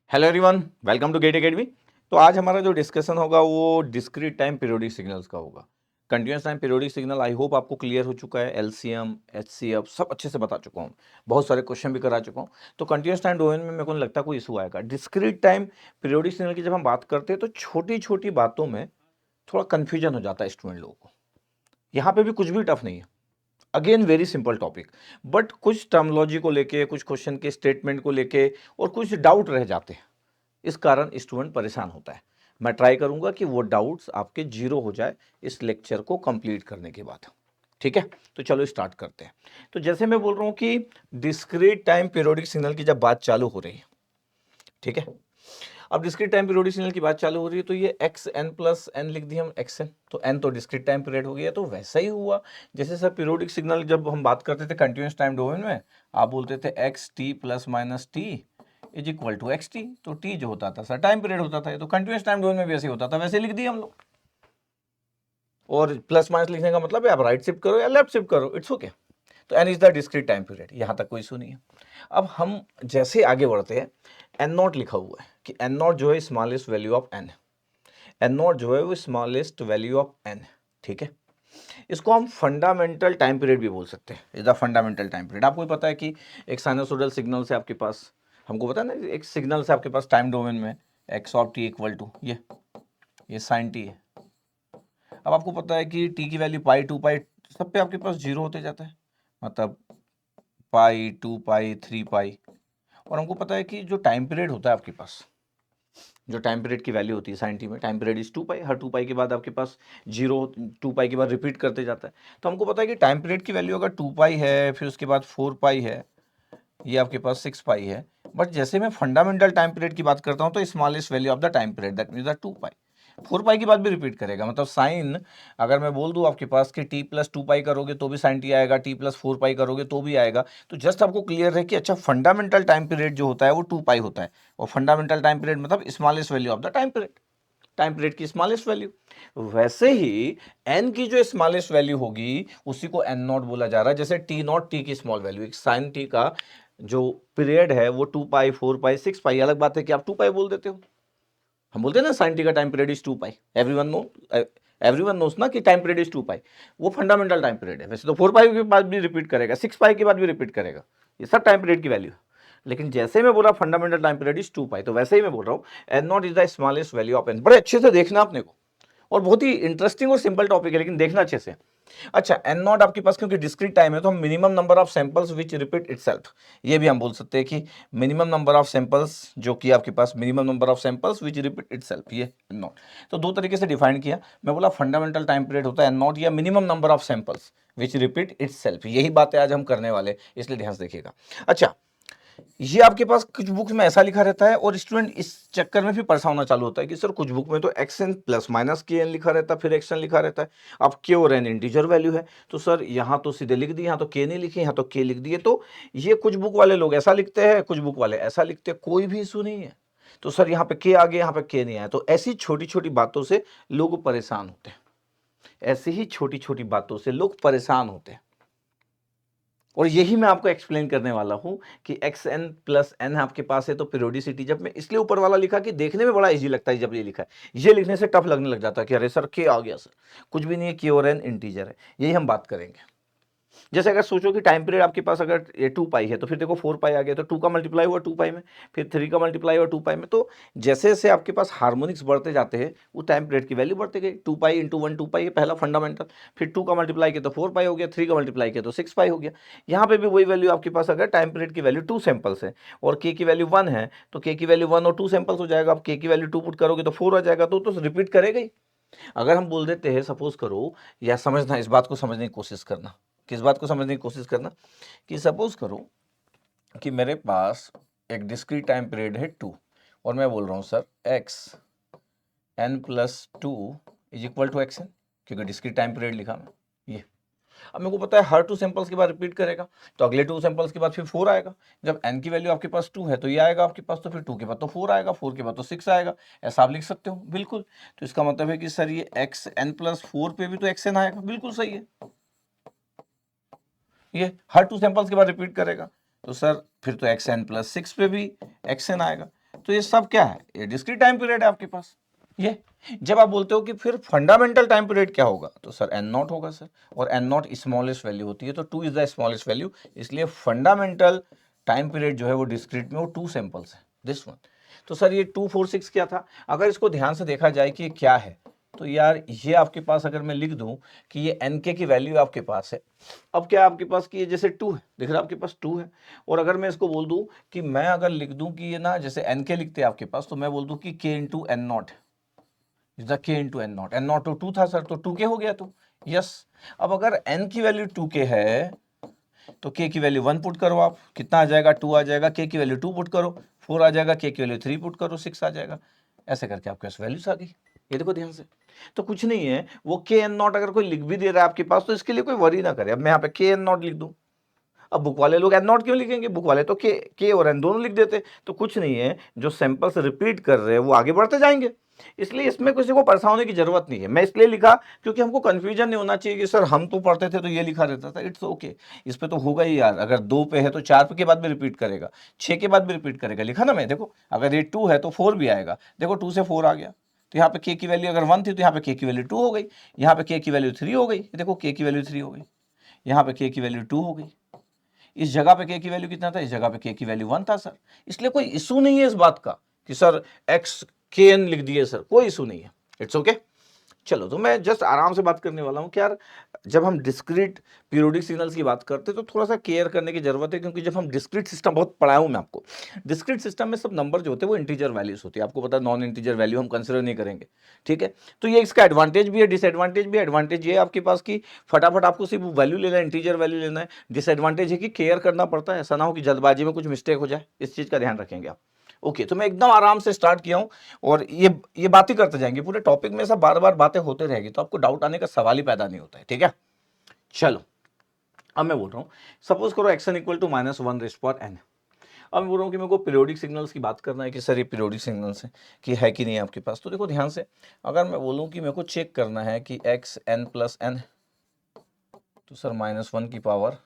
Hello everyone, welcome to GATE academy. तो आज हमारा जो डिस्कशन होगा वो डिस्क्रीट टाइम पीरियोडिक सिग्नल्स का होगा। Continuous time periodic signal I hope आपको क्लियर हो चुका है। एलसीएम, एचसीएफ सब अच्छे से बता चुका हूँ, बहुत सारे क्वेश्चन भी करा चुका हूँ। तो कंटिन्यूस टाइम डोमेन में मेरे को नहीं लगता कोई इशू आएगा। डिस्क्रीट टाइम पीरियोडिक सिग्नल की जब हम बात करते हैं तो छोटी छोटी बातों में थोड़ा कन्फ्यूजन हो जाता है स्टूडेंट लोगों को। यहाँ पे भी कुछ भी टफ नहीं है, again very simple topic, but कुछ टर्मोलॉजी को लेके, कुछ क्वेश्चन के स्टेटमेंट को लेके और कुछ डाउट रह जाते हैं। इस कारण स्टूडेंट परेशान होता है। मैं ट्राई करूंगा कि वो डाउट्स आपके जीरो हो जाए इस लेक्चर को कंप्लीट करने के बाद। ठीक है, तो चलो स्टार्ट करते हैं। तो जैसे मैं बोल रहा हूं कि डिस्क्रीट टाइम पीरियोडिक सिग्नल की जब बात चालू हो रही है, ठीक है, अब डिस्क्रीट टाइम पीरियोडिक सिग्नल की बात चालू हो रही है तो ये एक्स एन प्लस एन लिख दिया हम, एक्स एन, तो एन तो डिस्क्रीट टाइम पीरियड हो गया। तो वैसा ही हुआ जैसे सर पीरियोडिक सिग्नल जब हम बात करते थे कंटिन्यूस टाइम डोमेन में, आप बोलते थे X T plus minus T is equal to X T. तो टी जो होता था सर टाइम पीरियड होता था, ये तो कंटिन्यूस टाइम डोमेन में भी ऐसे होता था, वैसे लिख दिए हम लोग। और प्लस माइनस लिखने का मतलब है आप राइट शिफ्ट करो या लेफ्ट शिफ्ट करो, इट्स ओके। तो N is the discrete time period, यहां तक कोई इशू नहीं है। अब हम जैसे आगे बढ़ते हैं, एन नॉट लिखा हुआ है कि एन नॉट जो है smallest value of N, N naught जो है वो स्मॉलेस्ट वैल्यू ऑफ एन, ठीक है। इसको हम फंडामेंटल टाइम पीरियड भी बोल सकते हैं, is the fundamental time period. आपको पता है कि एक साइनसोइडल सिग्नल से आपके पास, हमको पता है ना, एक सिग्नल से आपके पास टाइम डोमेन में X of T equal to ये साइन टी है। अब आपको पता है कि टी की वैल्यू पाई, टू पाई, सब पे आपके पास जीरो होते जाता है, मतलब पाई, टू पाई, थ्री पाई। और हमको पता है कि जो टाइम पीरियड होता है आपके पास, जो टाइम पीरियड की वैल्यू होती है साइन टी में, time period is two pi, हर टू पाई के बाद आपके पास जीरो, टू पाई के बाद रिपीट करते जाता है। तो हमको पता है कि टाइम पीरियड की वैल्यू अगर टू पाई है, फिर उसके बाद फोर पाई है, ये आपके पास सिक्स पाई है। बट जैसे मैं फंडामेंटल टाइम पीरियड की बात करता हूँ तो smallest value of the time period that means the two pi. Four पाई की बात भी रिपीट करेगा, मतलब साइन, अगर मैं बोल दूं आपके पास कि टी प्लस टू पाई करोगे तो भी साइन टी आएगा, टी प्लस फोर पाई करोगे तो भी आएगा। तो जस्ट आपको क्लियर है कि अच्छा फंडामेंटल टाइम पीरियड जो होता है वो टू पाई होता है, और फंडामेंटल टाइम पीरियड मतलब smallest value of the time period, time period की स्मॉलेस्ट वैल्यू। वैसे ही एन की जो स्मॉलेस्ट वैल्यू होगी उसी को एन नॉट बोला जा रहा है। जैसे टी नॉट टी की स्मॉल वैल्यू, एक साइन टी का जो पीरियड है वो two pi, four pi, six pi, अलग बात है कि आप टू पाई बोल देते हो। हम बोलते हैं ना साइन टी का time period is two pi, everyone knows ना कि time period is two pi, वो फंडामेंटल टाइम पीरियड है। वैसे तो फोर पाई के बाद भी रिपीट करेगा, सिक्स पाई के बाद भी रिपीट करेगा, ये सब टाइम पीरियड की वैल्यू है। लेकिन जैसे मैं बोला fundamental time period is two pi, तो वैसे ही मैं बोल रहा हूँ N naught is the smallest value of N. बड़े अच्छे से देखना अपने को, और बहुत ही इंटरेस्टिंग और सिंपल टॉपिक है, लेकिन देखना अच्छे से। अच्छा, एन नॉट आपके पास क्योंकि डिस्क्रीट टाइम है तो हम minimum number of samples which repeat itself, ये भी हम बोल सकते हैं कि मिनिमम नंबर ऑफ सैंपल्स, जो कि आपके पास minimum number of samples which repeat itself, ये एन नॉट। तो दो तरीके से डिफाइन किया, मैं बोला फंडामेंटल टाइम पीरियड होता है एन नॉट या minimum number of samples which repeat itself. यही बातें आज हम करने वाले, इसलिए ध्यान से देखिएगा। अच्छा, ये आपके पास कुछ बुक्स में ऐसा लिखा रहता है और स्टूडेंट इस चक्कर में भी परेशान होना चालू होता है कि सर कुछ बुक में तो एक्स एन प्लस माइनस के एन लिखा रहता है, फिर एक्स एन लिखा रहता है, अब के और एन इंटीजर वैल्यू है। तो सर यहाँ तो सीधे लिख दिए, यहाँ तो के नहीं लिखे, यहाँ तो के लिख दिए। तो ये कुछ बुक वाले लोग ऐसा लिखते हैं, कुछ बुक वाले ऐसा लिखते हैं, कोई भी इशू नहीं है। तो सर यहाँ पे के आ गया, यहाँ पे के नहीं आया। तो ऐसी छोटी छोटी बातों से लोग परेशान होते हैं, ऐसी ही छोटी छोटी बातों से लोग परेशान होते हैं। और यही मैं आपको एक्सप्लेन करने वाला हूं कि एक्स एन प्लस एन आपके पास है तो पीरियोडिसिटी, जब मैं इसलिए ऊपर वाला लिखा कि देखने में बड़ा इजी लगता है, जब ये लिखा है ये लिखने से टफ लगने लग जाता है कि अरे सर के आ गया सर, कुछ भी नहीं है, के और एन इंटीजर है। यही हम बात करेंगे। जैसे अगर सोचो कि टाइम पीरियड आपके पास अगर ये टू पाई है तो फिर देखो फोर पाई आ गया, तो टू का मल्टीप्लाई हुआ टू पाई में, फिर थ्री का मल्टीप्लाई हुआ टू पाई में। तो जैसे जैसे आपके पास हार्मोनिक्स बढ़ते जाते हैं वो टाइम पीरियड की वैल्यू बढ़ती गई। Two pi into one two pi है पहला फंडामेंटल, फिर टू का मल्टीप्लाई किया तो फोर पाई हो गया, थ्री का मल्टीप्लाई किया तो सिक्स पाई हो गया। यहाँ पे भी वही वैल्यू आपके पास, अगर टाइम पीरियड की वैल्यू टू सैंपल्स है और के की वैल्यू वन है तो के की वैल्यू वन और टू सैंपल्स हो जाएगा। अब के की वैल्यू टू पुट करोगे तो फोर आ जाएगा, तो रिपीट करेगा ही। अगर हम बोल देते हैं, सपोज करो, या समझना, इस बात को समझने की कोशिश करना, किस बात को समझने की कोशिश करना, कि सपोज करो कि मेरे पास एक डिस्क्रीट टाइम पीरियड है टू, और मैं बोल रहा हूँ sir X N plus two is equal to X N, क्योंकि डिस्क्रीट टाइम पीरियड लिखा मैं ये। अब मेरे को पता है हर टू सैंपल्स के बाद रिपीट करेगा, तो अगले टू सैंपल्स के बाद फिर फोर आएगा। जब एन की वैल्यू आपके पास टू है तो ये आएगा आपके पास, तो फिर टू के बाद तो फोर आएगा, फोर के बाद तो सिक्स आएगा। ऐसा आप लिख सकते हो, बिल्कुल। तो इसका मतलब है कि सर ये एक्स एन प्लस फोर पे भी तो एक्स एन आएगा, बिल्कुल सही है। ये हर टू सैंपल्स के बाद रिपीट करेगा, तो सर फिर तो एक्स एन प्लस सिक्स पे भी एक्स एन आएगा। तो ये सब क्या है, ये डिस्क्रीट टाइम पीरियड है आपके पास। ये जब आप बोलते हो कि फिर फंडामेंटल टाइम पीरियड क्या होगा, तो सर एन नॉट होगा सर, और एन नॉट स्मॉलेस्ट वैल्यू होती है, तो 2 इज द स्मॉलेस्ट वैल्यू, इसलिए फंडामेंटल टाइम पीरियड जो है वो डिस्क्रीट में वो 2 सैंपल्स है, दिस वन। तो सर ये 246 क्या था, अगर इसको ध्यान से देखा जाए कि ये क्या है, तो यार ये आपके पास अगर मैं लिख दूं कि ये nk की वैल्यू आपके पास है, अब क्या आपके पास कि ये जैसे 2 है, दिख रहा है आपके पास 2 है, और अगर मैं इसको बोल दूं कि मैं अगर लिख दूं कि ये ना जैसे nk लिखते हैं आपके पास, तो मैं बोल दूं कि k into N naught is the k into N naught, N naught तो 2 था सर, तो 2k हो गया, तो यस। अब अगर n की वैल्यू 2k है तो k की वैल्यू 1 पुट करो, आप कितना आ जाएगा, 2 आ जाएगा, k की वैल्यू 2 पुट करो, 4 आ जाएगा, k की वैल्यू 3 पुट करो, 6 आ जाएगा, ऐसे करके आपके पास वैल्यूज आ गई। ये देखो ध्यान से, तो कुछ नहीं है, वो k n नॉट अगर कोई लिख भी दे रहा है आपके पास, तो इसके लिए कोई वरी ना करे। अब मैं यहाँ पे k n नॉट लिख दूं, अब बुक वाले लोग एन नॉट क्यों लिखेंगे, बुक वाले तो के और एन दोनों लिख देते। तो कुछ नहीं है, जो सैंपल्स रिपीट कर रहे हैं वो आगे बढ़ते जाएंगे, इसलिए इसमें किसी को परेशान होने की जरूरत नहीं है। मैं इसलिए लिखा क्योंकि हमको कंफ्यूजन नहीं होना चाहिए कि सर हम तो पढ़ते थे तो ये लिखा रहता था, इट्स ओके। इस पे तो होगा ही यार, अगर 2 पे है तो 4 पे के बाद भी रिपीट करेगा, 6 के बाद भी रिपीट करेगा, लिखा ना मैं, देखो अगर ये 2 है तो 4 भी आएगा, देखो 2 से 4 आ गया, तो यहाँ पे k की वैल्यू अगर 1 थी तो यहाँ पे k की वैल्यू 2 हो गई, यहाँ पे k की वैल्यू 3 हो गई, देखो k की वैल्यू 3 हो गई, यहाँ पे k की वैल्यू 2 हो गई, इस जगह पे k की वैल्यू कितना था, इस जगह पे k की वैल्यू 1 था सर। इसलिए कोई इशू नहीं है इस बात का कि सर x kn लिख दिए सर, कोई इशू नहीं है, इट्स ओके। चलो, तो मैं जस्ट आराम से बात करने वाला हूँ कि यार जब हम डिस्क्रीट पीरियोडिक सिग्नल्स की बात करते हैं तो थोड़ा सा केयर करने की जरूरत है, क्योंकि जब हम डिस्क्रीट सिस्टम, बहुत पढ़ाया हूँ मैं आपको, डिस्क्रीट सिस्टम में सब नंबर जो होते हैं वो इंटीजर वैल्यूज होती है, आपको पता है नॉन इंटीजर वैल्यू हम कंसिडर नहीं करेंगे, ठीक है। तो ये इसका एडवांटेज भी है, डिसएडवांटेज भी है। एडवांटेज ये है आपके पास कि फटाफट आपको सिर्फ वैल्यू लेना है, इंटीजर वैल्यू लेना है। डिसएडवांटेज है कि केयर करना पड़ता है, ऐसा ना हो कि जल्दबाजी में कुछ मिस्टेक हो जाए, इस चीज़ का ध्यान रखेंगे आप। ओके, तो मैं एकदम आराम से स्टार्ट किया हूँ, और ये बातें करते जाएंगे पूरे टॉपिक में, सब बार बार बातें होते रहेगी, तो आपको डाउट आने का सवाल ही पैदा नहीं होता है, ठीक है। चलो, अब मैं बोल रहा हूँ, सपोज करो X N equal to -1 raised power N. अब मैं बोल रहा हूँ कि मेरे को पीरियोडिक सिग्नल्स की बात करना है कि सर ये पीरियोडिक सिग्नल्स है कि है कि नहीं है आपके पास। तो देखो ध्यान से, अगर मैं बोलूँ कि मेरे को चेक करना है कि एक्स एन प्लस एन, तो सर -1 की पावर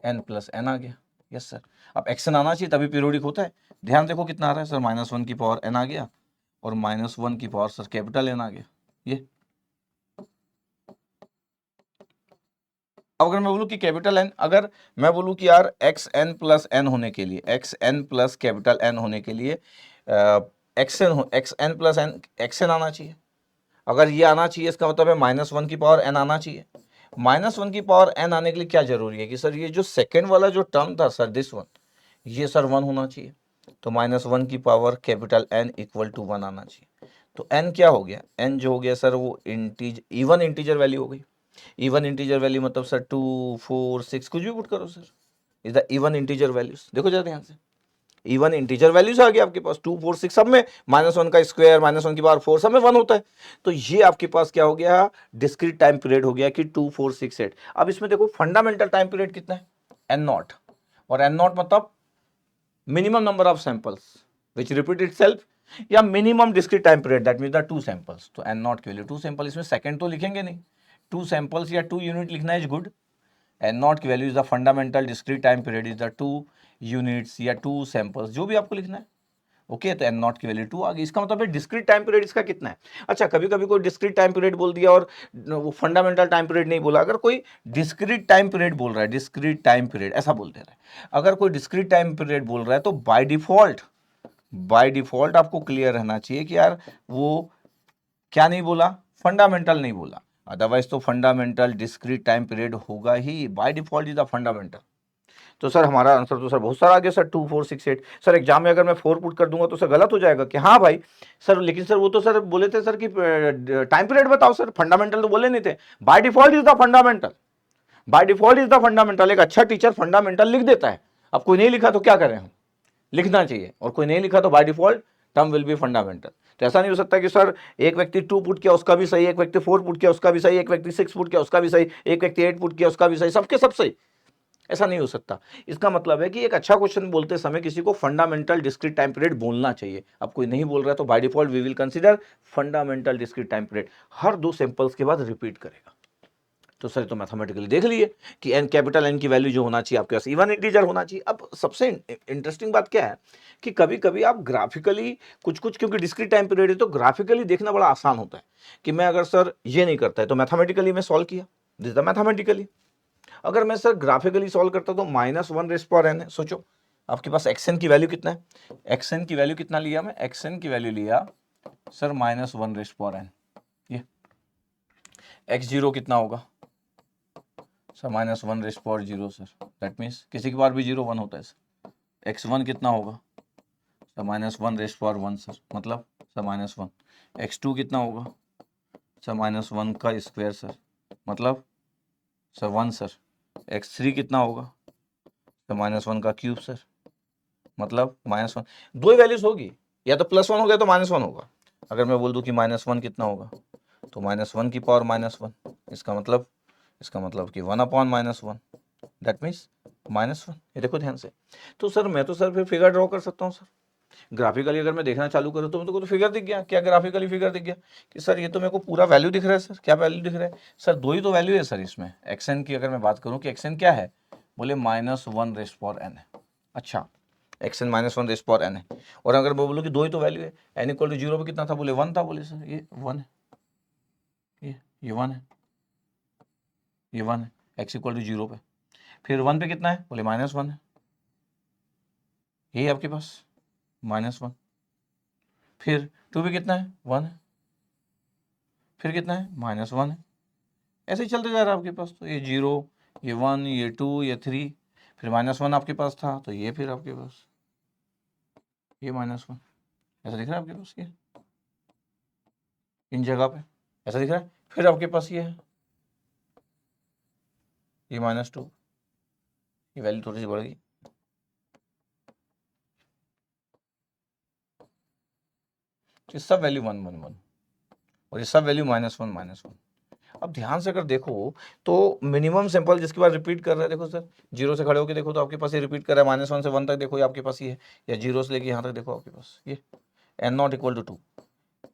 एन प्लस एन आ गया, यस सर। अब एक्स एन आना चाहिए तभी पीरियोडिक होता है। ध्यान देखो कितना आ रहा है सर, -1 की पावर एन आ गया, और -1 की पावर सर कैपिटल एन आ गया। ये अब अगर मैं बोलूँ कि कैपिटल एन, अगर मैं बोलूँ कि यार एक्स एन प्लस एन होने के लिए, X N plus capital N होने के लिए X N plus N X N आना चाहिए। अगर ये आना चाहिए इसका मतलब है -1 की पावर एन आना चाहिए। -1 की पावर एन आने के लिए क्या जरूरी है कि सर ये जो सेकेंड वाला जो टर्म था सर, दिस वन, ये सर 1 होना चाहिए। तो -1 की power capital N equal to 1 आना चाहिए। तो एन क्या हो गया, एन जो हो गया सर वो इवन इंटीजर वैल्यू हो गई। इवन इंटीजर वैल्यू मतलब सर 2 4 6 कुछ भी पुट करो sir, is the even integer values. देखो जरा ध्यान से, इवन इंटीजर वैल्यूज आ गया आपके पास, 2 4 6 सब में, -1 का स्क्वायर, -1 की पावर 4 सब में 1 होता है। तो ये आपके पास क्या हो गया, डिस्क्रीट टाइम पीरियड हो गया कि 2 4 6 8। अब इसमें देखो फंडामेंटल टाइम पीरियड कितना है, एन नॉट, और एन नॉट मतलब minimum number of samples which repeat itself, या minimum discrete time period, that means the 2 samples. तो एन नॉट के लिए 2 सैंपल, इसमें सेकंड तो लिखेंगे नहीं, 2 सैंपल्स या 2 यूनिट लिखना इज गुड। एन नॉट की value is the fundamental discrete time period is the 2 units या 2 सैंपल्स, जो भी आपको लिखना है। ओके, तो एन नॉट की वैल्यू 2 आ गई, इसका मतलब है डिस्क्रीट टाइम पीरियड इसका कितना है। अच्छा, कभी कभी कोई डिस्क्रीट टाइम पीरियड बोल दिया और वो फंडामेंटल टाइम पीरियड नहीं बोला। अगर कोई डिस्क्रीट टाइम पीरियड बोल रहा है, डिस्क्रीट टाइम पीरियड ऐसा बोल दे रहा है, अगर कोई डिस्क्रीट टाइम पीरियड बोल रहा है तो बाय डिफॉल्ट आपको क्लियर रहना चाहिए कि यार वो क्या नहीं बोला, फंडामेंटल नहीं बोला। अदरवाइज तो फंडामेंटल डिस्क्रीट टाइम पीरियड होगा ही, by default is the fundamental. तो सर हमारा आंसर तो सर बहुत सारा आ गया सर, 2 4 6 8। सर एग्जाम में अगर मैं 4 पुट कर दूंगा तो सर गलत हो जाएगा कि हाँ भाई सर, लेकिन सर वो तो सर बोले थे सर कि टाइम पीरियड बताओ सर, फंडामेंटल तो बोले नहीं थे। Bye default is the fundamental, bye default is the fundamental. एक अच्छा टीचर फंडामेंटल लिख देता है। अब कोई नहीं लिखा तो क्या करें हम, लिखना चाहिए, और कोई नहीं लिखा तो by default term will be fundamental. तो ऐसा नहीं हो सकता कि सर एक व्यक्ति 2 पुट किया उसका भी सही, एक व्यक्ति 4 पुट किया उसका भी सही, एक व्यक्ति 6 पुट किया उसका भी सही, एक व्यक्ति 8 पुट किया उसका भी सही, सबके सब सही, ऐसा नहीं हो सकता। इसका मतलब है कि एक अच्छा क्वेश्चन बोलते समय किसी को फंडामेंटल डिस्क्रीट टाइम पीरियड बोलना चाहिए। अब कोई नहीं बोल रहा है तो by default we will consider fundamental discrete time period, हर 2 सैंपल्स के बाद रिपीट करेगा। तो सर तो मैथमेटिकली देख लिए कि एन कैपिटल एन की वैल्यू जो होना चाहिए आपके पास इवन इंटीजर होना चाहिए। अब सबसे इंटरेस्टिंग बात क्या है कि कभी कभी आप ग्राफिकली कुछ कुछ, क्योंकि डिस्क्रीट टाइम पीरियड है तो ग्राफिकली देखना बड़ा आसान होता है कि मैं अगर सर ये नहीं करता है तो मैथमेटिकली मैं सॉल्व किया, दिस द मैथमेटिकली। अगर मैं सर ग्राफिकली सॉल्व करता तो -1 है। सोचो आपके पास एक्सएन की वैल्यू कितना है, एक्सएन की वैल्यू कितना लिया मैं, एक्सएन की वैल्यू लिया सर -1 ये x0 कितना होगा सर -1 सर, दैट मीन्स किसी के पास भी 0 1 होता है सर। x1 कितना होगा सर -1 सर, मतलब सर -1। x2 कितना होगा सर -1 का स्क्वायर सर, मतलब सर 1 सर। x3 कितना होगा सर -1 का क्यूब सर, मतलब -1। दो ही वैल्यूज होगी, या तो +1 हो गया तो -1 होगा। अगर मैं बोल दूं कि -1 कितना होगा तो -1 की पावर -1, इसका मतलब कि 1/-1, दैट मीन्स -1। ये देखो ध्यान से। तो सर मैं तो सर फिर फिगर ड्रॉ कर सकता हूँ सर। ग्राफिकली अगर मैं देखना चालू करूँ तो मेरे को तो फिगर दिख गया। क्या ग्राफिकली फिगर दिख गया कि सर ये तो मेरे को पूरा वैल्यू दिख रहा है सर। क्या वैल्यू दिख रहा है सर, दो ही तो वैल्यू है सर इसमें। एक्सएन की अगर मैं बात करूँ कि एक्सएन क्या है, बोले -1n है। अच्छा, एक्सएन -1n है। और अगर मैं बोलूँ कि दो ही तो वैल्यू है, n = 0 पे कितना था, बोले 1 था। बोले सर ये 1 है, ये 1 है, ये 1 है, x = 0 पे। फिर 1 पे कितना है, बोले -1 है, यही आपके पास -1। फिर 2 पे कितना है, 1 है, फिर कितना है, -1 है। ऐसे ही चलते जा रहा है आपके पास। तो ये 0, ये 1, ये 2, ये 3, फिर -1 आपके पास था तो ये फिर आपके पास ये -1 ऐसा दिख रहा है आपके पास, ये इन जगह पे ऐसा दिख रहा है। फिर आपके पास ये है, ये -2, ये वैल्यू थोड़ी सी बढ़ गई, ये सब वैल्यू 1 1 1 और ये सब वैल्यू -1 -1। अब ध्यान से अगर देखो तो मिनिमम सैंपल जिसके बाद रिपीट कर रहा है, देखो सर 0 से खड़े होकर देखो तो आपके पास ये रिपीट कर रहा है -1 से 1 तक, देखो ये आपके पास ये है, या 0 से लेके यहाँ तक देखो आपके पास ये n0 = 2।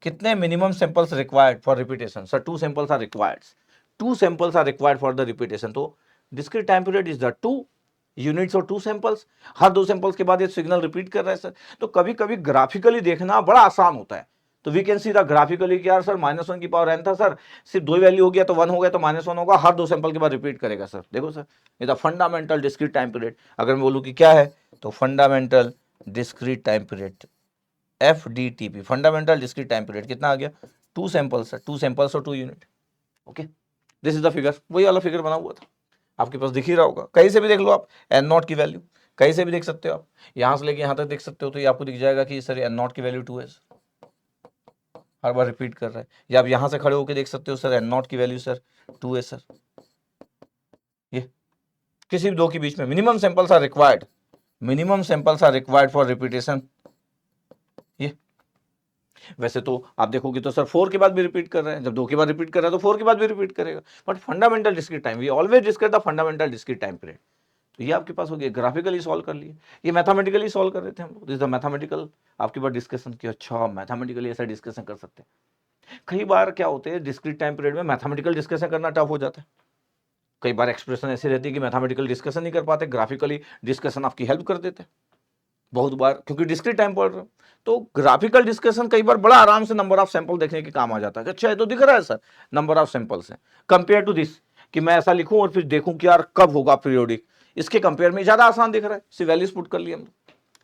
कितने minimum samples required for repetition sir, 2 samples are required, 2 samples are required for the repetition. तो discrete time period is the 2 units और 2 सैंपल्स। हर 2 सैंपल्स के बाद ये सिग्नल रिपीट कर रहा है सर। तो कभी कभी ग्राफिकली देखना बड़ा आसान होता है। तो we can see the graphically कि यार सर -1 की पावर n था सर, सिर्फ दो ही वैल्यू हो गया तो 1 हो गया तो -1 होगा, हर 2 सैंपल के बाद रिपीट करेगा सर। देखो सर ये the fundamental discrete time period. अगर मैं बोलूँ कि क्या है तो fundamental discrete time period, FDTP, fundamental discrete time period कितना आ गया, 2 सैंपल्स है, 2 सैंपल्स और 2 unit. Okay, this is the figure, वही वाला फिगर बना हुआ था आपके पास, दिख ही रहा होगा। कहीं से भी देख लो आप n0 की वैल्यू, कहीं से भी देख सकते हो आप, यहां से लेके यहां तक देख सकते हो तो ये आपको दिख जाएगा कि सर n0 की वैल्यू 2 है, हर बार रिपीट कर रहा है। या आप यहां से खड़े होकर देख सकते हो सर n0 की वैल्यू सर 2 है सर। ये किसी भी दो के बीच में minimum samples are required, minimum samples are required for repetition. ये वैसे तो आप देखोगे तो सर 4 के बाद भी रिपीट कर रहे हैं, जब 2 के बाद रिपीट कर रहा है तो 4 के बाद भी रिपीट करेगा। But fundamental discrete time, we always discuss the fundamental discrete time period. तो ये आपके पास हो गया, ग्राफिकली सॉल्व कर लिए। ये मैथमेटिकली सॉल्व कर रहे थे हम लोग, दिस द मैथमेटिकल आपके पास डिस्कशन की। अच्छा, मैथमेटिकली ऐसा डिस्कशन कर सकते हैं। कई बार क्या होते हैं डिस्क्रीट टाइम पीरियड में मैथमेटिकल डिस्कशन करना टफ हो जाता है। कई बार एक्सप्रेशन ऐसी रहती है कि मैथमेटिकल डिस्कशन नहीं कर पाते, ग्राफिकली डिस्कशन आपकी हेल्प कर देते हैं बहुत बार, क्योंकि डिस्क्रीट टाइम पढ़ रहे हो। तो ग्राफिकल डिस्कशन कई बार बड़ा आराम से नंबर ऑफ सैंपल देखने के काम आ जाता है। अच्छा ये तो दिख रहा है सर नंबर ऑफ सैंपल्स है, कंपेयर टू दिस कि मैं ऐसा लिखूं और फिर देखूं कि यार कब होगा पीरियोडिक, इसके कंपेयर में ज्यादा आसान दिख रहा है। सी वैल्यूज पुट कर लिए हम।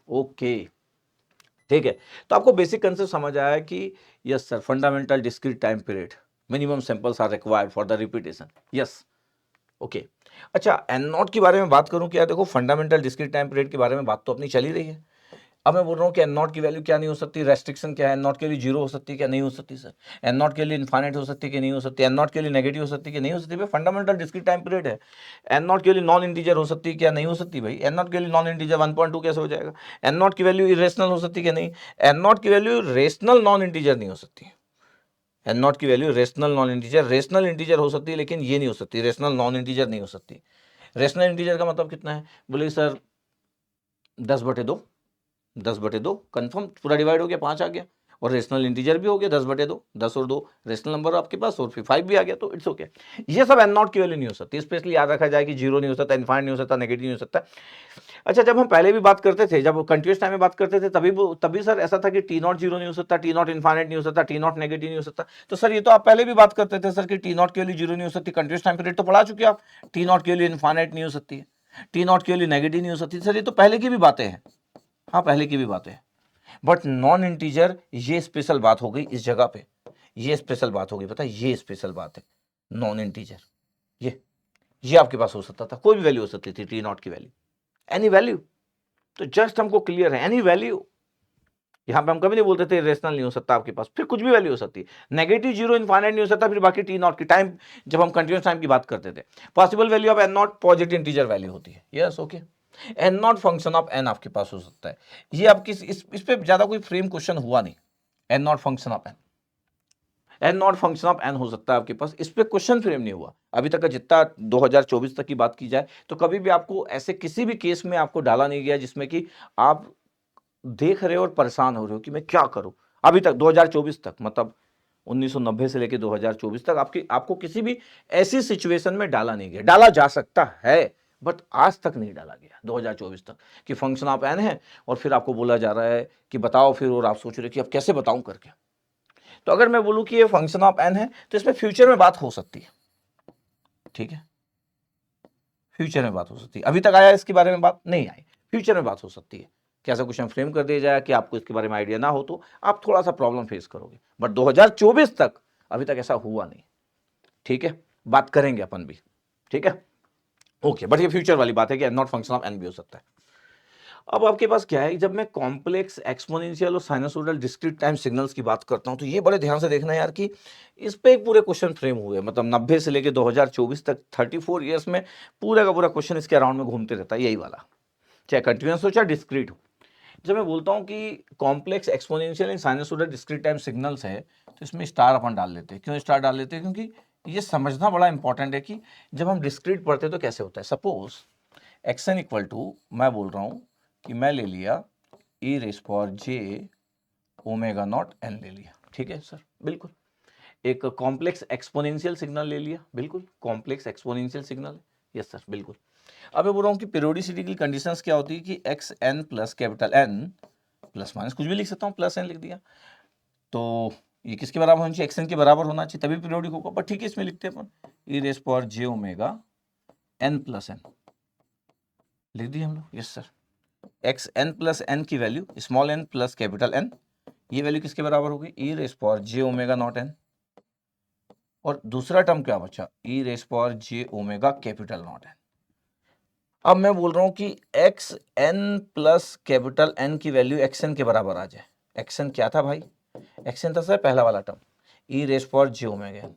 ओके ठीक है, तो आपको बेसिक कंसेप्ट समझ आया कि yes sir fundamental discrete time period, minimum samples are required for the repetition. Yes okay. अच्छा n0 के बारे में बात करूं, क्या देखो फंडामेंटल डिस्क्रीट टाइम पीरियड के बारे में बात तो अपनी चली रही है। अब मैं बोल रहा हूँ कि n0 की वैल्यू क्या नहीं हो सकती, रेस्ट्रिक्शन क्या है, n0 के लिए 0 हो सकती है क्या नहीं हो सकती सर, n0 के लिए इनफाइनाइट हो सकती है कि नहीं हो सकती, n0 के लिए नेगेटिव हो सकती है कि नहीं हो सकती। भाई फंडामेंटल डिस्क्रीट टाइम पीरियड है, n0 के लिए नॉन इंटीजर हो सकती है क्या नहीं हो सकती। भाई n0 के लिए नॉन इंटीजर 1.2 कैसे हो जाएगा, n0 की वैल्यू इरेशनल हो सकती है क्या नहीं, n0 की वैल्यू रेशनल नॉन इंटीजर नहीं हो सकती। n0 की value rational non integer, rational integer हो सकती है लेकिन ये नहीं हो सकती, रेशनल नॉन इंटीजर नहीं हो सकती। रेशनल इंटीजर का मतलब कितना है, बोले सर 10/2, 10/2 कंफर्म, पूरा डिवाइड हो गया 5 आ गया। और रेशनल इंटीजर भी हो गया 10/2, 10 और 2 रेशनल नंबर आपके पास, और फिर 5 भी आ गया, तो इट्स ओके। ये सब एन नॉट की वैल्यू नहीं हो सकती, स्पेशली याद रखा जाए कि जीरो नहीं हो सकता, इनफाइनाइट नहीं हो सकता, नेगेटिव नहीं हो सकता। अच्छा, जब हम पहले भी बात करते थे, जब कंटिन्यूस टाइम में बात करते थे, तभी सर ऐसा था कि टी नॉट जीरो नहीं हो सकता, टी नॉट इनफाइनाइट नहीं हो सकता, टी नॉट नेगेटिव नहीं हो सकता। तो सर ये तो आप पहले भी बात करते थे सर कि टी नॉट की वैल्यू जीरो नहीं हो सकती, कंटिन्यूस टाइम पीरियड तो पढ़ा चुके आप, टी नॉट की वैल्यू इनफाइनाइट नहीं हो सकती है, टी नॉट की वैल्यू नेगेटिव नहीं हो सकती। सर ये तो पहले की भी बातें हैं, हाँ पहले की भी बातें हैं, बट नॉन इंटीजर ये स्पेशल बात हो गई इस जगह पे, ये स्पेशल बात हो गई, पता है ये स्पेशल बात है। नॉन इंटीजर ये आपके पास हो सकता था, कोई भी वैल्यू हो सकती थी, टी नॉट की वैल्यू, एनी वैल्यू। तो जस्ट हमको क्लियर है, एनी वैल्यू। यहां पे हम कभी नहीं बोलते थे रेशनल नहीं हो सकता आपके पास, फिर कुछ भी वैल्यू हो सकती है, नेगेटिव जीरो इनफाइनाइट नहीं हो सकता, फिर बाकी टी नॉट की टाइम, जब हम कंटिन्यूस टाइम की बात करते थे, possible value of N not positive integer value होती है, yes okay. N not function of N आपके पास हो सकता है, ये आपकी इस पे ज्यादा कोई फ्रेम क्वेश्चन हुआ नहीं, N not function of N, N not function of N हो सकता है आपके पास, इस पे क्वेश्चन फ्रेम नहीं हुआ अभी तक का, जितना 2024 तक की बात की जाए तो कभी भी आपको ऐसे किसी भी केस में आपको डाला नहीं गया जिसमें कि आप देख रहे हो और परेशान हो रहे हो कि मैं क्या करूं। अभी तक 2024 तक, मतलब 1990 से लेकर 2024 तक आपको किसी भी ऐसी सिचुएशन में डाला नहीं गया, डाला जा सकता है बट आज तक नहीं डाला गया 2024 तक कि फंक्शन ऑफ एन है और फिर आपको बोला जा रहा है कि बताओ फिर, और आप सोच रहे हो कि अब कैसे बताऊं करके। तो अगर मैं बोलूं कि ये फंक्शन ऑफ एन है तो इसमें फ्यूचर में बात हो सकती है, ठीक है, फ्यूचर में बात हो सकती है, अभी तक आया इसके बारे में बात नहीं आई, फ्यूचर में बात हो सकती है कि ऐसा क्वेश्चन फ्रेम कर दिया जाए कि आपको इसके बारे में आइडिया ना हो तो आप थोड़ा सा प्रॉब्लम फेस करोगे, बट 2024 तक अभी तक ऐसा हुआ नहीं, ठीक है, बात करेंगे अपन भी, ठीक है ओके। बट ये फ्यूचर वाली बात है कि नॉट फंक्शन ऑफ एन भी हो सकता है। अब आपके पास क्या है, जब मैं कॉम्प्लेक्स एक्सपोनेंशियल और साइनसोइडल डिस्क्रीट टाइम सिग्नल्स की बात करता हूं तो ये बड़े ध्यान से देखना यार कि इस पे एक पूरे क्वेश्चन फ्रेम हुए, मतलब 90 से लेके 2024 तक 34 ईयर्स में पूरा का पूरा क्वेश्चन इसके अराउंड में घूमते रहता है, यही वाला, चाहे कंटिन्यूस हो चाहे डिस्क्रीट हो। जब मैं बोलता हूँ कि complex exponential and sinusoidal discrete time signals है तो इसमें स्टार अपन डाल लेते हैं, क्यों स्टार डाल लेते हैं, क्योंकि ये समझना बड़ा इंपॉर्टेंट है कि जब हम डिस्क्रीट पढ़ते हैं तो कैसे होता है। Suppose X N equal to, मैं बोल रहा हूँ कि मैं ले लिया E raise power J omega not N ले लिया, ठीक है सर, बिल्कुल एक कॉम्प्लेक्स एक्सपोनेंशियल सिग्नल ले लिया, बिल्कुल complex exponential signal, yes sir बिल्कुल। अब मैं बोल रहा हूँ कि पीरियोडिसिटी की कंडीशंस क्या होती है कि X N plus capital N plus minus कुछ भी लिख सकता हूँ, प्लस एन लिख दिया, तो ये किसके बराबर होना चाहिए, एक्स एन के बराबर होना चाहिए तभी पीरियोडिक होगा, बट ठीक है इसमें लिखते हैं अपन E raise power J omega N plus N लिख दिए हम लोग, yes sir. X N plus N की value small N plus capital N, ये वैल्यू किसके बराबर होगी, E raise power J omega not N, और दूसरा टर्म क्या बचा, E raise power J omega capital naught N. अब मैं बोल रहा हूं कि X N plus capital N की वैल्यू एक्स एन के बराबर आ जाए। एक्स एन क्या था भाई, एक्स एन था सर पहला वाला term E raise power J omega,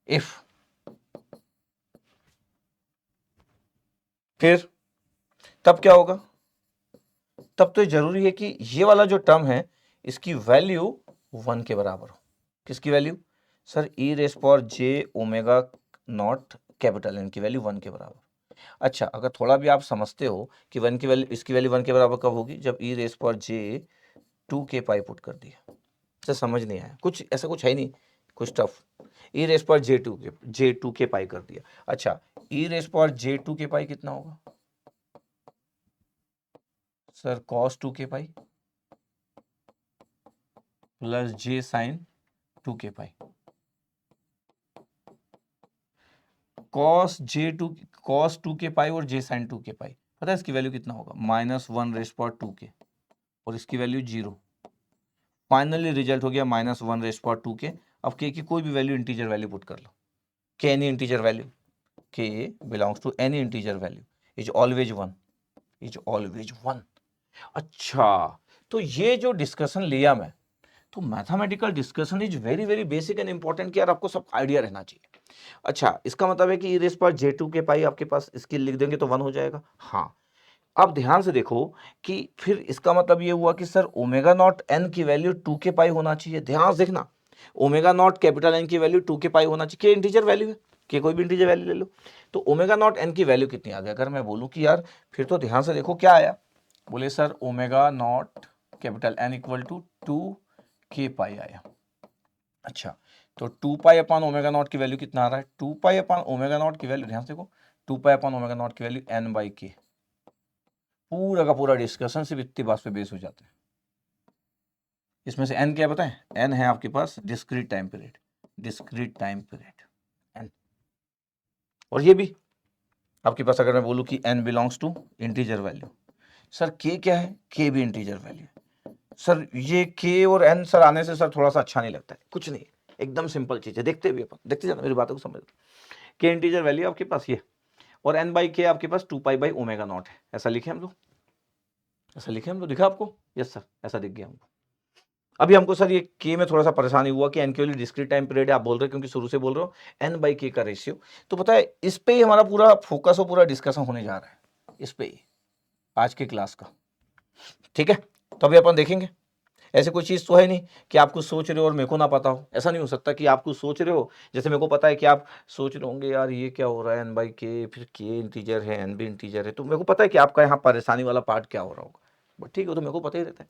if फिर तब क्या होगा, तब तो जरूरी है कि ये वाला जो टर्म है इसकी वैल्यू 1 के बराबर हो। किसकी value sir, E raise power J omega not capital N की वैल्यू 1 के बराबर। अच्छा, अगर थोड़ा भी आप समझते हो कि 1 की वैल्यू, इसकी वैल्यू 1 के बराबर कब होगी, जब ई रेस पावर जे 2 के पाई पुट कर दिया। सर समझ नहीं आया, कुछ ऐसा कुछ है नहीं, कुछ tough, E raise power J two K pi कर दिया। अच्छा, ई रेस पावर जे 2 के पाई कितना होगा सर, cos 2 के पाई प्लस जे साइन 2 के पाई, cos 2 के पाई और जे साइन 2 के पाई, पता है इसकी वैल्यू कितना होगा, -1 रेस पावर 2 के, और इसकी वैल्यू 0। फाइनली रिजल्ट हो गया -1 रेस पावर 2 के। अब के की कोई भी वैल्यू इंटीजर वैल्यू पुट कर लो, K any integer value, K belongs to any integer value is always 1, is always 1। अच्छा, तो ये जो डिस्कशन लिया मैं, तो mathematical discussion is very very basic and important कि यार आपको सब आइडिया रहना चाहिए। अच्छा, इसका मतलब है कि ई रेस पर जे2 के पाई आपके पास, इसकी लिख देंगे तो 1 हो जाएगा, हाँ। अब ध्यान से देखो कि फिर इसका मतलब ये हुआ कि सर ओमेगा नॉट एन की वैल्यू 2 के पाई होना चाहिए, ध्यान से देखना, ओमेगा नॉट कैपिटल एन की वैल्यू 2 के पाई होना चाहिए, के इंटीजर वैल्यू है, कि कोई भी इंटीजर वैल्यू ले लो। तो ओमेगा नॉट एन की वैल्यू कितनी आ गई, अगर मैं बोलूं कि यार फिर तो ध्यान से देखो क्या आया, बोले sir omega not capital N equal to 2k pi आया। अच्छा, तो 2 पाई अपॉन ओमेगा नॉट की वैल्यू कितना आ रहा है? 2 पाई अपॉन ओमेगा नॉट की वैल्यू, ध्यान से देखो, 2 पाई अपॉन ओमेगा नॉट की वैल्यू n बाई के। पूरा का पूरा डिस्कशन सिर्फ इतनी बात पे बेस हो जाता है। इसमें से n क्या बताएं? n है आपके पास discrete time period, discrete time period n। और ये भी आपके पास अगर मैं बोलूं कि n belongs to integer value, sir k क्या है? k भी इंटीजर वैल्यू। सर ये k और n सर आने से सर थोड़ा सा अच्छा नहीं लगता है, कुछ नहीं, एकदम सिंपल चीज है, देखते भी अपन, देखते जाना, मेरी बातों को समझ। k इंटीजर वैल्यू आपके पास ये, और n बाई के आपके पास 2 पाई बाई ओमेगा नॉट है। ऐसा लिखे हम लोग, ऐसा लिखे हम लोग, दिखा आपको? यस सर, ऐसा दिख गया हमको। अभी हमको सर ये के में थोड़ा सा परेशानी हुआ कि एन के लिए डिस्क्रीट टाइम पीरियड है, आप बोल रहे हो क्योंकि शुरू से बोल रहे हो एन बाई के का रेशियो, तो पता है इस पे ही हमारा पूरा फोकस और पूरा डिस्कशन होने जा रहा है, इस पे ही आज के क्लास का, ठीक है? तो अभी अपन देखेंगे। ऐसे कोई चीज़ तो है नहीं कि आप कुछ सोच रहे हो और मेरे को ना पता हो, ऐसा नहीं हो सकता कि आप कुछ सोच रहे हो, जैसे मेरे को पता है कि आप सोच रहे होंगे यार ये क्या हो रहा है, एन बाई के, फिर के इंटीजर है, एन भी इंटीजर है, तो मेरे को पता है कि आपका यहाँ परेशानी वाला पार्ट क्या हो रहा होगा, बट ठीक है, तो मेरे को पता ही रहता है।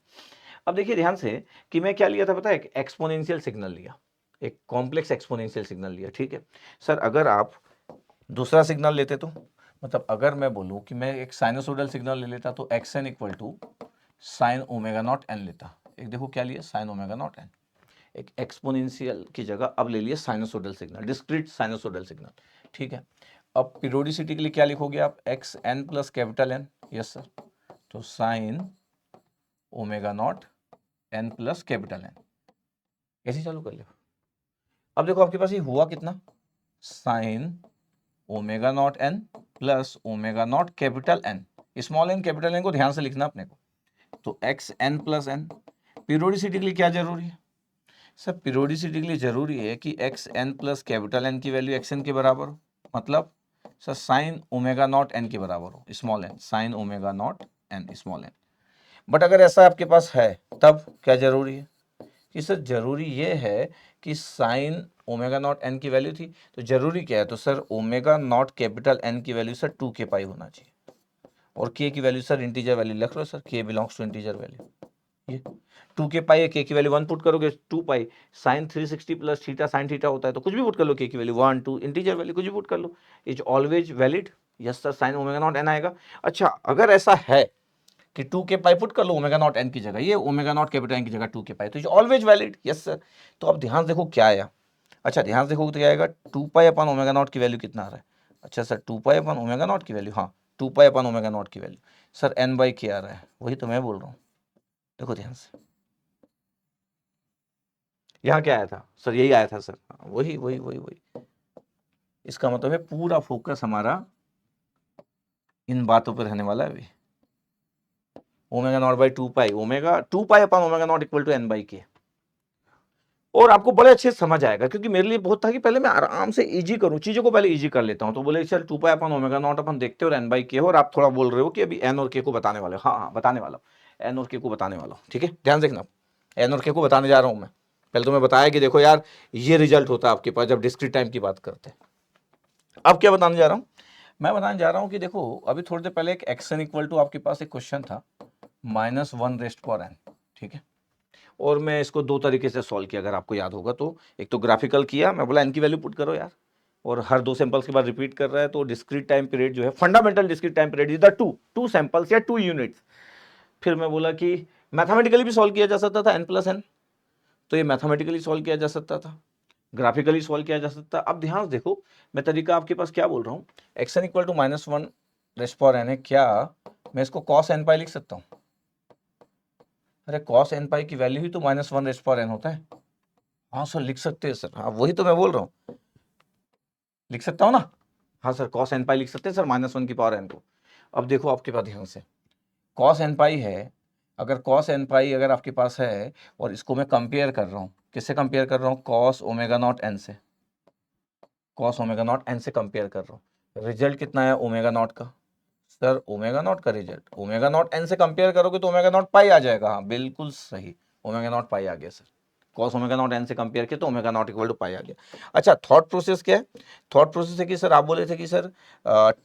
अब देखिए ध्यान से कि मैं क्या लिया था पता है? एक एक्सपोनेंशियल सिग्नल लिया, एक कॉम्प्लेक्स एक्सपोनेंशियल सिग्नल लिया, ठीक है सर। अगर आप दूसरा सिग्नल लेते तो, मतलब अगर मैं बोलूं कि मैं एक साइनोसोडल सिग्नल ले लेता तो X N equal to sine omega not N लेता। एक देखो क्या लिया, साइन ओमेगा नॉट एन। एक एक्सपोनेंशियल की जगह अब ले लिया sinusoidal signal, discrete sinusoidal signal, ठीक है। अब पीरियोडिसिटी के लिए क्या लिखोगे आप? X N plus capital N, yes sir, तो sine omega not N plus capital N, ऐसे चालू कर लो। अब देखो आपके पास ये हुआ कितना, sine omega not N plus omega not capital N, small N capital N को ध्यान से लिखना अपने को, तो X N plus N. Periodicity के लिए क्या जरूरी है सर? पीरियोडिसिटी के लिए जरूरी है कि X N plus capital N की वैल्यू एक्स एन के बराबर हो, मतलब sir sine omega not N के बराबर हो, small N, sine omega not N small N. But अगर ऐसा आपके पास है तब क्या जरूरी है कि सर जरूरी ये है कि साइन ओमेगा नॉट एन की वैल्यू थी, तो जरूरी क्या है? तो sir omega not capital N की वैल्यू सर 2k पाई होना चाहिए, और k की वैल्यू सर इंटीजर वैल्यू लिख लो sir, k belongs to integer value, ये 2k पाई है, k की वैल्यू 1 पुट करोगे 2 pi, sine 360 plus theta sine theta होता है, तो कुछ भी पुट कर लो, k की वैल्यू 1 2 इंटीजर वैल्यू कुछ भी पुट कर लो, is always valid. Yes sir, sine omega not N आएगा। अच्छा, अगर ऐसा है कि 2k पाई पुट कर लो ओमेगा नॉट एन की जगह, ये ओमेगा नॉट कैपिटल एन की जगह 2k पाई, तो ये ऑलवेज वैलिड। यस सर, तो अब ध्यान देखो क्या आया। अच्छा ध्यान देखो तो क्या आएगा, 2 पाई अपन ओमेगा नॉट की वैल्यू कितना आ रहा है? अच्छा sir 2 pi upon omega not की वैल्यू, हाँ 2 पाई अपन ओमेगा नॉट की वैल्यू सर एन बाई के आ रहा है, वही तो मैं बोल रहा हूँ। देखो ध्यान से, यहाँ क्या आया था सर? यही आया था सर, वही वही वही वही। इसका मतलब है पूरा फोकस हमारा इन बातों पर रहने वाला है अभी। Omega not by 2 pi, omega 2 pi upon omega not equal to N by K, और आपको बड़े अच्छे से समझ आएगा, क्योंकि मेरे लिए बहुत था कि पहले मैं आराम से इजी करूं चीजों को, पहले इजी कर लेता हूं, तो बोले चल 2 पाई अपन ओमेगा नॉट अपन देखते हो और एन बाई के हो, और आप थोड़ा बोल रहे हो कि अभी एन और के को बताने वाले हो। हाँ हाँ बताने वाला हूँ, एन और के को बताने वाला हूँ, ठीक है ध्यान देखना, एन और के को बताने जा रहा हूँ मैं। पहले तो मैं बताया कि देखो यार ये रिजल्ट होता है आपके पास जब डिस्क्रीट टाइम की बात करते हैं। अब क्या बताने जा रहा हूँ? मैं बताने जा रहा हूँ कि देखो अभी थोड़ी देर पहले एक एक्स एन इक्वल टू आपके पास एक क्वेश्चन था -1 रेस्ट पावर एन, ठीक है, और मैं इसको दो तरीके से सॉल्व किया, अगर आपको याद होगा तो। एक तो ग्राफिकल किया, मैं बोला एन की वैल्यू पुट करो यार, और हर 2 सैंपल्स के बाद रिपीट कर रहा है, तो डिस्क्रीट टाइम पीरियड जो है, fundamental discrete time period is the two samples या 2 यूनिट्स। फिर मैं बोला कि मैथमेटिकली भी सॉल्व किया जा सकता था एन प्लस एन, तो ये मैथमेटिकली सॉल्व किया जा सकता था, ग्राफिकली सॉल्व किया जा सकता। अब ध्यान देखो मैं तरीका आपके पास क्या बोल रहा हूँ, X N equal to -1 raised power N है, क्या मैं इसको कॉस एन पाई लिख सकता हूँ? अरे कॉस एन पाई की वैल्यू ही तो -1 रेस्ट पावर एन होता है। हाँ सर लिख सकते हैं सर, हाँ वही तो मैं बोल रहा हूँ, लिख सकता हूँ ना। हाँ सर कॉस एन पाई लिख सकते हैं सर, -1 की पावर एन को। अब देखो आपके पास ध्यान से, कॉस एन पाई है, अगर कॉस एन पाई अगर आपके पास है, और इसको मैं कंपेयर कर रहा हूँ, किससे कंपेयर कर रहा हूँ? कॉस ओमेगा नॉट एन से, कॉस ओमेगा नॉट एन से कंपेयर कर रहा हूँ। रिजल्ट कितना है ओमेगा नॉट का? सर ओमेगा नॉट का रिजल्ट ओमेगा नॉट एन से कंपेयर करोगे तो ओमेगा नॉट पाई आ जाएगा, हाँ बिल्कुल सही, ओमेगा नॉट पाई आ गया sir. Cos omega not an से कंपेयर किया तो ओमेगा नॉट इक्वल टू पाई आ गया। अच्छा थॉट प्रोसेस क्या है? थॉट प्रोसेस है कि सर आप बोले थे कि sir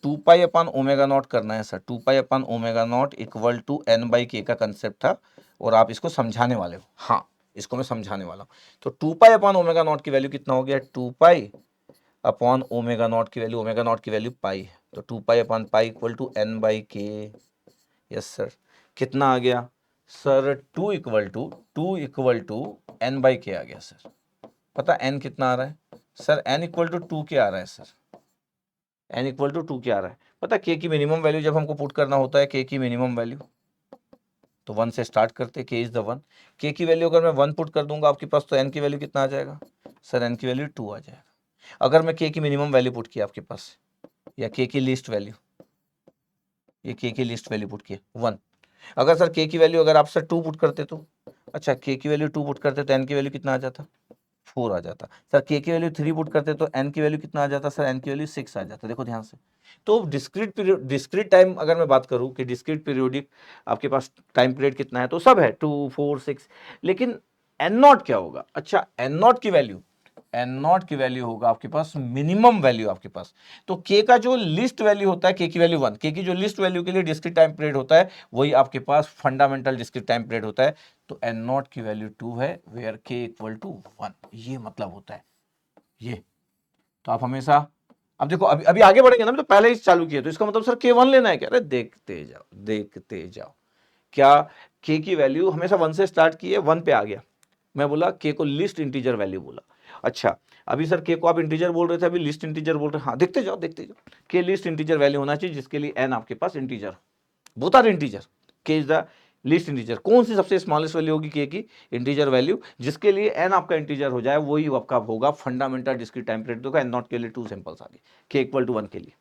2 pi upon omega not करना है sir, 2 pi upon omega not equal to N by K का कंसेप्ट था, और आप इसको समझाने वाले हो। हाँ, इसको मैं समझाने वाला हूँ। तो 2 पाई अपॉन ओमेगा नॉट की वैल्यू कितना हो गया? 2 पाई अपॉन ओमेगा नॉट की वैल्यू, ओमेगा नॉट की वैल्यू पाई है, तो 2 pi upon pi equal to N by K. Yes sir, कितना आ गया सर? 2 एन बाई के आ गया सर। पता एन कितना आ रहा है सर? एन इक्वल टू 2 के आ रहा है सर, एन इक्वल टू 2 के आ रहा है। पता के की मिनिमम वैल्यू जब हमको पुट करना होता है, के की मिनिमम वैल्यू तो 1 से स्टार्ट करते, के इज द 1। के की वैल्यू अगर मैं 1 पुट कर दूंगा आपके पास, तो एन की वैल्यू कितना आ जाएगा सर? एन की वैल्यू 2 आ जाएगा। अगर मैं के की मिनिमम वैल्यू पुट किया आपके पास, या के की लिस्ट वैल्यू, ये के की लिस्ट वैल्यू पुट किया 1। अगर सर के की वैल्यू अगर आप सर 2 पुट करते तो, अच्छा के की वैल्यू 2 पुट करते तो एन की वैल्यू कितना आ जाता? 4 आ जाता। सर के की वैल्यू 3 पुट करते तो एन की वैल्यू कितना आ जाता सर? एन की वैल्यू 6 आ जाता। देखो ध्यान से। तो डिस्क्रीट पीरियड, डिस्क्रीट टाइम अगर मैं बात करूं कि डिस्क्रीट पीरियोडिक आपके पास टाइम पीरियड कितना है, तो सब है 2, 4, 6, लेकिन एन नॉट क्या होगा? अच्छा एन नॉट की वैल्यू, एन नॉट की वैल्यू होगा आपके पास मिनिमम वैल्यू आपके पास। तो के का जो लिस्ट वैल्यू होता है, के की वैल्यू 1, के की जो लिस्ट वैल्यू के लिए डिस्क्रीट टाइम पीरियड होता है, वही आपके पास फंडामेंटल डिस्क्रीट टाइम पीरियड होता है। तो एन नॉट की वैल्यू 2 है, वेयर के इक्वल टू 1, ये मतलब होता है ये। तो आप हमेशा, अब देखो अभी अभी आगे बढ़ेंगे ना, तो पहले ही चालू किया, तो इसका मतलब सर के 1 लेना है क्या? अरे देखते जाओ देखते जाओ। क्या के की वैल्यू हमेशा 1 से स्टार्ट की है, 1 पे आ गया, मैं बोला के को लिस्ट इंटीजर वैल्यू बोला। अच्छा अभी सर के को आप इंटीजर बोल रहे थे, अभी लिस्ट इंटीजर बोल रहे हैं। हाँ देखते जाओ देखते जाओ। के लिस्ट इंटीजर वैल्यू होना चाहिए जिसके लिए एन आपके पास इंटीजर, बोथ आर इंटीजर। के इज द लिस्ट इंटीजर। कौन सी सबसे स्मॉलेस्ट वैल्यू होगी के की? इंटीजर वैल्यू, जिसके लिए एन आपका इंटीजर हो जाए, वही आपका होगा फंडामेंटल डिस्क्रीट टाइम पीरियड। देखो एन नॉट के लिए 2 सैंपल्स आ गए, के इक्वल टू 1 के लिए।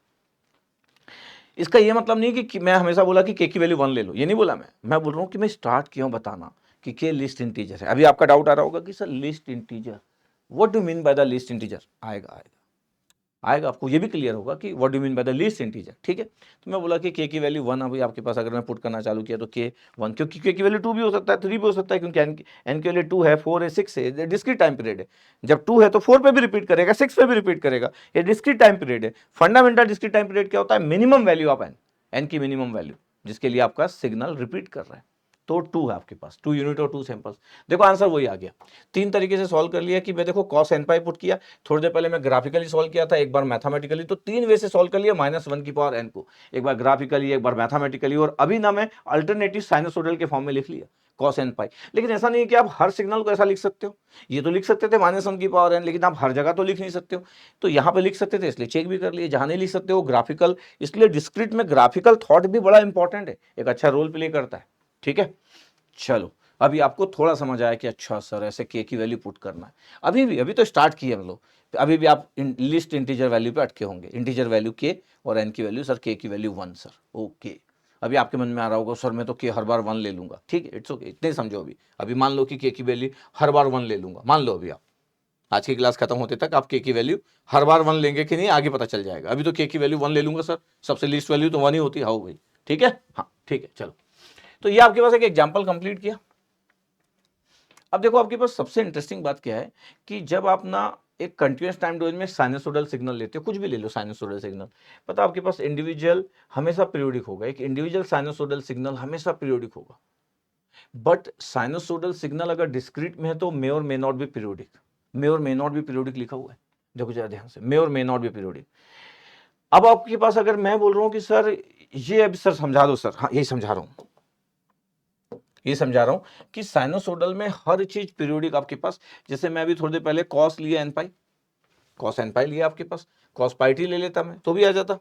इसका ये मतलब नहीं कि मैं हमेशा बोला कि के की वैल्यू 1 ले लो, ये नहीं बोला मैं बोल रहा हूँ कि मैं स्टार्ट किया हूँ बताना कि के लिस्ट इंटीजर है। अभी आपका डाउट आ रहा होगा कि sir least integer, what do mean by the list integer? आएगा आएगा आएगा, आपको ये भी क्लियर होगा कि what do mean by the least integer. ठीक है, तो मैं बोला कि के की वैल्यू 1 अभी आपके पास अगर मैं पुट करना चालू किया तो के 1, क्योंकि के की वैल्यू 2 भी हो सकता है, 3 भी हो सकता है, क्योंकि एन की वैल्यू 2 है, 4 है, 6 है, डिस्क्रीट टाइम पीरियड है। जब 2 है तो 4 पे भी रिपीट करेगा, 6 पे भी रिपीट करेगा, ये डिस्क्रीट टाइम पीरियड है। फंडामेंटल डिस्क्रीट टाइम पीरियड क्या होता है? Minimum value of N, N की मिनिमम वैल्यू जिसके लिए आपका सिग्नल रिपीट कर रहा है। तो 2 है आपके पास, 2 यूनिट और 2 सैंपल्स। देखो आंसर वही आ गया। 3 तरीके से सॉल्व कर लिया कि मैं देखो cos n पाई पुट किया, थोड़ी देर पहले मैं ग्राफिकली सॉल्व किया था, एक बार मैथमेटिकली, तो 3 वे से सॉल्व कर लिया -1 की पावर n को, एक बार ग्राफिकली, एक बार मैथमेटिकली, और अभी ना मैं अल्टरनेटिव साइनसोइडल के फॉर्म में लिख लिया cos n पाई। लेकिन ऐसा नहीं है कि आप हर सिग्नल को ऐसा लिख सकते हो। ये तो लिख सकते थे -1 की पावर n, लेकिन आप हर जगह तो लिख नहीं सकते हो। तो यहाँ पे लिख सकते थे, इसलिए चेक भी कर लिए। जहां नहीं लिख सकते हो ग्राफिकल, इसलिए डिस्क्रीट में ग्राफिकल थॉट भी बड़ा इंपॉर्टेंट है, एक अच्छा रोल प्ले करता है। ठीक है, चलो अभी आपको थोड़ा समझ आया कि अच्छा सर ऐसे के की वैल्यू पुट करना है। अभी तो स्टार्ट किए हम लोग, अभी भी आप लिस्ट इंटीजर वैल्यू पे अटके होंगे। इंटीजर वैल्यू के और एन की वैल्यू सर, के की वैल्यू 1 सर। ओके, अभी आपके मन में आ रहा होगा सर मैं तो के हर बार 1 ले लूंगा। ठीक है, इट्स ओके, इतने समझो। अभी मान लो कि के की वैल्यू हर बार 1 ले लूंगा, मान लो अभी आप आज की क्लास खत्म होते तक आप के की वैल्यू हर बार 1 लेंगे कि नहीं, आगे पता चल जाएगा। अभी तो के की वैल्यू 1 ले लूंगा सर, सबसे लिस्ट वैल्यू तो 1 ही होती है। हाँ भाई ठीक है, हाँ ठीक है, चलो। तो ये आपके पास एक एग्जाम्पल कंप्लीट किया। अब देखो आपके पास सबसे इंटरेस्टिंग बात क्या है कि जब आप ना एक कंटिन्यूअस टाइम डोमेन में साइनसोइडल सिग्नल लेते हो, कुछ भी ले लो साइनसोइडल सिग्नल, पता आपके पास इंडिविजुअल हमेशा पीरियोडिक होगा, एक इंडिविजुअल साइनसोइडल सिग्नल हमेशा पीरियोडिक होगा। बट साइनसोइडल सिग्नल अगर डिस्क्रीट में है तो मे और मे नॉट भी पीरियोडिक, मे और मे नॉट भी पीरियोडिक लिखा हुआ है। देखो जरा ध्यान से, मे और मे नॉट भी पीरियोडिक। अब आपके पास अगर मैं बोल रहा हूं कि सर ये अभी सर समझा दो सर, हाँ यही समझा रहा हूं, ये समझा रहा हूं कि साइनोसोडल में हर चीज पीरियोडिक आपके पास। जैसे मैं अभी थोड़ी देर पहले कॉस लिया एन पाई, कॉस एन पाई लिया आपके पास, कॉस पाई टी ले लेता मैं तो भी आ जाता।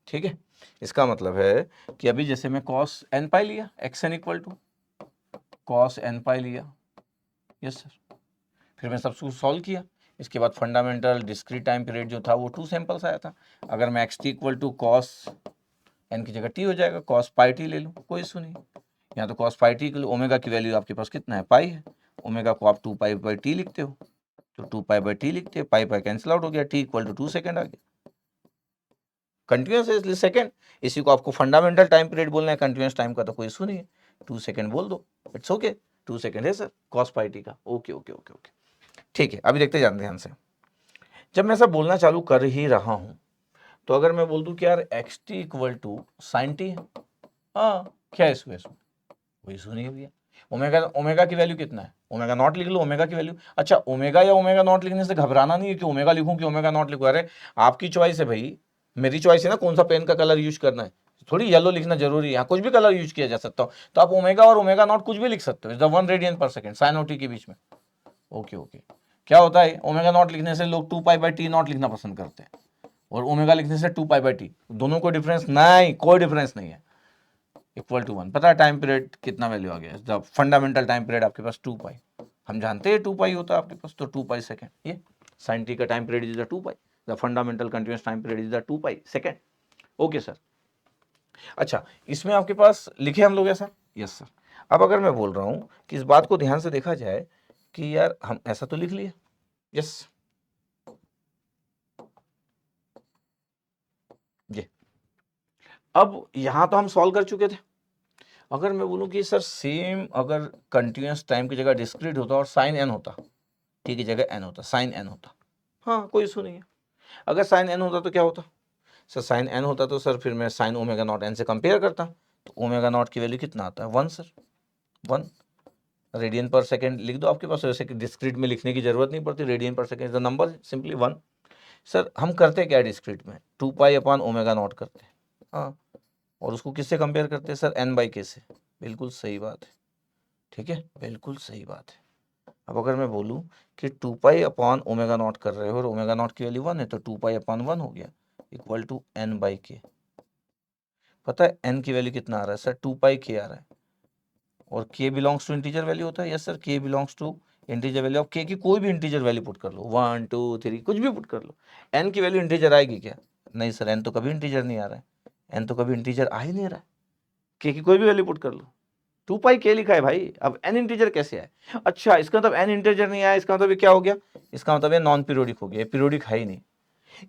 ठीक है, इसका मतलब है कि अभी जैसे मैं कॉस एन पाई लिया, X N equal to cos N pi लिया, यस सर, फिर मैं सब कुछ सॉल्व किया। इसके बाद फंडामेंटल डिस्क्रीट टाइम पीरियड जो था वो 2 सैंपल्स आया था। अगर मैं X T equal to cos N की जगह टी हो जाएगा, कॉस पाई टी ले लूँ, कोई इशू नहीं। यहाँ तो कॉस पाई टी के लिए ओमेगा की वैल्यू आपके पास कितना है? पाई है। ओमेगा को आप 2 पाई बाई टी लिखते हो, तो 2 पाई बाई टी लिखते हैं, पाई पाई कैंसिल आउट हो गया, टी इक्वल टू 2 सेकंड आ गया। कंटिन्यूस है इसलिए सेकंड, इसी को आपको फंडामेंटल टाइम पीरियड बोलना है, कंटिन्यूस टाइम का तो कोई इशू नहीं है, 2 सेकंड बोल दो, इट्स ओके। 2 सेकंड है सर कॉस पाई टी का। ओके ओके ओके ओके, ठीक है। अभी देखते जान ध्यान से, जब मैं ऐसा बोलना चालू कर ही रहा हूं तो अगर मैं बोल दूं कि यार X T equal to sine T है, हाँ क्या इशू है इसमें? कोई इशू नहीं है भैया। ओमेगा ओमेगा की वैल्यू कितना है, ओमेगा नॉट लिख लो ओमेगा की वैल्यू। अच्छा ओमेगा या ओमेगा नॉट लिखने से घबराना नहीं है कि ओमेगा लिखूं कि ओमेगा नॉट लिखूं, अरे आपकी चॉइस है भाई, मेरी चॉइस है ना कौन सा पेन का कलर यूज करना है, थोड़ी येलो लिखना जरूरी है, यहाँ कुछ भी कलर यूज किया जा सकता हो, तो आप ओमेगा और ओमेगा नॉट कुछ भी लिख सकते हो, इज द 1 रेडियन पर सेकंड साइन और टी के बीच में। ओके ओके, क्या होता है ओमेगा नॉट लिखने से लोग 2 पाई/टी नॉट लिखना पसंद करते हैं, और ओमेगा लिखने से 2 पाई/टी, दोनों को डिफरेंस नहीं, कोई डिफरेंस नहीं है, इक्वल टू 1। पता है टाइम पीरियड कितना वैल्यू आ गया, जब फंडामेंटल टाइम पीरियड आपके पास 2 पाई, हम जानते हैं 2 पाई होता है आपके पास, तो 2 पाई सेकेंड, ये साइन टी का time period is the 2 pi, the fundamental continuous time period is the 2 pi second. Okay sir, अच्छा इसमें आपके पास लिखे हम लोग ऐसा, यस सर। अब अगर मैं बोल रहा हूं कि इस बात को ध्यान से देखा जाए कि यार हम ऐसा तो लिख लिए, यस ये, अब यहां तो हम सॉल्व कर चुके थे। अगर मैं बोलूं कि सर सेम अगर कंटिन्यूस टाइम की जगह डिस्क्रीट होता और साइन एन होता, टी की जगह एन होता, साइन एन होता, हाँ कोई इशू नहीं है। अगर साइन एन होता तो क्या होता सर, साइन एन होता तो सर फिर मैं साइन ओमेगा नॉट एन से कंपेयर करता, तो ओमेगा नॉट की वैल्यू कितना आता है 1 सर, 1 रेडियन पर सेकेंड लिख दो आपके पास, वैसे कि डिस्क्रीट में लिखने की जरूरत नहीं पड़ती, रेडियन पर second the number simply 1। Sir हम करते क्या डिस्क्रीट में 2 पाई/ओमेगा नॉट करते हैं, हाँ, और उसको किससे कंपेयर करते हैं सर n/k से, बिल्कुल सही बात है, ठीक है बिल्कुल सही बात है। अब अगर मैं बोलूं कि 2 पाई/ओमेगा नॉट कर रहे हो और ओमेगा नॉट की वैल्यू 1 है, तो 2 पाई/1 हो गया इक्वल टू n/k। पता है n की वैल्यू कितना आ रहा है सर, 2 पाई k आ रहा है, और k belongs to integer value होता है, yes sir k belongs to integer value. अब k की कोई भी इंटीजर वैल्यू पुट कर लो, 1 2 3 कुछ भी पुट कर लो, n की वैल्यू इंटीजर आएगी क्या, नहीं सर n तो कभी इंटीजर नहीं आ रहा है, n तो कभी इंटीजर आ ही नहीं रहा है, k की कोई भी वैल्यू पुट कर लो, 2 पाई k लिखा है भाई, अब n इंटीजर कैसे आए। अच्छा इसका मतलब n इंटीजर नहीं आया, इसका मतलब ये क्या हो गया, इसका मतलब ये नॉन पीरियोडिक हो गया, पीरियोडिक है ही नहीं।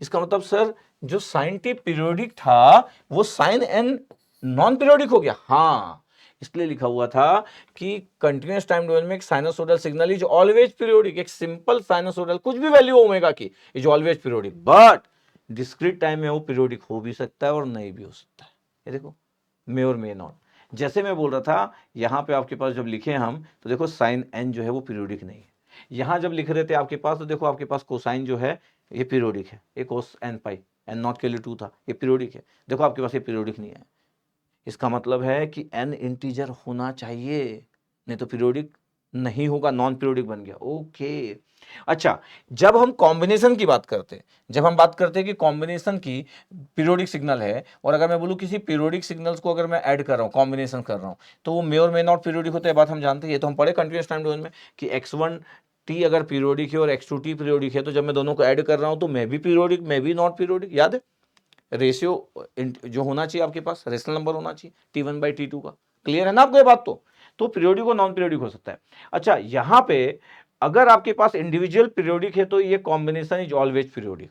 इसका मतलब सर जो साइन टी पीरियोडिक था वो साइन n नॉन पीरियोडिक हो गया, हाँ इसलिए लिखा हुआ था कि कंटिन्यूअस टाइम डोमेन में एक sinusoidal signal is always periodic, एक सिंपल साइनसोइडल कुछ भी वैल्यू ओमेगा की is always periodic, but discrete time में वो पीरियोडिक हो भी सकता है और नहीं भी हो सकता है, ये देखो मे और मे नॉट। जैसे मैं बोल रहा था यहाँ पे आपके पास जब लिखे हम तो देखो साइन n जो है वो पीरियोडिक नहीं है, यहाँ जब लिख रहे थे आपके पास तो देखो आपके पास कोसाइन जो है ये पीरियोडिक है, ये कोस n/पाई, n नॉट के लिए 2 था, ये पीरियोडिक है, देखो आपके पास ये पीरियोडिक नहीं है, इसका मतलब है कि n इंटीजर होना चाहिए, नहीं तो पीरियोडिक नहीं होगा, नॉन पीरियोडिक बन गया। ओके अच्छा, जब हम कॉम्बिनेशन की बात करते हैं, जब हम बात करते हैं कि कॉम्बिनेशन की पीरियोडिक सिग्नल है, और अगर मैं बोलूं किसी पीरियोडिक सिग्नल्स को अगर मैं ऐड कर रहा हूं, कॉम्बिनेशन कर रहा हूं, तो वो मे और मे नॉट पीरियोडिक होता है, बात हम जानते हैं, ये तो हम पढ़े कंटिन्यूअस टाइम डोमेन में कि x1t अगर पीरियोडिक है और x2t पीरियोडिक है, तो जब मैं दोनों को ऐड कर रहा हूं तो मे भी पीरियोडिक मे भी नॉट पीरियोडिक, याद है रेशियो जो होना चाहिए आपके पास रेशनल नंबर होना चाहिए t1/t2 का, क्लियर है ना आपको ये बात। तो पीरियोडिक और नॉन पीरियोडिक हो सकता है। अच्छा यहां पे अगर आपके पास इंडिविजुअल पीरियोडिक है तो ये कॉम्बिनेशन इज ऑलवेज पीरियोडिक,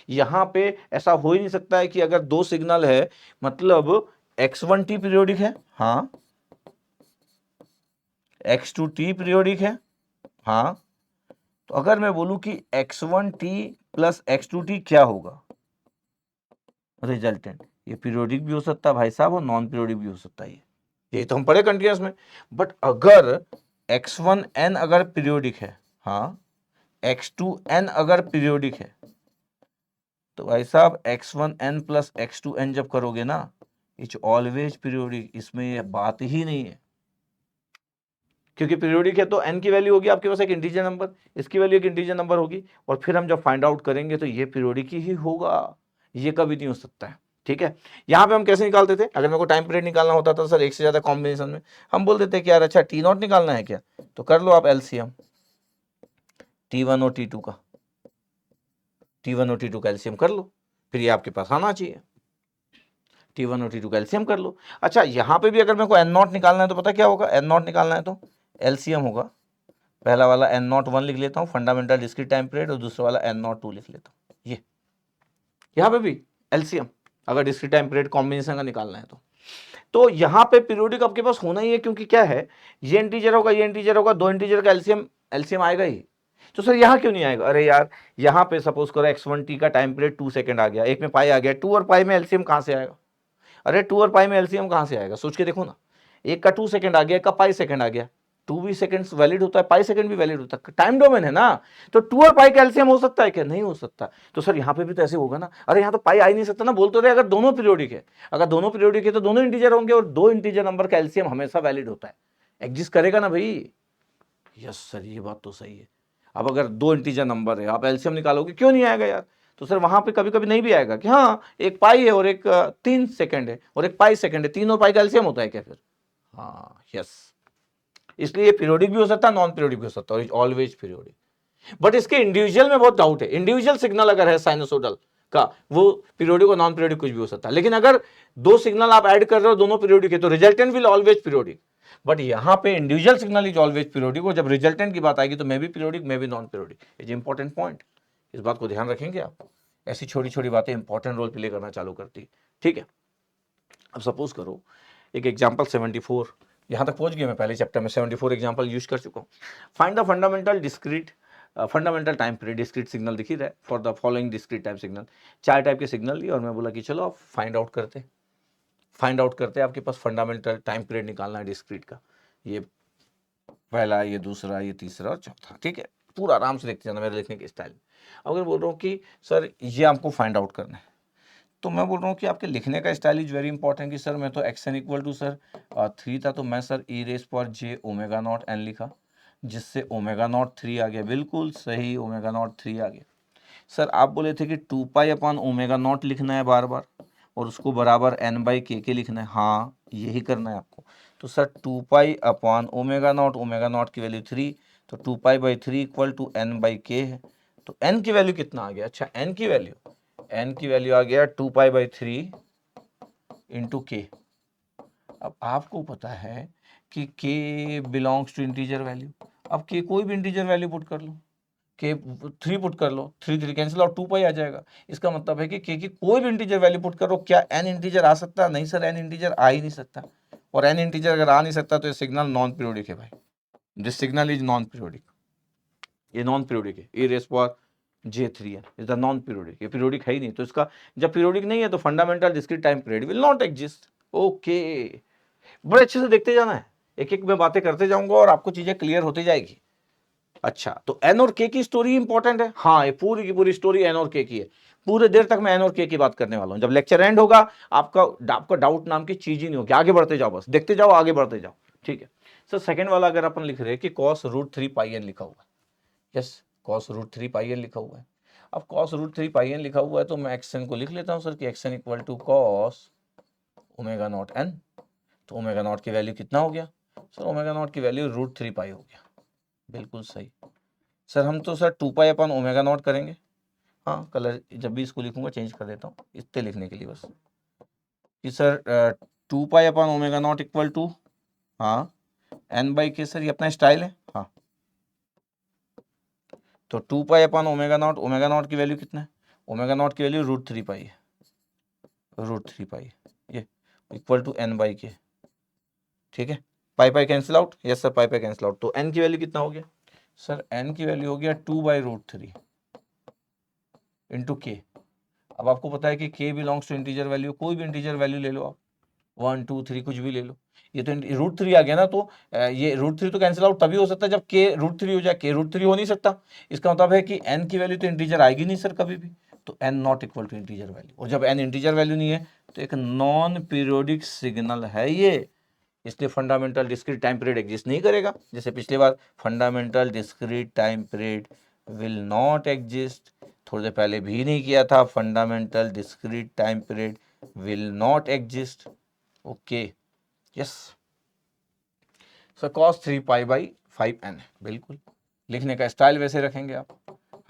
यहां पे ऐसा हो ही नहीं सकता है कि अगर दो सिग्नल है मतलब x1t पीरियोडिक है, हाँ x2t पीरियोडिक है, हाँ, तो अगर मैं बोलूं कि x1t प्लस x2t क्या होगा रिजल्टेंट, ये पीरियोडिक भी हो सकता है भाई साहब और नॉन पीरियोडिक भी हो सकता है, ये तो हम पढ़े कंटिन्यूअस में। बट अगर x1n अगर पीरियोडिक है, हाँ x2n अगर पीरियोडिक है, तो भाई साहब x1n प्लस x2n जब करोगे ना इट्स ऑलवेज पीरियोडिक, इसमें ये बात ही नहीं है, क्योंकि पीरियोडिक है तो n की वैल्यू होगी आपके पास एक इंटीजर नंबर, इसकी वैल्यू एक इंटीजर नंबर होगी, और फिर हम जब फाइंड आउट करेंगे तो ये पीरियोडिक ही होगा, ये कभी नहीं हो सकता है, ठीक है। यहाँ पे हम कैसे निकालते थे, अगर मेरे को टाइम पीरियड निकालना होता था सर एक से ज्यादा कॉम्बिनेशन में, हम बोल देते कि यार अच्छा t0 निकालना है क्या, तो कर लो आप एलसीएम t1 और t2 का, t1 और t2 का एलसीएम कर लो, फिर ये आपके पास आना चाहिए, t1 और t2 का एलसीएम कर लो। अच्छा यहाँ पे भी अगर मेरे को n0 निकालना है तो पता क्या होगा, n0 निकालना है तो एलसीएम होगा, पहला वाला n01 लिख लेता हूँ फंडामेंटल डिस्क्रीट टाइम पीरियड, और दूसरा वाला n02 लिख लेता हूँ, ये यहाँ पे भी एलसीएम अगर डिस्क्रीट टाइम पीरियड कॉम्बिनेशन का निकालना है तो यहाँ पे पीरियोडिक आपके पास होना ही है, क्योंकि क्या है ये इंटीजर होगा ये इंटीजर होगा, दो इंटीजर का एलसीएम एलसीएम आएगा ही, तो सर यहाँ क्यों नहीं आएगा, अरे यार यहाँ पे सपोज करो x1t का टाइम पीरियड 2 सेकंड आ गया, एक में पाई आ गया, 2 और पाई में एलसीएम कहाँ से आएगा, अरे 2 और पाई में एलसीएम कहाँ से आएगा, सोच के देखो ना, एक का 2 सेकंड आ गया, एक का पाई सेकंड आ गया, 2 भी सेकंड्स वैलिड होता है, पाई सेकंड भी वैलिड होता है, टाइम डोमेन है ना। तो 2 और पाई का एलसीएम हो सकता है क्या? नहीं हो सकता। तो सर यहाँ पे भी तो ऐसे होगा ना, अरे यहाँ तो पाई आ ही नहीं सकता ना, बोलते रहे अगर दोनों पीरियोडिक है, अगर दोनों पीरियोडिक है तो दोनों इंटीजर होंगे, और 2 इंटीजर नंबर का एलसीएम हमेशा वैलिड होता है, एग्जिस्ट करेगा ना भाई। यस सर, ये बात तो सही है। अब अगर 2 इंटीजर नंबर है, आप एलसीएम निकालोगे, क्यों नहीं आएगा यार? तो सर वहां पे कभी कभी नहीं भी आएगा कि हाँ एक पाई है और एक 3 सेकंड है और एक पाई सेकंड है, 3 और पाई का एलसीएम होता है क्या फिर? हाँ यस, इसलिए ये पीरियोडिक भी हो सकता है, नॉन पीरियोडिक भी हो सकता है, ऑलवेज पीरियोडिक। बट इसके इंडिविजुअल में बहुत डाउट है, इंडिविजुअल सिग्नल अगर है साइनोसोडल का, वो पीरियोडिक और नॉन पीरियोडिक कुछ भी हो सकता है। लेकिन अगर 2 सिग्नल आप ऐड कर रहे हो, दोनों पीरियोडिक है, तो resultant will always periodic. But यहां पे individual signal is always periodic, और जब रिजल्टेंट की बात आएगी तो मे भी पीरियोडिक, मे भी non periodic. Is important point, इस बात को ध्यान रखेंगे आप। ऐसी छोटी छोटी बातें इंपॉर्टेंट रोल प्ले करना चालू करती, ठीक है। अब सपोज करो एक एग्जांपल 74, यहां तक पहुंच गए मैं, पहले चैप्टर में 74 एग्जांपल यूज कर चुका हूं। Find the fundamental discrete fundamental time period, discrete signal दिख ही रहा है for the following discrete time signal. 4 type के सिग्नल लिए और मैं बोला कि चलो आप फाइंड आउट करते आपके पास फंडामेंटल टाइम पीरियड निकालना है डिस्क्रीट का। ये पहला, ये दूसरा, ये तीसरा और चौथा, ठीक है। पूरा आराम से लिखते जाना मेरे लिखने के स्टाइल में। अगर बोल रहा हूँ कि सर ये आपको फाइंड आउट करना है, तो मैं बोल रहा हूँ कि आपके लिखने का स्टाइल इज वेरी इंपॉर्टेंट। कि सर मैं तो X N equal to sir 3 था, तो मैं सर ई रेस पर जे ओमेगा नॉट एन लिखा, जिससे ओमेगा नॉट 3 आ गया, बिल्कुल सही, ओमेगा नॉट 3 आ गया। सर आप बोले थे कि 2 पाई अपॉन ओमेगा नॉट लिखना है बार बार, और उसको बराबर एन बाई के लिखना है, हाँ यही करना है आपको। तो sir 2 pi upon omega not की वैल्यू 3, तो 2 pi by 3 equal to N by K है। तो एन की वैल्यू कितना आ गया? अच्छा एन की वैल्यू आ गया 2 पाई बाई 3 इंटू के। अब आपको पता है कि के बिलोंग्स टू इंटीजर वैल्यू, अब के कोई भी इंटीजर वैल्यू पुट कर लो, के 3 पुट कर लो, 3 कैंसिल और 2 पाई आ जाएगा। इसका मतलब है कि के की कोई भी इंटीजर वैल्यू पुट करो, क्या एन इंटीजर आ सकता है? नहीं सर, एन इंटीजर आ ही नहीं सकता, और एन इंटीजर अगर आ नहीं सकता तो ये सिग्नल नॉन पीरियोडिक है भाई। This signal is non periodic, ये नॉन पीरियोडिक है, ए रेस पावर J3 है, इज द नॉन पीरियोडिक, ये पीरियोडिक है ही नहीं। तो इसका जब पीरियोडिक नहीं है तो fundamental discrete time period will not exist. Okay, बड़े अच्छे से देखते जाना है, एक एक मैं बातें करते जाऊंगा और आपको चीजें क्लियर होती जाएगी। अच्छा, तो एन और के की स्टोरी इंपॉर्टेंट है, हाँ ये पूरी की पूरी स्टोरी एन और के की है। पूरे देर तक मैं एन और के की बात करने वाला हूं, जब लेक्चर एंड होगा आपका डाउट नाम की चीज ही नहीं होगी। आगे बढ़ते जाओ, बस देखते जाओ, आगे बढ़ते जाओ, ठीक है। सर सेकंड वाला अगर अपन लिख रहे हैं कि कॉस रूट 3 पाई एन लिखा हुआ है, यस कॉस रूट 3 पाई एन लिखा हुआ है। अब कॉस रूट 3 पाई एन लिखा हुआ है तो मैं एक्सन को लिख लेता हूं सर कि X N equal to cos omega not N. तो ओमेगा नॉट की वैल्यू कितना हो गया सर? ओमेगा नॉट की वैल्यू रूट 3 पाई हो गया, बिल्कुल सही। सर हम तो sir 2 pi upon omega not करेंगे, हाँ कलर जब भी इसको लिखूंगा चेंज कर देता हूँ इतने लिखने के लिए बस, कि sir 2 pi upon omega not equal to, हाँ एन बाई के, सर ये अपना स्टाइल है, हाँ। तो 2 पाई अपन ओमेगा नॉट की वैल्यू कितना है? ओमेगा नॉट की वैल्यू रूट 3 पाई है, रूट 3 पाई, ये equal to N by K, ठीक है। Pi pi cancel out, yes sir pi pi cancel out. तो एन की वैल्यू कितना हो गया सर? एन की वैल्यू हो गया 2 बाई रूट 3 इंटू के। अब आपको पता है कि के बिलोंग्स टू इंटीजर वैल्यू, कोई भी इंटीजर वैल्यू ले लो आप, 1 2 3 कुछ भी ले लो। ये तो रूट 3 आ गया ना, तो ये रूट 3 तो कैंसिल आउट तभी हो सकता है जब के रूट 3 हो जाए, के रूट 3 हो नहीं सकता। इसका मतलब है कि एन की वैल्यू तो इंटीजर आएगी नहीं सर कभी भी, तो N not equal to integer value, और जब एन इंटीजर वैल्यू नहीं है तो एक नॉन पीरियोडिक सिग्नल है ये, इसलिए fundamental discrete time period exist नहीं करेगा। जैसे पिछली बार fundamental discrete time period will not exist, थोड़ी देर पहले भी नहीं किया था, fundamental discrete time period will not exist. Okay yes sir, cos 3 pi by 5 N, बिल्कुल लिखने का स्टाइल वैसे रखेंगे आप,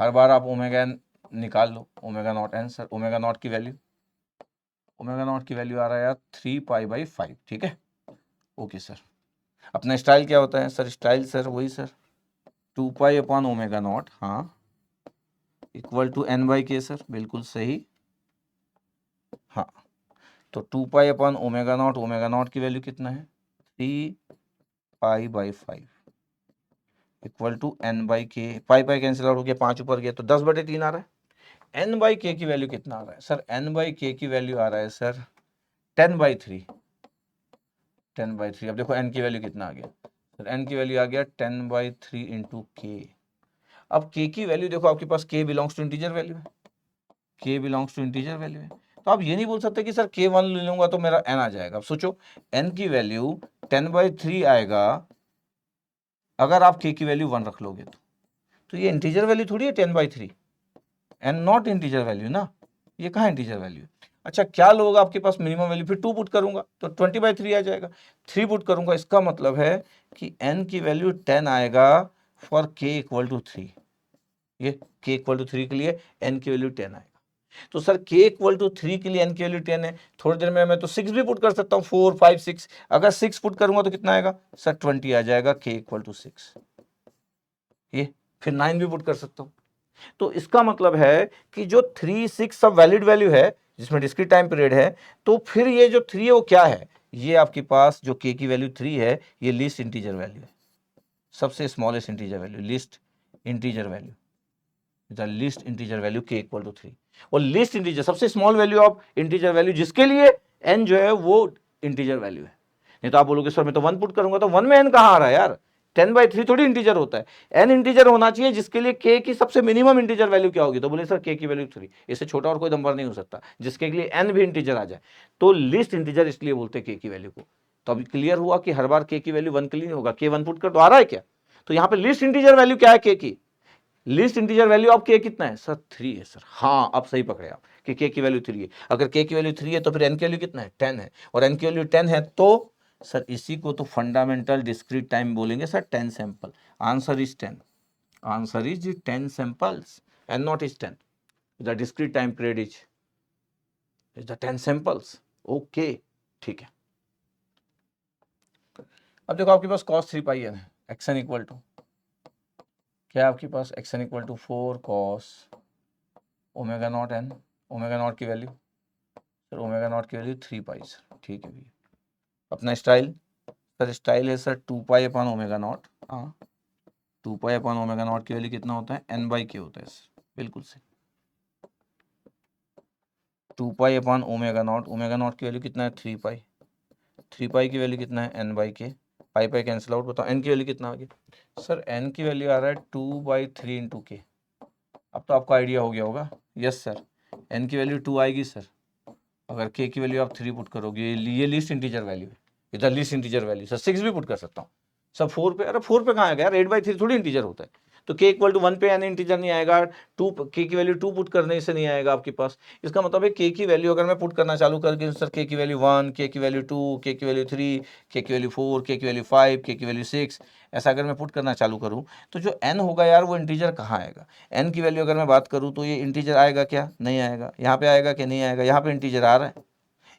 हर बार आप ओमेगा एन निकाल लो, omega not N. Sir omega not की वैल्यू आ रहा है यार 3 पाई बाई 5, ठीक है। ओके सर, अपना स्टाइल क्या होता है सर? स्टाइल सर वही sir 2 pi upon omega not, हाँ equal to N by K, sir बिल्कुल सही, हाँ। तो 2 पाई अपॉन ओमेगा नॉट की वैल्यू कितना है? 3 pi by 5 equal to N by K. Pi pi cancel out हो गया, 5 ऊपर गया तो 10/3 आ रहा है। एन बाई के की वैल्यू कितना आ रहा है सर? एन बाई के की वैल्यू आ रहा है सर 10/3, 10/3। अब देखो n की वैल्यू कितना आ गया, सर n की वैल्यू आ गया 10/3 इंटू के। अब k की वैल्यू देखो आपके पास k belongs to integer value है, k belongs to integer value है, तो आप ये नहीं बोल सकते कि सर k 1 ले लूंगा तो मेरा n आ जाएगा। अब सोचो n की वैल्यू 10/3 आएगा अगर आप k की वैल्यू 1 रख लोगे तो ये इंटीजर वैल्यू थोड़ी है 10/3, एंड नॉट इंटीजर वैल्यू ना, ये कहाँ इंटीजर वैल्यू है। अच्छा क्या लोग आपके पास मिनिमम वैल्यू, फिर 2 पुट करूंगा तो 20/3 आ जाएगा, 3 पुट करूंगा, इसका मतलब है कि n की वैल्यू 10 आएगा फॉर k इक्वल टू 3। ये k इक्वल टू 3 के लिए n की वैल्यू 10 आएगा। तो सर k इक्वल टू 3 के लिए n की वैल्यू 10 है, थोड़ी देर में मैं तो 6 भी पुट कर सकता हूँ, 4 5 6, अगर 6 पुट करूंगा तो कितना आएगा सर 20 आ जाएगा k इक्वल टू 6। ये फिर 9 भी पुट कर सकता हूँ। तो इसका मतलब है कि जो 3 6 सब वैलिड वैल्यू है जिसमें डिस्क्रीट टाइम पीरियड है, तो फिर ये जो 3 है वो क्या है, ये आपके पास जो k की वैल्यू 3 है ये लीस्ट इंटीजर वैल्यू है, सबसे smallest integer value, least integer value, the least integer value k equal to 3। और लीस्ट इंटीजर सबसे small value of integer value जिसके लिए n जो है वो इंटीजर वैल्यू है। नहीं तो आप बोलोगे सर मैं तो 1 पुट करूंगा तो 1 में n कहां आ रहा है यार, 10/3 थोड़ी इंटीजर होता है, n इंटीजर होना चाहिए जिसके लिए k की सबसे मिनिमम इंटीजर वैल्यू क्या होगी, तो बोले सर k की वैल्यू 3, इससे छोटा और कोई नंबर नहीं हो सकता जिसके लिए n भी इंटीजर आ जाए, तो लीस्ट इंटीजर इसलिए बोलते हैं k की वैल्यू को। तो अभी क्लियर हुआ कि हर बार k की वैल्यू 1 के लिए नहीं होगा, k 1 पुट कर तो आ रहा है क्या, तो यहाँ पे लीस्ट इंटीजर वैल्यू क्या है k की, least integer value of k कितना है सर 3 है सर, हाँ आप सही पकड़े आप कि k की वैल्यू 3 है, अगर k की वैल्यू 3 है तो फिर n की वैल्यू कितना है 10 है, और n की वैल्यू 10 है तो सर इसी को तो फंडामेंटल डिस्क्रीट टाइम बोलेंगे sir 10 sample, answer is 10, answer is 10 samples and not is 10, the discrete time period is the 10 samples. Okay ठीक है। अब देखो आपके पास cos 3 पाई n है, xn इक्वल टू क्या है आपके पास, xn equal to 4 cos omega not n, omega not की वैल्यू सर ओमेगा नॉट की वैल्यू 3 पाई सर, ठीक है भैया। अपना स्टाइल सर, स्टाइल है sir 2 pi upon omega not, हाँ 2 पाई अपॉन ओमेगा नॉट की वैल्यू कितना होता है n/k होता है सर, बिल्कुल सही। 2 पाई अपॉन ओमेगा नॉट की वैल्यू कितना है 3 पाई, 3 पाई की वैल्यू कितना है n/k, पाई पाई कैंसिल आउट, बताओ n की वैल्यू कितना आ गया सर, n की वैल्यू आ रहा है 2/3 इंटू के। अब तो आपको आइडिया हो गया होगा, यस सर n की वैल्यू 2 आएगी सर, अगर k की वैल्यू आप 3 पुट करोगे, ये लीस्ट इंटीजर वैल्यू है, इधर लीस्ट इंटीजर वैल्यू सर 6 भी पुट कर सकता हूँ, सब 4 पे, अरे 4 पे कहाँ आएगा यार, 8/3 थोड़ी इंटीजर होता है, तो k इक्वल टू 1 पे n इंटीजर नहीं आएगा, 2 k की वैल्यू 2 पुट करने से नहीं आएगा आपके पास, इसका मतलब है k की वैल्यू अगर मैं पुट करना चालू करके सर k की वैल्यू 1, k की वैल्यू 2, k की वैल्यू 3, k की वैल्यू 4, k की वैल्यू 5, k की वैल्यू 6, ऐसा अगर मैं पुट करना चालू करूँ तो जो n होगा यार वो इंटीजर कहाँ आएगा, n की वैल्यू अगर मैं बात करूँ तो ये इंटीजर आएगा क्या, नहीं आएगा, यहाँ पे आएगा क्या, नहीं आएगा, यहाँ पे इंटीजर आ रहा है,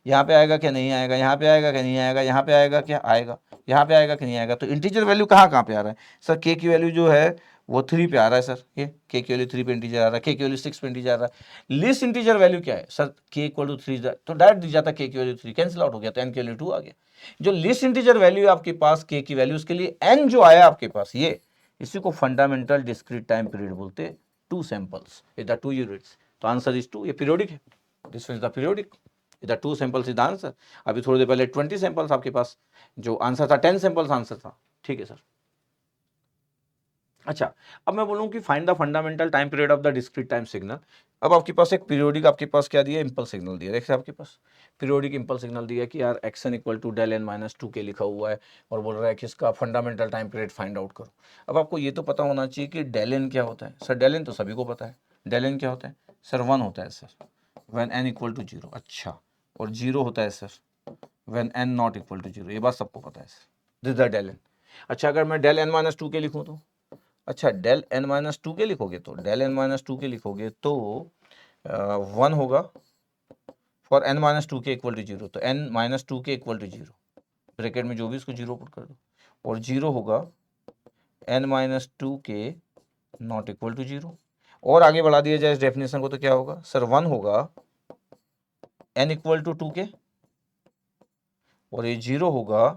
यहाँ पे आएगा क्या, नहीं आएगा, यहाँ पे आएगा क्या, नहीं आएगा, यहाँ पे आएगा क्या, आएगा, यहाँ पे आएगा कि नहीं आएगा, तो इंटीजर वैल्यू कहाँ पे आ रहा है सर, k की वैल्यू जो है वो 3 पे आ रहा है सर, ये k की वैल्यू 3 पे इंटीजर आ रहा है, k की वैल्यू 6 पे इंटीजर आ रहा है, लीस्ट इंटीजर वैल्यू क्या है सर, k इक्वल टू 3, तो डायरेक्ट दिख जाता k की वैल्यू 3 कैंसिल आउट हो गया, तो n की वैल्यू 2 आ गया, जो लीस्ट इंटीजर वैल्यू है आपके पास k की वैल्यू, उसके लिए n जो आया आपके पास ये, इसी को फंडामेंटल डिस्क्रीट टाइम पीरियड बोलते हैं, 2 सैंपल्स इज द 2 यूनिट्स, तो आंसर इज 2, ये पीरियोडिक है, दिस इज द पीरियोडिक, इधर 2 सैंपल्स इज द आंसर। अभी थोड़ी देर पहले 20 सैंपल्स आपके पास जो आंसर था, 10 सैंपल्स आंसर था, ठीक है सर। अच्छा अब मैं बोलूँ कि find the fundamental time period of the discrete time signal. अब आपके पास एक पीरियोडिक आपके पास क्या दिया, इंपल्स सिग्नल दिया, देखिए आपके पास पीरियोडिक इंपल्स सिग्नल दिया कि यार xn equal to del n minus 2 के लिखा हुआ है और बोल रहा है कि इसका fundamental time period find out करो। अब आपको ये तो पता होना चाहिए कि del n क्या होता है सर, del n तो सभी को पता है, del n क्या होता है सर 1 होता है sir when n equal to 0, अच्छा, और 0 होता है sir when n not equal to 0, ये बात सबको पता है sir, this the del n। अच्छा अगर मैं del n माइनस 2 के लिखूँ तो, अच्छा del n माइनस 2 के लिखोगे तो del n माइनस 2 के लिखोगे तो 1 होगा फॉर n माइनस 2 के इक्वल टू 0, तो n माइनस 2 के इक्वल टू 0, ब्रैकेट में जो भी इसको 0 पुट कर दो, और 0 होगा n माइनस 2 के नॉट इक्वल टू 0, और आगे बढ़ा दिया जाए इस डेफिनेशन को तो क्या होगा सर 1 होगा n इक्वल टू 2 के, और ये 0 होगा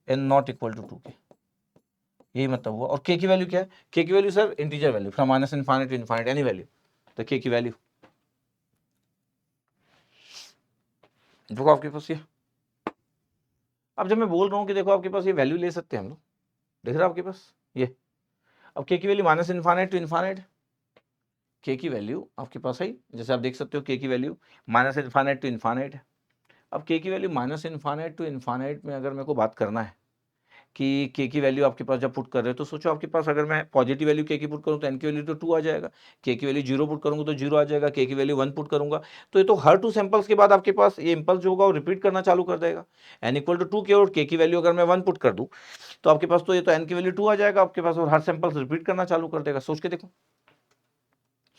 n नॉट इक्वल टू 2 के, यही मतलब हुआ। और k की वैल्यू क्या है, k की value sir integer value from minus infinite to infinite any value, तो k की वैल्यू देखो आपके पास ये अब जब मैं बोल रहा हूँ कि देखो आपके पास ये वैल्यू ले सकते हैं हम लोग, देख रहे हो आपके पास ये, अब के की value minus infinite to infinite, K की वैल्यू आपके पास है, जैसे आप देख सकते हो के की value minus infinite to infinite है। अब के की value minus infinite to infinite में अगर मेरे को बात करना है कि के की वैल्यू आपके पास जब पुट कर रहे हो तो सोचो आपके पास अगर मैं पॉजिटिव वैल्यू के की पुट करूँ तो एन की वैल्यू तो 2 आ जाएगा, के की वैल्यू 0 पुट करूँगा तो 0 आ जाएगा, के की वैल्यू 1 पुट करूँगा तो ये तो हर 2 सैंपल्स के बाद आपके पास ये इंपल्स जो होगा वो रिपीट करना चालू कर देगा। एन इक्वल टू 2 के और के की वैल्यू अगर मैं 1 पुट कर दूँ तो आपके पास तो ये तो एन की वैल्यू 2 आ जाएगा आपके पास और हर सैंपल्स रिपीट करना चालू कर देगा। सोच के देखो।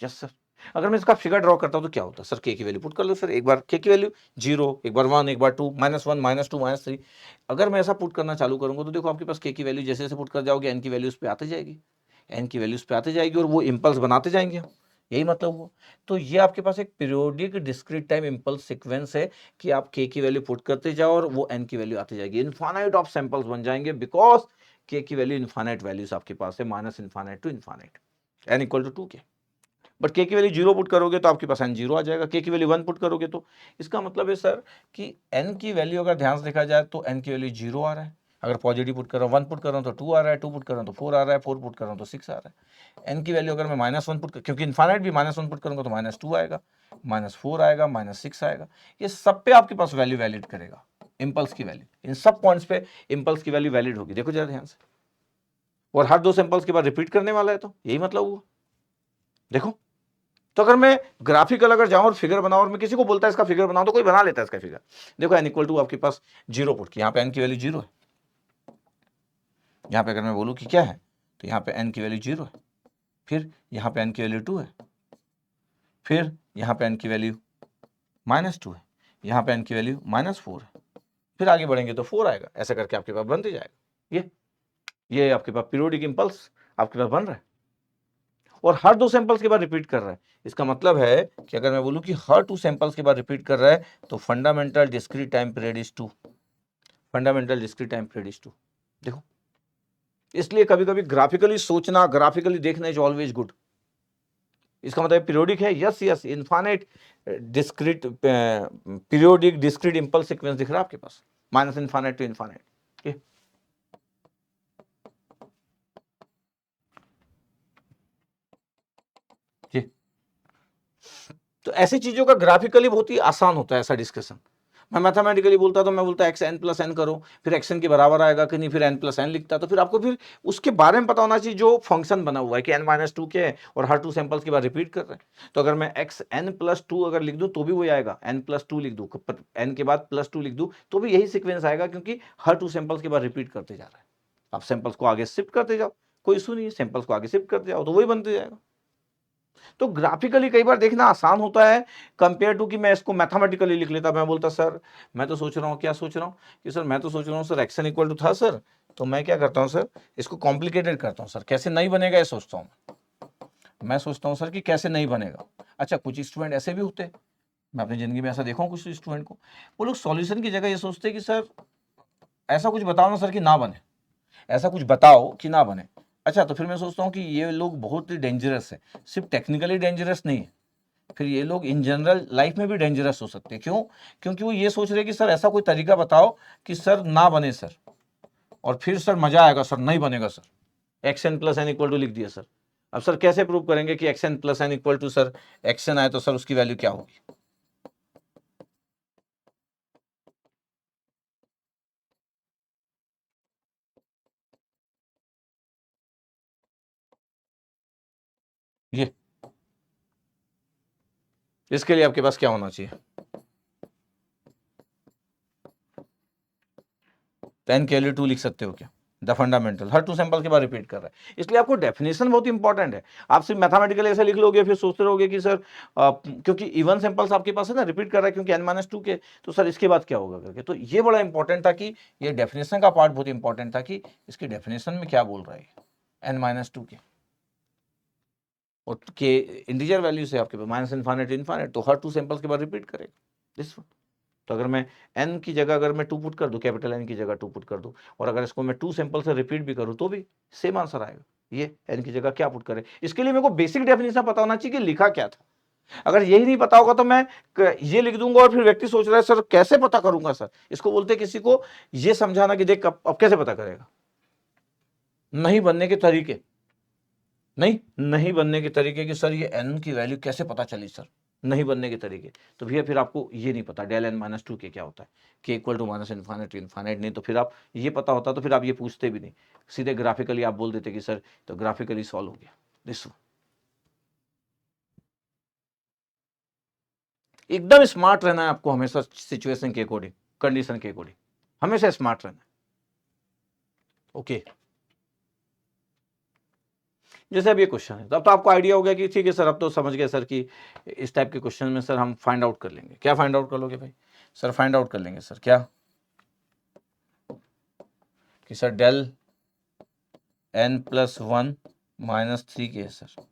Yes sir. अगर मैं इसका फिगर ड्रॉ करता हूं तो क्या होता है सर, के की वैल्यू पुट कर लो सर, एक बार के की वैल्यू 0, एक बार 1, एक बार 2, -1, -2, -3। अगर मैं ऐसा पुट करना चालू करूंगा तो देखो आपके पास के की वैल्यू जैसे जैसे पुट कर जाओगे एन की वैल्यू उस पे आते जाएगी, एन की वैल्यू उस पे आते जाएगी और वो इंपल्स बनाते जाएंगे हम, यही मतलब हुआ। तो ये आपके पास एक periodic discrete time impulse sequence है कि आप के की वैल्यू पुट करते जाओ और वो एन की वैल्यू आती जाएगी, इनफाइनाइट ऑफ सैंपल्स बन जाएंगे बिकॉज के की वैल्यू इनफाइनाइट वैल्यूज आपके पास है, minus infinite to infinite, N equal to 2 K. But के की वैल्यू 0 पुट करोगे तो आपके पास एन 0 आ जाएगा, के की वैल्यू 1 पुट करोगे तो इसका मतलब है सर कि एन की वैल्यू अगर ध्यान से देखा जाए तो एन की वैल्यू 0 आ रहा है, अगर पॉजिटिव पुट कर रहा हूँ 1 पुट कर रहा हूँ तो 2 आ रहा है, 2 पुट कर रहा हूँ तो 4 आ रहा है, 4 पुट कर रहा हूँ तो 6 आ रहा है। एन की वैल्यू अगर मैं -1 पुट क्योंकि इन्फाइनाइट भी -1 पुट करूंगा तो -2 आएगा, -4 आएगा, -6 आएगा, ये सब पे आपके पास वैल्यू वैलिड करेगा, इंपल्स की वैल्यू इन सब पॉइंट्स पे इंपल्स की वैल्यू वैलिड होगी, देखो जरा ध्यान से, और हर 2 सैंपल्स के बाद रिपीट करने वाला है तो यही मतलब हुआ। देखो तो अगर मैं ग्राफिकल अगर जाऊं और फिगर बनाऊं और मैं किसी को बोलता है इसका फिगर बनाओ तो कोई बना लेता है इसका फिगर। देखो एन इक्वल टू आपके पास 0 पुट की, यहाँ पे एन की वैल्यू 0 है, यहाँ पे अगर मैं बोलूं कि क्या है तो यहाँ पे एन की वैल्यू 0 है, फिर यहाँ पे एन की वैल्यू 2 है, फिर यहाँ पे एन की वैल्यू -2 है, यहाँ पे एन की वैल्यू -4 है, फिर आगे बढ़ेंगे तो 4 आएगा, ऐसा करके आपके पास बनते जाएगा। ये आपके पास पीरियोडिक इंपल्स आपके पास बन रहा है और हर 2 सैंपल्स के बाद रिपीट कर रहा है। इसका मतलब है कि अगर मैं बोलूं कि हर 2 सैंपल्स के बाद रिपीट कर रहा है तो fundamental discrete time period is 2, fundamental discrete time period is 2। देखो इसलिए कभी कभी ग्राफिकली सोचना, ग्राफिकली देखना इज ऑलवेज गुड। इसका मतलब पीरियोडिक है, yes yes, infinite discrete periodic discrete impulse sequence दिख रहा है आपके पास, माइनस इनफाइनाइट टू इनफाइनाइट। जी, तो ऐसी चीजों का ग्राफिकली बहुत ही आसान होता है ऐसा डिस्कशन। मैं मैथमेटिकली बोलता तो मैं बोलता एक्स एन प्लस एन करो, फिर एक्स एन के बराबर आएगा कि नहीं, फिर एन प्लस एन लिखता, तो फिर आपको फिर उसके बारे में पता होना चाहिए जो फंक्शन बना हुआ है कि n-2 के है और हर 2 सैंपल्स के बाद रिपीट कर रहे हैं। तो अगर मैं एक्स एन प्लस 2 अगर लिख दूं तो भी वही आएगा, एन प्लस 2 लिख दूं, एन के बाद +2 लिख दूं तो भी यही सिक्वेंस आएगा क्योंकि हर 2 सैंपल्स के बाद रिपीट करते जा रहा है। आप सैंपल्स को आगे शिफ्ट करते जाओ, कोई इशू नहीं है, सैंपल्स को आगे शिफ्ट करते जाओ तो वही बनते जाएगा। तो ग्राफिकली कई बार देखना आसान होता है कंपेयर टू कि मैं इसको मैथमेटिकली लिख लेता। मैं बोलता सर मैं तो सोच रहा हूँ, क्या सोच रहा हूँ कि सर मैं तो सोच रहा हूँ sir X N equal to था सर, तो मैं क्या करता हूँ सर इसको कॉम्प्लिकेटेड करता हूँ सर, कैसे नहीं बनेगा ये सोचता हूँ। मैं सोचता हूँ सर कि कैसे नहीं बनेगा। अच्छा कुछ स्टूडेंट ऐसे भी होते हैं, मैं अपनी जिंदगी में ऐसा देखा हूँ कुछ स्टूडेंट को, वो लोग सॉल्यूशन की जगह ये सोचते हैं कि सर ऐसा कुछ बताओ ना सर कि ना बने, ऐसा कुछ बताओ कि ना बने। अच्छा तो फिर मैं सोचता हूँ कि ये लोग बहुत ही डेंजरस है, सिर्फ टेक्निकली डेंजरस नहीं है, फिर ये लोग इन जनरल लाइफ में भी डेंजरस हो सकते हैं। क्यों? क्योंकि वो ये सोच रहे हैं कि सर ऐसा कोई तरीका बताओ कि सर ना बने सर, और फिर सर मजा आएगा सर, नहीं बनेगा sir, X N plus N equal to लिख दिया सर। अब सर कैसे प्रूव करेंगे कि X N plus N equal to sir X N आए तो सर उसकी वैल्यू क्या होगी? ये इसके लिए आपके पास क्या होना चाहिए? तो एन के वैल्यू 2 लिख सकते हो क्या? द फंडामेंटल हर 2 सैंपल के बाद रिपीट कर रहा है, इसलिए आपको डेफिनेशन बहुत इंपॉर्टेंट है। आप सिर्फ मैथमेटिकली ऐसे लिख लोगे फिर सोचते रहोगे कि सर क्योंकि इवन सैंपल्स आपके पास है ना, रिपीट कर रहा है क्योंकि n-2 के, तो सर इसके बाद क्या होगा करके। तो ये बड़ा इंपॉर्टेंट था कि ये डेफिनेशन का पार्ट बहुत इंपॉर्टेंट था कि इसकी डेफिनेशन में क्या बोल रहा है n-2 के, और के इंटीजर वैल्यू से आपके पास माइनस इनफाइनाइट इनफाइनाइट, तो हर 2 सैंपल्स के बाद रिपीट करेगा दिस वन। तो अगर मैं n की जगह अगर मैं 2 पुट कर दूं, कैपिटल N की जगह 2 पुट कर दूं, और अगर इसको मैं 2 सैंपल से रिपीट भी करूं तो भी सेम आंसर आएगा। ये n की जगह क्या पुट करें, इसके लिए मेरे को बेसिक डेफिनेशन पता होना चाहिए कि लिखा क्या था। अगर यही नहीं पता होगा तो मैं ये लिख दूंगा और फिर व्यक्ति सोच रहा है सर कैसे पता करूंगा सर। इसको बोलते हैं किसी को ये समझाना कि देख अब कैसे पता करेगा। नहीं बनने के तरीके, नहीं बनने के तरीके कि सर ये n की वैल्यू कैसे पता चली सर, नहीं बनने के तरीके। तो भैया फिर आपको ये नहीं पता डेल n माइनस टू के क्या होता है, K equal to minus infinite to infinite. नहीं तो फिर आप ये पता होता तो फिर आप ये पूछते भी नहीं, सीधे ग्राफिकली आप बोल देते कि सर तो ग्राफिकली सॉल्व हो गया। दिस एकदम स्मार्ट रहना है आपको हमेशा, सिचुएशन के अकॉर्डिंग, कंडीशन के अकॉर्डिंग हमेशा स्मार्ट रहना है। ओके जैसे अब ये क्वेश्चन है तो अब तो आपको आइडिया हो गया कि ठीक है सर अब तो समझ गए सर कि इस टाइप के क्वेश्चन में सर हम फाइंड आउट कर लेंगे। क्या फाइंड आउट कर लोगे भाई? सर फाइंड आउट कर लेंगे सर क्या कि sir del n plus one minus three K है सर,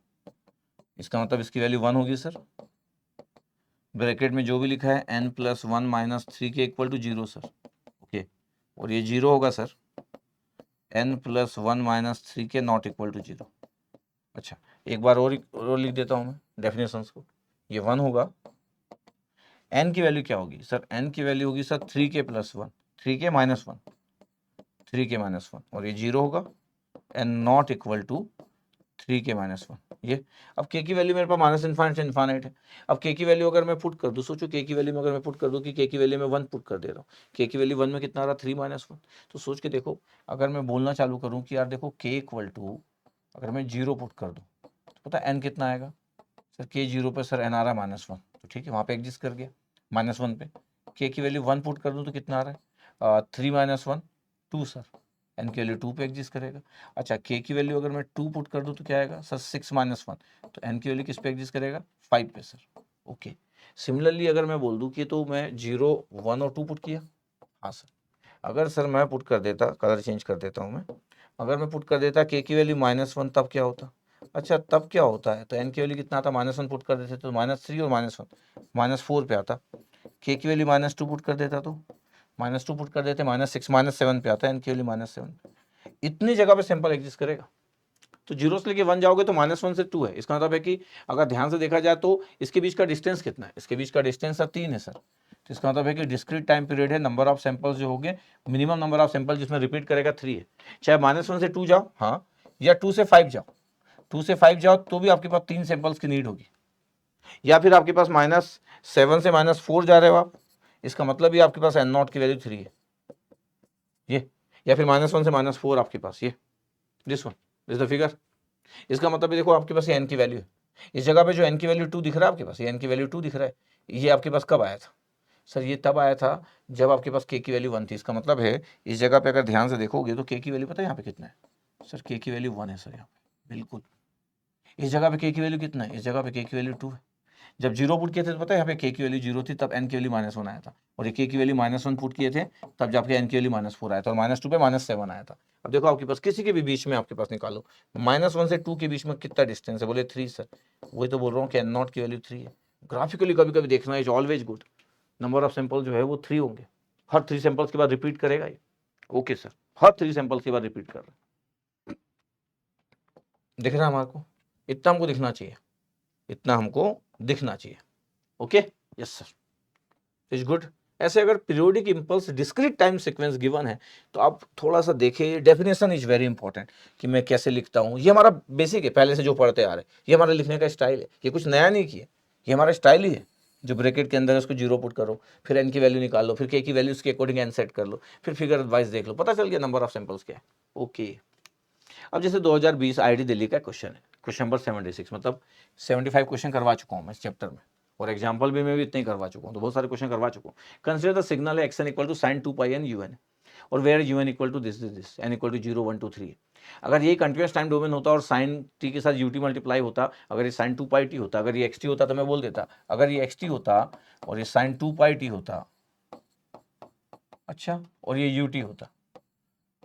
इसका मतलब इसकी वैल्यू वन होगी सर। ब्रैकेट में जो भी लिखा है n plus one minus three K equal to zero sir. Okay और ये जीरो होगा sir n plus one minus three K not equal to zero. अच्छा एक बार और लिख देता हूँ मैं डेफिनेशंस को। ये वन होगा, n की वैल्यू क्या होगी सर? n की वैल्यू होगी sir three K plus one, three K minus one, three K minus one और ये जीरो होगा n not equal to three K minus one. ये अब k की वैल्यू मेरे पास माइनस इन्फाइनाइट से इन्फाइनाइट है। अब k की वैल्यू अगर मैं पुट कर दूँ, सोचो k की वैल्यू में अगर मैं पुट कर दूँ कि k की वैल्यू में वन पुट कर दे रहा हूँ, k की वैल्यू वन में कितना आ रहा? Three minus one. तो सोच के देखो अगर मैं बोलना चालू करूँ कि यार देखो k इक्वल टू अगर मैं जीरो पुट कर दूँ तो पता है n कितना आएगा सर? k जीरो पे सर n आ रहा है माइनस वन, तो ठीक है वहाँ पे एग्जिस्ट कर गया माइनस वन पे। k की वैल्यू वन पुट कर दूँ तो कितना आ रहा है? Three minus one two sir, n की वैल्यू टू पे एग्जिस्ट करेगा। अच्छा k की वैल्यू अगर मैं टू पुट कर दूं तो क्या आएगा सर? सिक्स माइनस वन, तो n की वैल्यू किस पे एग्जिस्ट करेगा? फाइव पे सर। ओके सिमिलरली अगर मैं बोल दूं कि तो मैं जीरो वन और टू पुट किया, हाँ सर। अगर सर मैं पुट कर देता, कलर चेंज कर देता हूँ मैं, अगर मैं पुट कर देता k की वैल्यू माइनस वन तब क्या होता? अच्छा तब क्या होता है तो n की वैल्यू कितना आता? माइनस वन पुट कर देते तो माइनस थ्री और माइनस वन माइनस फोर पे आता। k की वैल्यू माइनस टू पुट कर देता तो माइनस टू पुट कर देते माइनस सिक्स माइनस सेवन पे आता है, n की वैल्यू माइनस सेवन। इतनी जगह पे सैंपल एग्जिस्ट करेगा। तो जीरो से लेके वन जाओगे तो माइनस वन से टू है, इसका मतलब है कि अगर ध्यान से देखा जाए तो इसके बीच का डिस्टेंस कितना है? इसके बीच का डिस्टेंस सर तीन है सर। तो इसका मतलब है कि डिस्क्रीट टाइम पीरियड है, नंबर ऑफ सैंपल्स जो होंगे, मिनिमम नंबर ऑफ सैंपल जिसमें रिपीट करेगा थ्री है। चाहे माइनस वन से टू जाओ हाँ, या टू से फाइव जाओ, टू से फाइव जाओ तो भी आपके पास तीन सैंपल्स की नीड होगी। या फिर आपके पास माइनस सेवन से माइनस फोर जा रहे हो आप, इसका मतलब भी आपके पास एन नॉट की वैल्यू थ्री है ये, या फिर माइनस वन से माइनस फोर आपके पास ये, this one this the figure. इसका मतलब देखो आपके पास ये n की वैल्यू है, इस जगह पे जो n की वैल्यू टू दिख रहा है आपके पास, ये n की वैल्यू टू दिख रहा है, ये आपके पास कब आया था सर? ये तब आया था जब आपके पास k की वैल्यू वन थी। इसका मतलब है इस जगह पे अगर ध्यान से देखोगे तो k की वैल्यू पता है यहाँ पे कितना है सर? k की वैल्यू वन है सर यहाँ पे, बिल्कुल। इस जगह पे k की वैल्यू कितना है? इस जगह पे k की वैल्यू टू है। जब जीरो पुट किए थे तो पता है यहाँ पे k की वैल्यू जीरो थी, तब n की वैल्यू माइनस वन आया था। और ये k की वैल्यू माइनस वन पुट किए थे तब जाके n की वैल्यू माइनस फोर आया था, और माइनस टू पे माइनस सेवन आया था। अब देखो आपके पास किसी के भी बीच में आपके पास निकालो, माइनस वन से टू के बीच में कितना डिस्टेंस है? बोले थ्री सर। वही तो बोल रहा हूँ कि एन नॉट की वैल्यू थ्री है। ग्राफिकली कभी कभी देखना is always good. Number of sample जो है वो थ्री होंगे, हर थ्री सैंपल्स के बाद रिपीट करेगा ये। ओके सर हर थ्री सैंपल्स के बाद रिपीट कर रहे हैं, दिख रहा है हमारे को? इतना हमको दिखना चाहिए, इतना हमको दिखना चाहिए। Okay yes sir is good. ऐसे अगर periodic impulse discrete time sequence given है तो आप थोड़ा सा देखिए, डेफिनेशन इज वेरी इंपॉर्टेंट कि मैं कैसे लिखता हूँ। ये हमारा बेसिक है, पहले से जो पढ़ते आ रहे हैं, ये हमारा लिखने का स्टाइल है, ये कुछ नया नहीं किया, ये हमारा स्टाइल ही है। जो ब्रैकेट के अंदर है उसको जीरो पुट करो, फिर एन की वैल्यू निकाल लो, फिर के की वैल्यू उसके अकॉर्डिंग एन सेट कर लो, फिर फिगर वाइज देख लो, पता चल गया नंबर ऑफ सैंपल्स क्या है। ओके अब जैसे 2020 आईआईटी दिल्ली का क्वेश्चन है, क्वेश्चन नंबर 76, मतलब 75 क्वेश्चन करवा चुका हूँ मैं इस चैप्टर में, और एग्जाम्पल भी मैं भी इतने ही करवा चुका हूँ, तो बहुत सारे क्वेश्चन करवा चुका हूँ। कंसिडर द सिग्नल है X N equal to sine two pi N U N, और where U N equal to this N equal to zero one two three. अगर ये कंटिन्यूस टाइम डोमेन होता और साइन टी के साथ U T multiply होता, अगर ये साइन टू पाई टी होता, अगर ये एक्स टी होता तो मैं बोल देता, अगर ये एक्स टी होता और ये साइन टू पाई टी होता, अच्छा, और ये यू टी होता,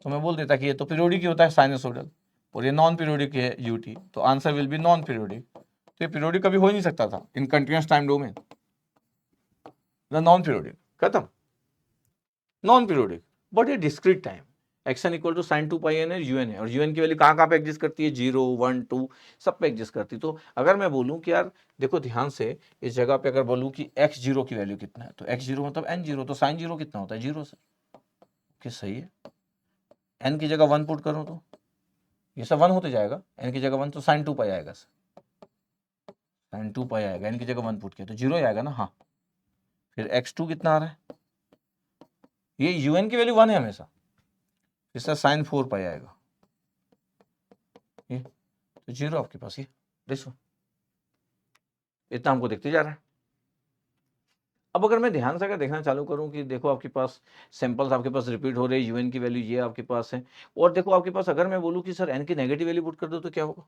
तो मैं बोल देता कि ये तो पीरियोडिक ही होता है साइनसोइडल, और ये नॉन पीरियोडिक है यूटी, तो answer will be non periodic. तो ये पीरियोडिक कभी हो ही नहीं सकता था in continuous time domain, non periodic, खत्म, नॉन पीरियोडिक। बट ये discrete time, X N equal to sine 2 pi N है, यूएन है, और यूएन की वैल्यू कहाँ कहाँ पे एग्जिस्ट करती है, 0 1 2 सब पे एग्जिस्ट करती है। तो अगर मैं बोलूँ कि यार देखो ध्यान से, इस जगह पे अगर बोलूँ कि एक्स जीरो की वैल्यू कितना है, तो एक्स जीरो मतलब एन जीरो, तो साइन जीरो कितना होता है, जीरो से, कि सही है। एन की जगह 1 पुट करूँ तो ये सब 1 होते जाएगा, एन की जगह 1 तो साइन 2 पाई आएगा, साइन 2 पाई आएगा, एन की जगह 1 पुट किया तो जीरो ही आएगा ना। हाँ, फिर x2 कितना आ रहा है, ये यूएन की वैल्यू 1 है हमेशा, इसका साइन 4 पाई आएगा, ये तो जीरो आपके पास, ये देखो इतना हमको देखते जा रहा है। अब अगर मैं ध्यान से अगर देखना चालू करूं कि देखो आपके पास सैंपल्स आपके पास रिपीट हो रहे हैं, यूएन की वैल्यू ये आपके पास है, और देखो आपके पास अगर मैं बोलूं कि सर एन की नेगेटिव वैल्यू पुट कर दो तो क्या होगा,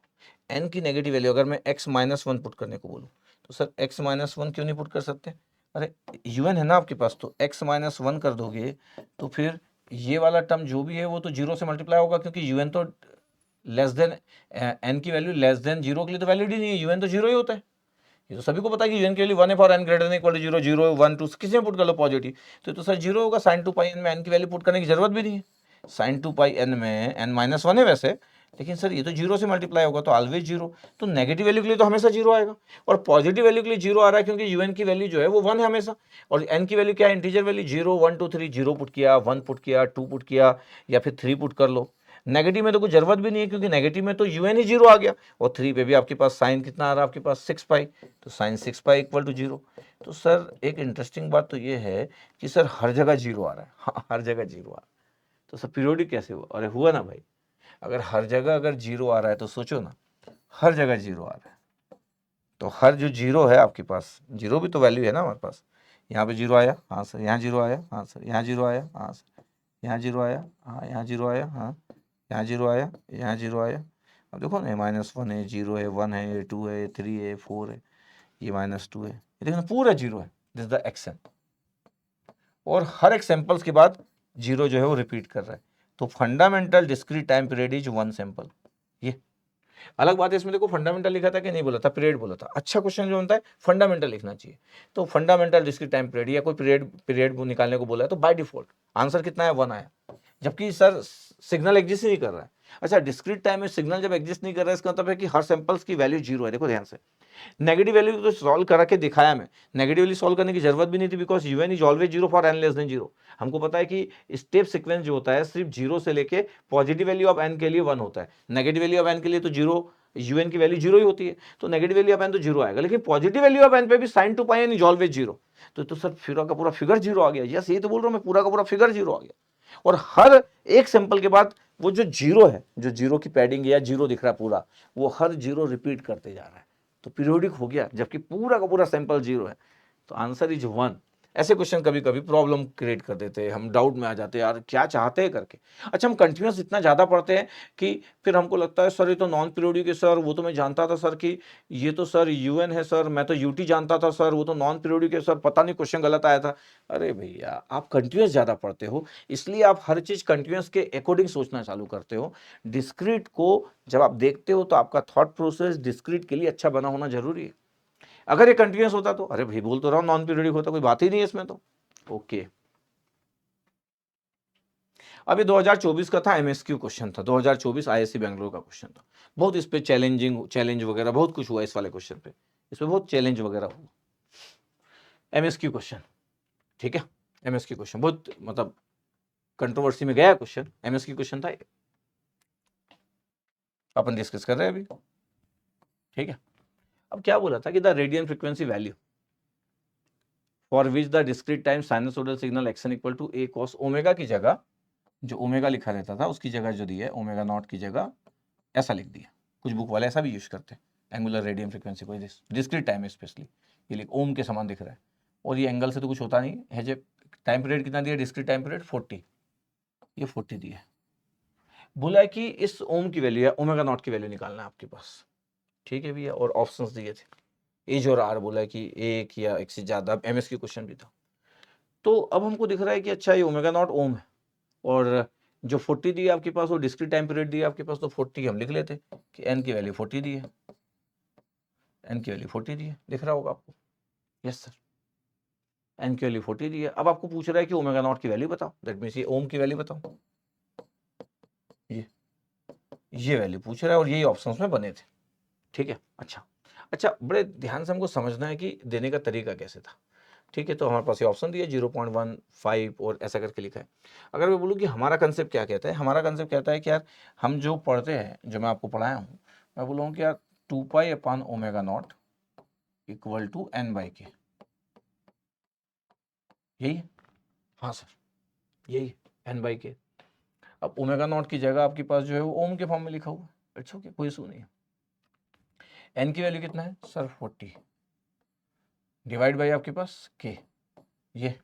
एन की नेगेटिव वैल्यू अगर मैं एक्स माइनस 1 पुट करने को बोलूं तो सर एक्स माइनस 1 क्यों नहीं पुट कर सकते, अरे यूएन है ना आपके पास, तो एक्स माइनस 1 कर दोगे तो फिर ये वाला टर्म जो भी है वो तो जीरो से मल्टीप्लाई होगा, क्योंकि यूएन तो लेस देन एन की वैल्यू लेस देन जीरो के लिए तो वैलिड ही नहीं है, यूएन तो जीरो ही होता है। ये तो सभी को पता है कि यूएन के लिए 1 है for n greater than equal to 0 0 1 2 किसी में पुट कर लो पॉजिटिव, तो सर जीरो होगा। साइन 2 पाई एन में एन की वैल्यू पुट करने की जरूरत भी नहीं है, साइन 2 पाई एन में एन माइनस 1 है वैसे, लेकिन सर ये तो जीरो से मल्टीप्लाई होगा तो ऑलवेज जीरो, तो नेगेटिव वैल्यू के लिए तो हमेशा जीरो आएगा, और पॉजिटिव वैल्यू के लिए जीरो आ रहा है क्योंकि यूएन की वैल्यू जो है वो 1 है हमेशा, और एन की वैल्यू क्या है, इंटीजर वैल्यू 0 1 2 3, जीरो पुट किया, 1 पुट किया, 2 पुट किया, या फिर 3 पुट कर लो। नेगेटिव में तो कोई जरूरत भी नहीं है क्योंकि नेगेटिव में तो यूएन ही जीरो आ गया, और 3 पे भी आपके पास साइन कितना आ रहा है, आपके पास 6 पाई, तो sine 6 pi equal to zero. तो सर एक इंटरेस्टिंग बात तो ये है कि सर हर जगह जीरो आ रहा है, हाँ हर जगह जीरो आ रहा है, तो सर पीरियोडिक कैसे हुआ, अरे हुआ ना भाई, अगर हर जगह अगर जीरो आ रहा है तो सोचो ना, हर जगह जीरो आ रहा है, तो हर जो जीरो है आपके पास, जीरो भी तो वैल्यू है ना हमारे पास, यहाँ पे जीरो आया, हाँ सर, यहाँ जीरो आया, हाँ सर, यहाँ जीरो आया, हाँ सर, यहाँ जीरो आया, हाँ यहाँ जीरो आया, हाँ यहाँ जीरो आया, यहाँ जीरो आया। अब देखो ना, -1 है, जीरो है, 1 है, 2 है, 3 है, 4 है, ये -2 है, ये देखो ना पूरा जीरो है, दिस द एक्शन, और हर एक सैंपल्स के बाद जीरो जो है वो रिपीट कर रहा है, तो fundamental discrete time period is 1 sample. ये अलग बात है, इसमें देखो फंडामेंटल लिखा था कि नहीं बोला था, पीरियड बोला था। अच्छा क्वेश्चन जो होता है फंडामेंटल लिखना चाहिए, तो फंडामेंटल डिस्क्रीट टाइम पीरियड या कोई पीरियड पीरियड निकालने को बोला है तो बाय डिफॉल्ट आंसर कितना है, 1 आया, जबकि सर सिग्नल एग्जिस्ट ही नहीं कर रहा है। अच्छा, डिस्क्रीट टाइम में सिग्नल जब एग्जिस्ट नहीं कर रहा है इसका मतलब है कि हर सैंपल्स की वैल्यू जीरो है। देखो ध्यान से, नेगेटिव वैल्यू तो सॉल्व करा के दिखाया मैं, नेगेटिव वैल्यू सॉल्व करने की जरूरत भी नहीं थी because u n is always zero for n less than zero. हमको पता है कि स्टेप सीक्वेंस जो होता है सिर्फ जीरो से लेके पॉजिटिव वैल्यू ऑफ एन के लिए 1 होता है, नेगेटिव वैल्यू ऑफ एन के लिए तो जीरो, यूएन की वैल्यू जीरो ही होती है, तो नेगेटिव वैल्यू ऑफ एन तो जीरो आएगा, लेकिन पॉजिटिव वैल्यू ऑफ एन पे भी sine 2 pi n is always zero, तो सर पूरा का पूरा फिगर जीरो आ गया। यस, ये तो बोल रहा हूं मैं, पूरा का पूरा फिगर जीरो आ गया, और हर एक सैंपल के बाद वो जो जीरो है, जो जीरो की पैडिंग या जीरो दिख रहा है पूरा, वो हर जीरो रिपीट करते जा रहा है, तो पीरियोडिक हो गया, जबकि पूरा का पूरा सैंपल जीरो है, तो आंसर इज 1। ऐसे क्वेश्चन कभी कभी प्रॉब्लम क्रिएट कर देते हैं, हम डाउट में आ जाते हैं यार क्या चाहते हैं करके। अच्छा, हम कंटिन्यूस इतना ज़्यादा पढ़ते हैं कि फिर हमको लगता है सर ये तो नॉन पीरियोडिक है सर, वो तो मैं जानता था सर कि ये तो सर यूएन है सर, मैं तो यूटी जानता था सर, वो तो नॉन पीरियोडिक है सर, पता नहीं क्वेश्चन गलत आया था। अरे भैया, आप कंटिन्यूस ज़्यादा पढ़ते हो, इसलिए आप हर चीज़ कंटिन्यूस के अकॉर्डिंग सोचना चालू करते हो। डिस्क्रीट को जब आप देखते हो तो आपका थॉट प्रोसेस डिस्क्रीट के लिए अच्छा बना होना जरूरी है। अगर ये कंटिन्यूस होता तो अरे भाई बोल तो रहा हूं नॉन पीरियोडिक होता, कोई बात ही नहीं है इसमें तो। ओके, अभी 2024 का था, एमएसक्यू क्वेश्चन था, 2024 आईआईसी बेंगलोर का क्वेश्चन था, बहुत इस पे चैलेंज वगैरह बहुत कुछ हुआ इस वाले क्वेश्चन पे, इसमें बहुत चैलेंज वगैरह हुआ। एमएसक्यू क्वेश्चन, ठीक है, एमएसक्यू क्वेश्चन बहुत मतलब कंट्रोवर्सी में गया क्वेश्चन, एमएसक्यू क्वेश्चन था, अपन डिस्कस कर रहे हैं अभी, ठीक है। अब क्या बोला था कि the radian frequency value for which the discrete time sinusoidal signal x n equal to a cos omega की जगह जो ओमेगा लिखा रहता था उसकी जगह जो दिया है ओमेगा नॉट की जगह ऐसा लिख दिया, कुछ बुक वाले ऐसा भी यूज करते हैं, एंगुलर रेडियन फ्रीक्वेंसी को डिस्क्रीट टाइम स्पेशली ये लिख ओम के समान दिख रहा है, और ये एंगल से तो कुछ होता नहीं है। जो टाइम पीरियड कितना दिया, डिस्क्रीट टाइम पीरियड 40, ये 40 दिया है। बोला है कि इस ओम की वैल्यू है ओमेगा नॉट की वैल्यू निकालना है आपके पास, ठीक है भैया, और ऑप्शंस दिए थे एज और आर, बोला है कि एक या एक से ज्यादा, एमएस की क्वेश्चन भी था। तो अब हमको दिख रहा है कि अच्छा ये ओमेगा नॉट ओम है, और जो 40 दी है आपके पास वो डिस्क्रीट टाइम पीरियड दी है आपके पास, तो 40 हम लिख लेते कि एन की वैल्यू 40 दी है, एन की वैल्यू 40 दी है, दिख रहा होगा आपको, यस सर, एन की वैल्यू 40 दी है। अब आपको पूछ रहा है कि ओमेगा नॉट की वैल्यू बताओ, दैट मीन्स ये ओम की वैल्यू बताओ, ये वैल्यू पूछ रहा है और यही ऑप्शंस में बने थे, ठीक है। अच्छा, बड़े ध्यान से हमको समझना है कि देने का तरीका कैसे था, ठीक है। तो हमारे पास ये ऑप्शन दिया 0.15 और ऐसा करके लिखा है। अगर मैं बोलूँ कि हमारा कंसेप्ट क्या कहता है, हमारा कंसेप्ट कहता है कि यार हम जो पढ़ते हैं, जो मैं आपको पढ़ाया हूँ, मैं बोलूँ कि यार 2π/ω0 इक्वल टू n/k, यही है। हाँ सर, यही है n/k। अब ω0 की जगह आपके पास जो है वो ओम के फॉर्म में लिखा हुआ है, इट्स ओके, कोई इशू नहीं है। n की वैल्यू कितना है सर 40 डिवाइड बाई आपके पास k, ये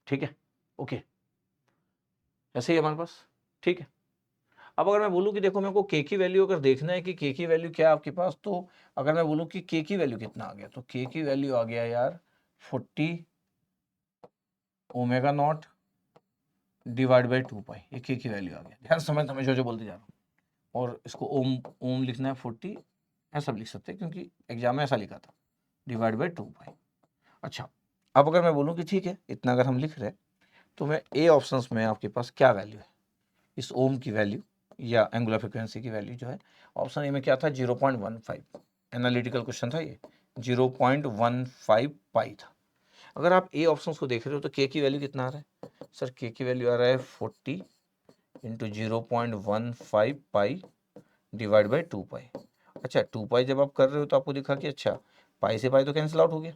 ठीक है, ओके, ऐसे ही हमारे पास, ठीक है। अब अगर मैं बोलूँ कि देखो मेरे को k की वैल्यू अगर देखना है कि k की वैल्यू क्या है आपके पास, तो अगर मैं बोलूँ कि k की वैल्यू कितना आ गया, तो k की वैल्यू आ गया यार 40 ω0 डिवाइड बाई 2π, ये k की वैल्यू आ गया। ध्यान समझ जो बोलते जा रहा हूँ। और इसको ओम लिखना है 40, ऐसा भी लिख सकते हैं क्योंकि एग्जाम में ऐसा लिखा था, डिवाइड बाई 2π। अच्छा, अब अगर मैं बोलूँ कि ठीक है इतना अगर हम लिख रहे हैं, तो मैं ए ऑप्शंस में आपके पास क्या वैल्यू है, इस ओम की वैल्यू या एंगुलर फ्रिक्वेंसी की वैल्यू जो है, ऑप्शन ए में क्या था 0.15, एनालिटिकल क्वेश्चन था ये, 0.15 पाई था। अगर आप ए ऑप्शंस को देख रहे हो तो के की वैल्यू कितना आ रहा है सर, के की वैल्यू आ रहा है 40 इंटू 0.15 पाई डिवाइड बाई 2π। अच्छा 2π जब आप कर रहे हो तो आपको दिखा कि अच्छा पाई से पाई तो कैंसिल आउट हो गया,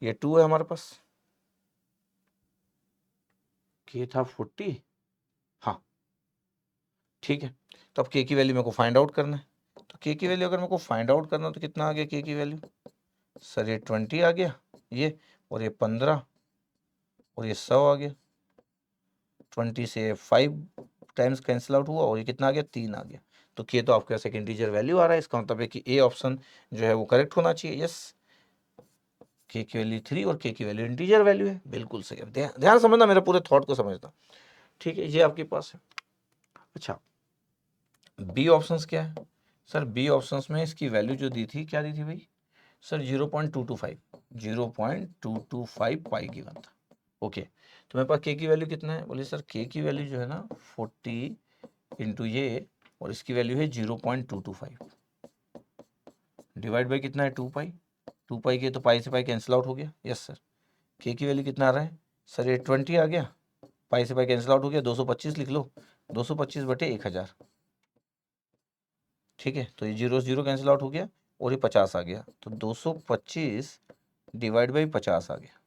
ये 2 है हमारे पास, के था 40, हाँ ठीक है। तो अब के की वैल्यू मेरे को फाइंड आउट करना है, तो के की वैल्यू अगर मेरे को फाइंड आउट करना तो कितना आ गया के की वैल्यू सर, ये 20 आ गया, ये और ये 15 और ये 100 आ गया, 20 से 5 टाइम्स कैंसिल आउट हुआ और ये कितना आ गया 3 आ गया। तो के तो आपके पास एक इंटीजर वैल्यू आ रहा है, इसका मतलब है कि ए ऑप्शन जो है वो करेक्ट होना चाहिए। यस, के की वैल्यू 3 और के की वैल्यू इंटीजर वैल्यू है, बिल्कुल सही। ध्यान समझना, मेरे पूरे थॉट को समझना, ठीक है, ये आपके पास है। अच्छा, बी ऑप्शंस क्या है सर, बी ऑप्शंस में इसकी वैल्यू जो दी थी, क्या दी थी भाई सर 0.225 पाई गिवन था, ओके। तो मेरे पास के की वैल्यू कितना है, बोलिए सर के की वैल्यू जो है ना 40 इंटू ये और इसकी वैल्यू है 0.225 डिवाइड बाई कितना है 2π, 2π के तो पाई से पाई कैंसिल आउट हो गया। यस सर, के की वैल्यू कितना आ रहा है सर, ये 20 आ गया, पाई से पाई कैंसिल आउट हो गया, 225 लिख लो, 225/1000, ठीक है। तो ये 0 कैंसिल आउट हो गया और ये 50 आ गया, तो 225 डिवाइड बाई 50 आ गया,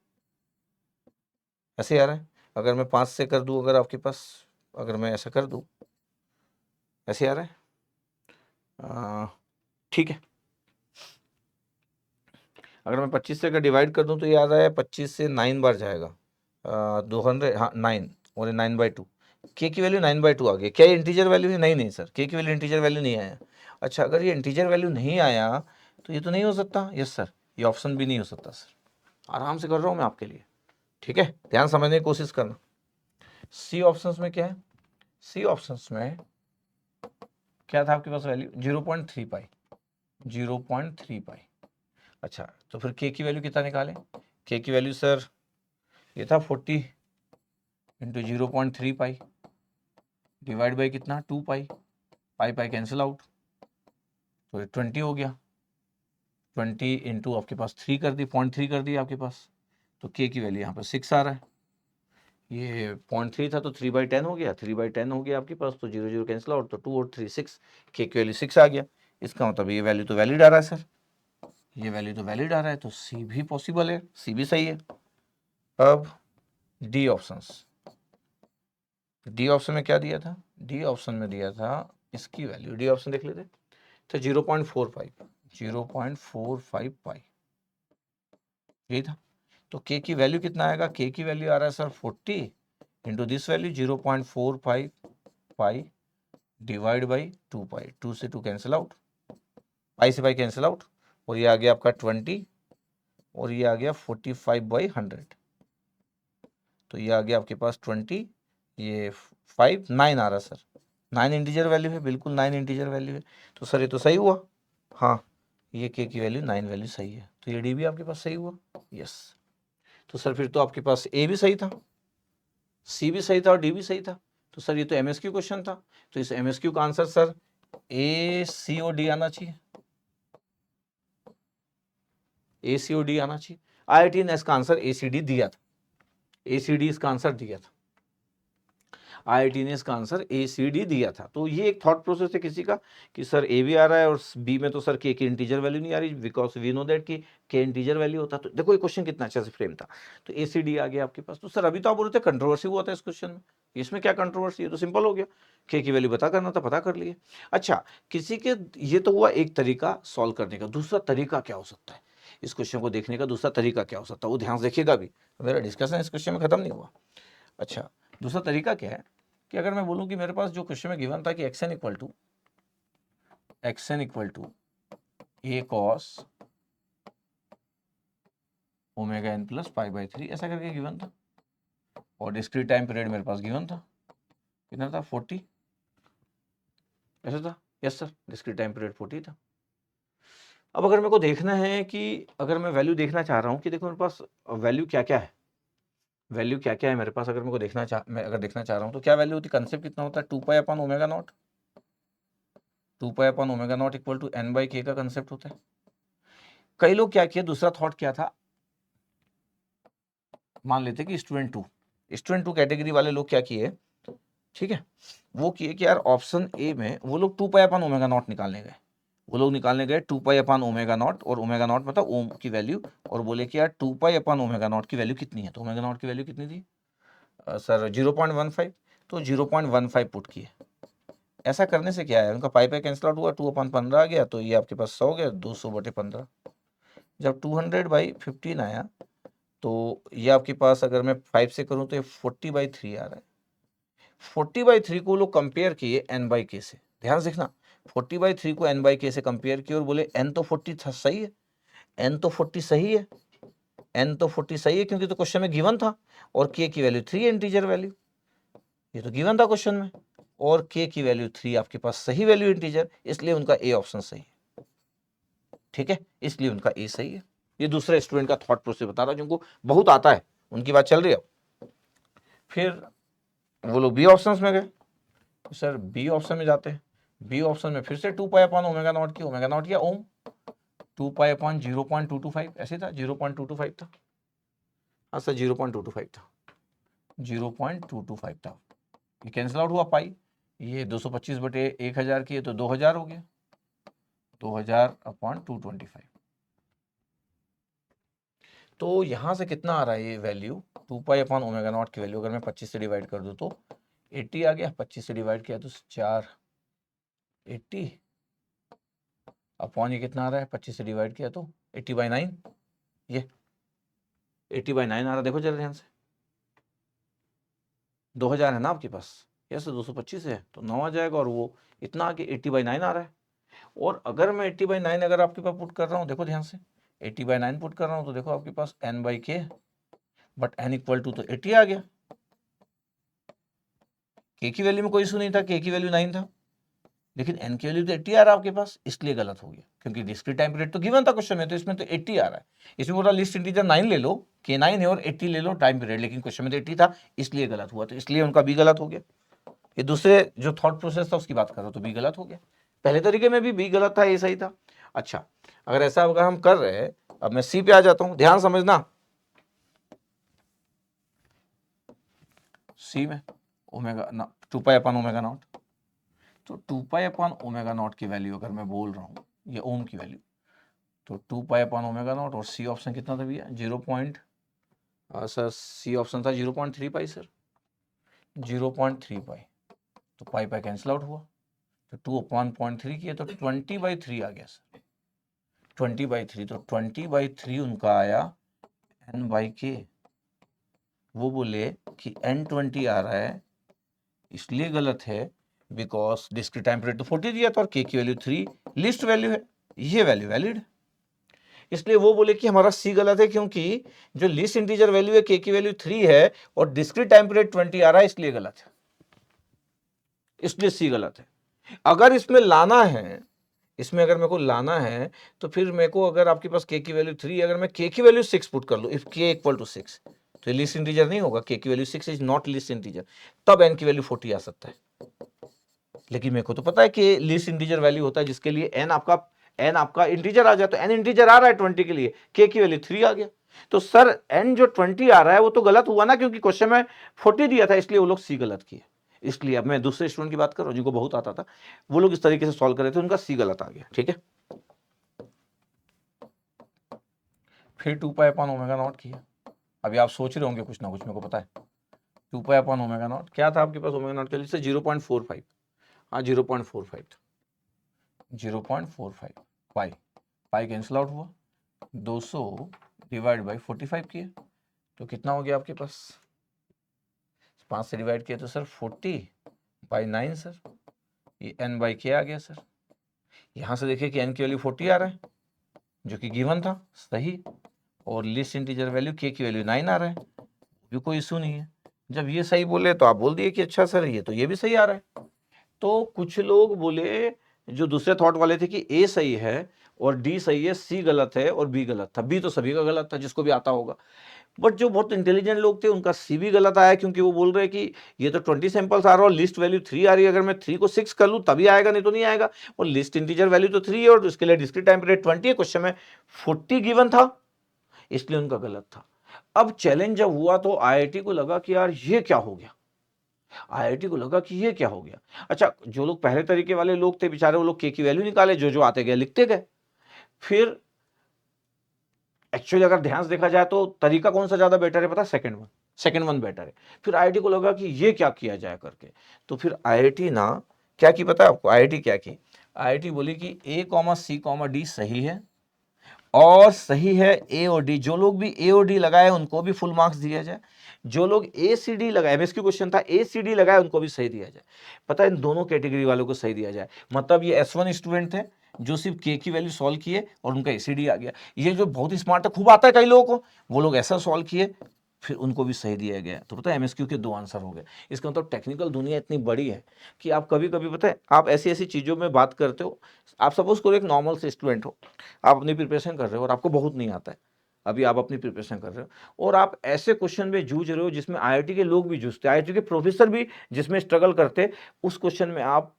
ऐसे आ रहा है। अगर मैं 5 से कर दूं, अगर आपके पास, अगर मैं ऐसा कर दूं, ऐसे आ रहा है, ठीक है। अगर मैं 25 से अगर डिवाइड कर दूं तो ये आ रहा है 25 से 9 बार जाएगा, 200, हाँ 9 और 9/2, के की वैल्यू 9/2 आ गई। क्या ये इंटीजर वैल्यू है, नहीं सर, के की वैल्यू इंटीजर वैल्यू नहीं आया। अच्छा, अगर ये इंटीजर वैल्यू नहीं आया तो ये तो नहीं हो सकता। यस सर, ये ऑप्शन भी नहीं हो सकता सर, आराम से कर रहा हूँ मैं आपके लिए, ठीक है, ध्यान समझने की कोशिश करना। सी ऑप्शंस में क्या है, सी ऑप्शंस में क्या था आपके पास वैल्यू 0.3 पाई, 0.3 पाई। अच्छा, तो फिर के की वैल्यू कितना निकालें, के की वैल्यू सर ये था 40 इंटू 0.3 पाई डिवाइड बाई कितना 2π, पाई पाई कैंसिल आउट, तो ये 20 हो गया, 20 इंटू आपके पास 3 कर दी, 0.3 कर दी आपके पास, तो के की वैल्यू यहाँ पर 6 आ रहा है। ये 0.3 था तो 3/10 हो गया, 3/10 हो गया आपके पास, तो 0 कैंसिल आउट, तो 2 और 3 6, के की वैल्यू 6 आ गया। इसका मतलब ये वैल्यू तो वैलिड आ रहा है सर, ये वैल्यू तो वैलिड आ रहा है, तो सी भी पॉसिबल है, सी भी सही है। अब डी ऑप्शंस, डी ऑप्शन में क्या दिया था, डी ऑप्शन में दिया था इसकी वैल्यू, डी ऑप्शन देख लेते, तो 0.45 पाई, यही था। तो के की वैल्यू कितना आएगा, के की वैल्यू आ रहा है sir 40 into this value 0.45 pi divide by 2π, 2 से 2 कैंसिल आउट, पाई से पाई कैंसिल आउट, और ये आ गया आपका 20 और ये आ गया 45/100, तो ये आ गया आपके पास 20, ये 5 9 आ रहा सर, 9 इंटीजर वैल्यू है, बिल्कुल 9 इंटीजर वैल्यू है, तो सर ये तो सही हुआ, हाँ ये के की वैल्यू 9 वैल्यू सही है, तो ये डी भी आपके पास सही हुआ। यस, तो सर फिर तो आपके पास ए भी सही था, सी भी सही था और डी भी सही था, तो सर ये तो MSQ क्वेश्चन था, तो इस MSQ का आंसर सर ACOD आना चाहिए, ACOD आना चाहिए। IIT ने इसका आंसर ACD दिया था, ACD इसका आंसर दिया था, IIT ने इसका आंसर ACD दिया था। तो ये एक थॉट प्रोसेस है किसी का कि सर A भी आ रहा है और B में तो सर K की इंटीजर वैल्यू नहीं आ रही, बिकॉज वी नो दैट कि K इंटीजर वैल्यू होता है। तो देखो ये क्वेश्चन कितना अच्छा से फ्रेम था, तो ACD आ गया आपके पास। तो सर अभी तो आप बोल रहे थे कंट्रोवर्सी हुआ था इस क्वेश्चन में, इसमें क्या कंट्रोवर्सी है, तो सिंपल हो गया, K की वैल्यू पता करना था, पता कर लिए। अच्छा, किसी के, ये तो हुआ एक तरीका सॉल्व करने का, दूसरा तरीका क्या हो सकता है इस क्वेश्चन को देखने का, दूसरा तरीका क्या हो सकता है वो ध्यान से देखिएगा भी, मेरा डिस्कशन इस क्वेश्चन में खत्म नहीं हुआ। अच्छा, दूसरा तरीका क्या है कि अगर मैं बोलूं कि मेरे पास जो क्वेश्चन में गिवन था कि xn equal to a cos omega n plus pi by 3 ऐसा करके गिवन था, और डिस्क्रीट टाइम पीरियड मेरे पास गिवन था, कितना था 40, ऐसा था। Yes sir, discrete time period 40 था। अब अगर मेरे को देखना है कि अगर मैं वैल्यू देखना चाह रहा हूँ कि देखो मेरे पास वैल्यू क्या क्या है, वैल्यू क्या क्या है मेरे पास, अगर मेरे को मैं अगर देखना चाह रहा हूँ तो क्या वैल्यू होती, कंसेप्ट कितना होता है 2 pi upon omega naught, 2 pi upon omega not equal to n by k का कंसेप्ट होता है। कई लोग क्या किया, दूसरा थॉट क्या था, मान लेते कि स्टूडेंट टू कैटेगरी वाले लोग क्या किए, ठीक है, वो किए कि यार ऑप्शन ए में वो लोग 2 पाई अपॉन ओमेगा नॉट निकालने गए, वो लोग निकालने गए 2 पाई अपॉन ओमेगा नॉट, और ओमेगा नॉट मतलब ओम की वैल्यू, और बोले कि यार 2 पाई अपॉन ओमेगा नॉट की वैल्यू कितनी है, तो ओमेगा नॉट की वैल्यू कितनी थी सर 0.15, तो 0.15 पुट किए। ऐसा करने से क्या है, उनका पाई पाई कैंसिल आउट हुआ, 2/15 आ गया, तो ये आपके पास 100 गया, 200/15। जब 200/15 आया तो ये आपके पास अगर मैं 5 से करूं तो ये 40/3 आ रहा है। 40/3 को लोग कंपेयर किए n/k से, ध्यान से देखना, 40/3 को n/k से कंपेयर किए और बोले n तो 40 था, सही है, n तो 40 सही है, n तो 40 सही है क्योंकि तो क्वेश्चन में गिवन था, और k की वैल्यू 3 इंटीजर वैल्यू, ये तो गिवन था क्वेश्चन में, और k की वैल्यू 3 आपके पास सही वैल्यू इंटीजर, इसलिए उनका ए ऑप्शन सही है, ठीक है, इसलिए उनका ए सही है। ये दूसरे स्टूडेंट का थॉट प्रोसेस बता रहा हूं जिनको बहुत आता है, उनकी बात चल रही है। फिर वो लोग बी ऑप्शन में गए, सर बी ऑप्शन में जाते हैं, बी ऑप्शन में फिर से 2 पाई अपॉन ओमेगा नॉट की, ओमेगा नॉट या ओम, 2 पाई अपॉन 0.225 ऐसे था, 0.225 था, हाँ सर 0.225 था, 0.225 था, ये कैंसिल आउट हुआ पाई, ये 225/1000 की है तो 2000 हो गया, 2000/225। तो यहां से कितना आ रहा है ये value, 2 pi upon omega not की वैल्यू अगर मैं 25 से डिवाइड कर दूं तो 80 आ गया, 25 से डिवाइड किया तो 480 अपॉन ये कितना आ रहा है, 25 से डिवाइड किया तो 80/9, ये 80/9 आ रहा है, देखो जरा ध्यान से, 2000 है ना आपके पास, यस 225 है तो 9 आ जाएगा, और वो इतना आगे 80/9 आ रहा है। और अगर मैं 80/9 अगर आपके पास पुट कर रहा हूँ, देखो ध्यान से 80/9 पुट कर रहा हूँ तो देखो आपके पास n/k, but n equal to तो 80 आ गया, k की वैल्यू में कोई इशू नहीं था, k की वैल्यू 9 था, लेकिन n की वैल्यू तो 80 आ रहा है आपके पास, इसलिए गलत हो गया, क्योंकि डिस्क्रीट टाइम पीरियड तो गिवन था क्वेश्चन में, तो इसमें तो 80 आ रहा है, इसमें बोला लिस्ट इंटीजर 9 ले लो, k9 है और 80 ले लो टाइम पीरियड, लेकिन क्वेश्चन में तो 80 था, इसलिए गलत हुआ, तो इसलिए उनका बी गलत हो गया। ये दूसरे जो थॉट प्रोसेस था उसकी बात कर रहा हूं, तो बी गलत हो गया, पहले तरीके में भी बी गलत था, ये सही था। अच्छा, अगर ऐसा अगर हम कर रहे हैं, अब मैं सी पे आ जाता हूं, ध्यान समझना, सी में omega 2 pi upon omega not, तो 2 पाई अपॉन ओमेगा नॉट की वैल्यू अगर मैं बोल रहा हूँ, ये ओम की वैल्यू, तो 2 पाई अपॉन ओमेगा नॉट, और सी ऑप्शन कितना था भैया, सर सी ऑप्शन था 0.3 पाई सर, 0.3 पाई, तो पाई पाई कैंसिल आउट हुआ, तो 2/0.3 किया तो 20/3 आ गया सर, 20/3, तो 20/3 उनका आया n/k, वो बोले कि n20 आ रहा है, इसलिए गलत है बिकॉज डिस्क्रीट टाइम पीरियड तो 40 दिया था और k की वैल्यू 3 लिस्ट वैल्यू है, ये वैल्यू वैलिड है, इसलिए वो बोले कि हमारा सी गलत है, क्योंकि जो लिस्ट इंटीजर वैल्यू है k की वैल्यू 3 है और डिस्क्रीट टाइम पीरियड 20 आ रहा है, इसलिए गलत है, इसलिए सी गलत है। अगर इसमें लाना है, इसमें अगर मेरे को लाना है, तो फिर मेरे को अगर आपके पास k की वैल्यू 3, अगर मैं k की वैल्यू 6 पुट कर लूं, इफ k इक्वल टू 6, तो ये लीस्ट इंटीजर नहीं होगा, के की value 6 is not least integer, तब एन की वैल्यू 40 आ सकता है। लेकिन मेरे को तो पता है कि लीस्ट इंटीजर वैल्यू होता है जिसके लिए एन आपका इंटीजर आ जाए, तो एन इंटीजर आ रहा है 20 के लिए, के की वैल्यू 3 आ गया। तो सर एन जो 20 आ रहा है वो तो गलत हुआ ना, क्योंकि क्वेश्चन में 40 दिया था, इसलिए वो लोग सी गलत किए। इसलिए अब मैं दूसरे स्टूडेंट की बात कर रहा हूं जिनको बहुत आता था, वो लोग इस तरीके से सॉल्व कर रहे थे, उनका सी गलत आ गया। ठीक है, फिर 2 पाई अपॉन ओमेगा नॉट किया। अभी आप सोच रहे होंगे कुछ ना कुछ, मेरे को पता है 2 पाई अपॉन ओमेगा नॉट क्या था आपके पास, ओमेगा नॉट के लिए से 0.45, हाँ 0.45 0.45 पाई, पाई कैंसिल आउट हुआ, 200 डिवाइड बाई 45 किया तो कितना हो गया आपके पास, 5 से डिवाइड किया तो सर 40/9 सर, ये n बाई के आ गया सर। यहाँ से देखिए कि n की वैल्यू 40 आ रहा है जो कि गिवन था, सही, और लिस्ट इंटीजर वैल्यू k की वैल्यू 9 आ रहा है, भी कोई इशू नहीं है। जब ये सही बोले तो आप बोल दिए कि अच्छा सर ये तो ये भी सही आ रहा है। तो कुछ लोग बोले, जो दूसरे थॉट वाले थे, कि ए सही है और डी सही है, सी गलत है और बी गलत था। बी तो सभी का गलत था जिसको भी आता होगा। बट जो बहुत इंटेलिजेंट लोग थे उनका सी भी गलत आया, क्योंकि वो बोल रहे हैं कि ये तो 20 सैंपल्स आ रहा है और लिस्ट वैल्यू 3 आ रही है, अगर मैं 3 को 6 कर लूँ तभी आएगा, नहीं तो नहीं आएगा। और लिस्ट इंटीजर वैल्यू तो 3 है और उसके लिए डिस्क्रीट टाइम पीरियड 20 है, क्वेश्चन में 40 गिवन था, इसलिए उनका गलत था। अब चैलेंज जब हुआ तो आईआईटी को लगा कि यार ये क्या हो गया, आईआईटी को लगा कि ये क्या हो गया। अच्छा, जो लोग पहले तरीके वाले लोग थे बेचारे, वो लोग के की वैल्यू निकाले, जो जो आते गए लिखते गए। फिर एक्चुअली अगर ध्यान से देखा जाए तो तरीका कौन सा ज्यादा बेटर है पता है, सेकंड वन बेटर है। फिर आईआईटी को लगा कि ये क्या किया जाए करके, तो फिर आईआईटी ना क्या की पता है आपको, आईआईटी क्या की, आईआईटी बोली कि ए सी डी सही है और सही है ए और डी, जो लोग भी ए और डी लगाए उनको भी फुल मार्क्स दिया जाए, जो लोग ए सी डी लगाए, एमएसक्यू क्वेश्चन था, ए सी डी लगाए उनको भी सही दिया जाए। पता है इन दोनों कैटेगरी वालों को सही दिया जाए। मतलब ये S1 स्टूडेंट थे जो सिर्फ के की वैल्यू सॉल्व किए और उनका एसीडी आ गया। ये जो बहुत ही स्मार्ट है, खूब आता है कई लोगों को, वो लोग ऐसा सॉल्व किए फिर उनको भी सही दिया गया। तो पता है एमएसक्यू के 2 आंसर हो गए। इसका मतलब टेक्निकल दुनिया इतनी बड़ी है कि आप कभी कभी पता है आप ऐसी ऐसी चीज़ों में बात करते हो। आप सपोज करो एक नॉर्मल से स्टूडेंट हो, आप अपनी प्रिपरेशन कर रहे हो और आपको बहुत नहीं आता है, अभी आप अपनी प्रिपरेशन कर रहे हो और आप ऐसे क्वेश्चन में जूझ रहे हो जिसमें आईआईटी के लोग भी जूझते, आईआईटी के प्रोफेसर भी जिसमें स्ट्रगल करते, उस क्वेश्चन में आप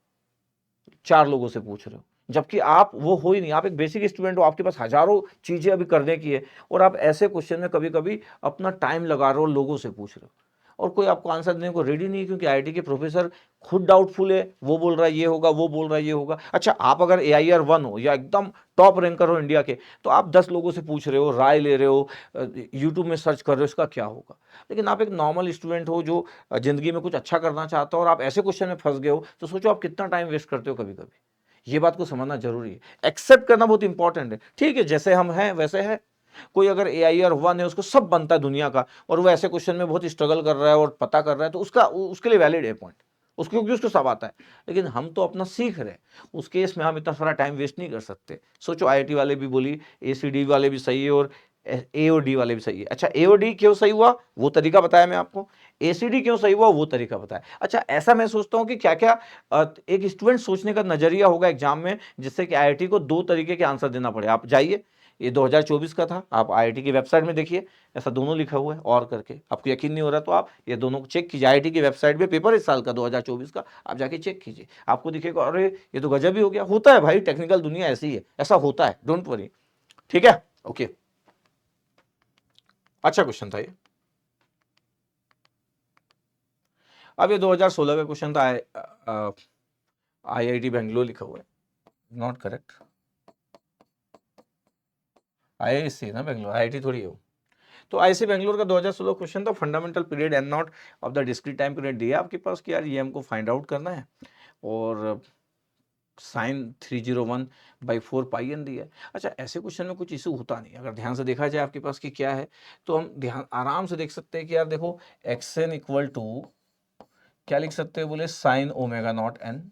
4 लोगों से पूछ रहे हो, जबकि आप वो हो ही नहीं, आप एक बेसिक स्टूडेंट हो, आपके पास हजारों चीजें अभी करने की है और आप ऐसे क्वेश्चन में कभी कभी अपना टाइम लगा रहे हो, लोगों से पूछ रहे हो और कोई आपको आंसर देने को रेडी नहीं है, क्योंकि आईआईटी के प्रोफेसर खुद डाउटफुल है, वो बोल रहा है ये होगा, वो बोल रहा है ये होगा। अच्छा, आप अगर AIR 1 हो या एकदम टॉप रैंकर हो इंडिया के, तो आप 10 लोगों से पूछ रहे हो, राय ले रहे हो, यूट्यूब में सर्च कर रहे हो इसका क्या होगा। लेकिन आप एक नॉर्मल स्टूडेंट हो जो जिंदगी में कुछ अच्छा करना चाहता हो और आप ऐसे क्वेश्चन में फंस गए हो, तो सोचो आप कितना टाइम वेस्ट करते हो कभी कभी। ये बात को समझना जरूरी है, एक्सेप्ट करना बहुत इंपॉर्टेंट है। ठीक है, जैसे हम हैं वैसे है। कोई अगर AIR 1 है, उसको सब बनता है दुनिया का, और वो ऐसे क्वेश्चन में बहुत स्ट्रगल कर रहा है और पता कर रहा है, तो उसके लिए वैलिड है पॉइंट, उसको, क्योंकि उसको सब आता है। लेकिन हम तो अपना सीख रहे हैं, उस केस में हम इतना सारा टाइम वेस्ट नहीं कर सकते। सोचो आईआईटी वाले भी बोली, ACD वाले भी सही है और ए और डी वाले भी सही है। अच्छा, ए और डी क्यों सही हुआ वो तरीका बताया मैं आपको, ACD क्यों सही हुआ वो तरीका बताया। अच्छा, ऐसा मैं सोचता हूं कि क्या क्या एक स्टूडेंट सोचने का नजरिया होगा एग्जाम में, जिससे कि आईआईटी को 2 तरीके के आंसर देना पड़े। आप जाइए, ये 2024 का था, आप आईआईटी की वेबसाइट में देखिए, ऐसा दोनों लिखा हुआ है और करके। आपको यकीन नहीं हो रहा तो आप ये दोनों को चेक कीजिए, आईआईटी की वेबसाइट पे पेपर इस साल का 2024 का आप जाके चेक कीजिए, आपको दिखेगा अरे ये तो गजब ही हो गया। होता है भाई, टेक्निकल दुनिया ऐसी है, ऐसा होता है, डोंट वरी। ठीक है, ओके। अच्छा क्वेश्चन था ये। अब ये 2016 का क्वेश्चन था, आईआईटी बेंगलोर लिखा हुआ है, नॉट करेक्ट, आईआईसी ना बेंगलोर, आईआईटी थोड़ी है वो। तो आईआईसी बेंगलोर का 2016 क्वेश्चन था, fundamental period n naught of the discrete time period दिया आपके पास कि यार ये हमको फाइंड आउट करना है, और साइन 301/4 पाई एन दिया है। अच्छा, ऐसे क्वेश्चन में कुछ इशू होता नहीं, अगर ध्यान से देखा जाए आपके पास कि क्या है, तो हम ध्यान आराम से देख सकते हैं कि यार देखो xn इक्वल टू क्या लिख सकते हैं, बोले साइन ओमेगा नॉट एन।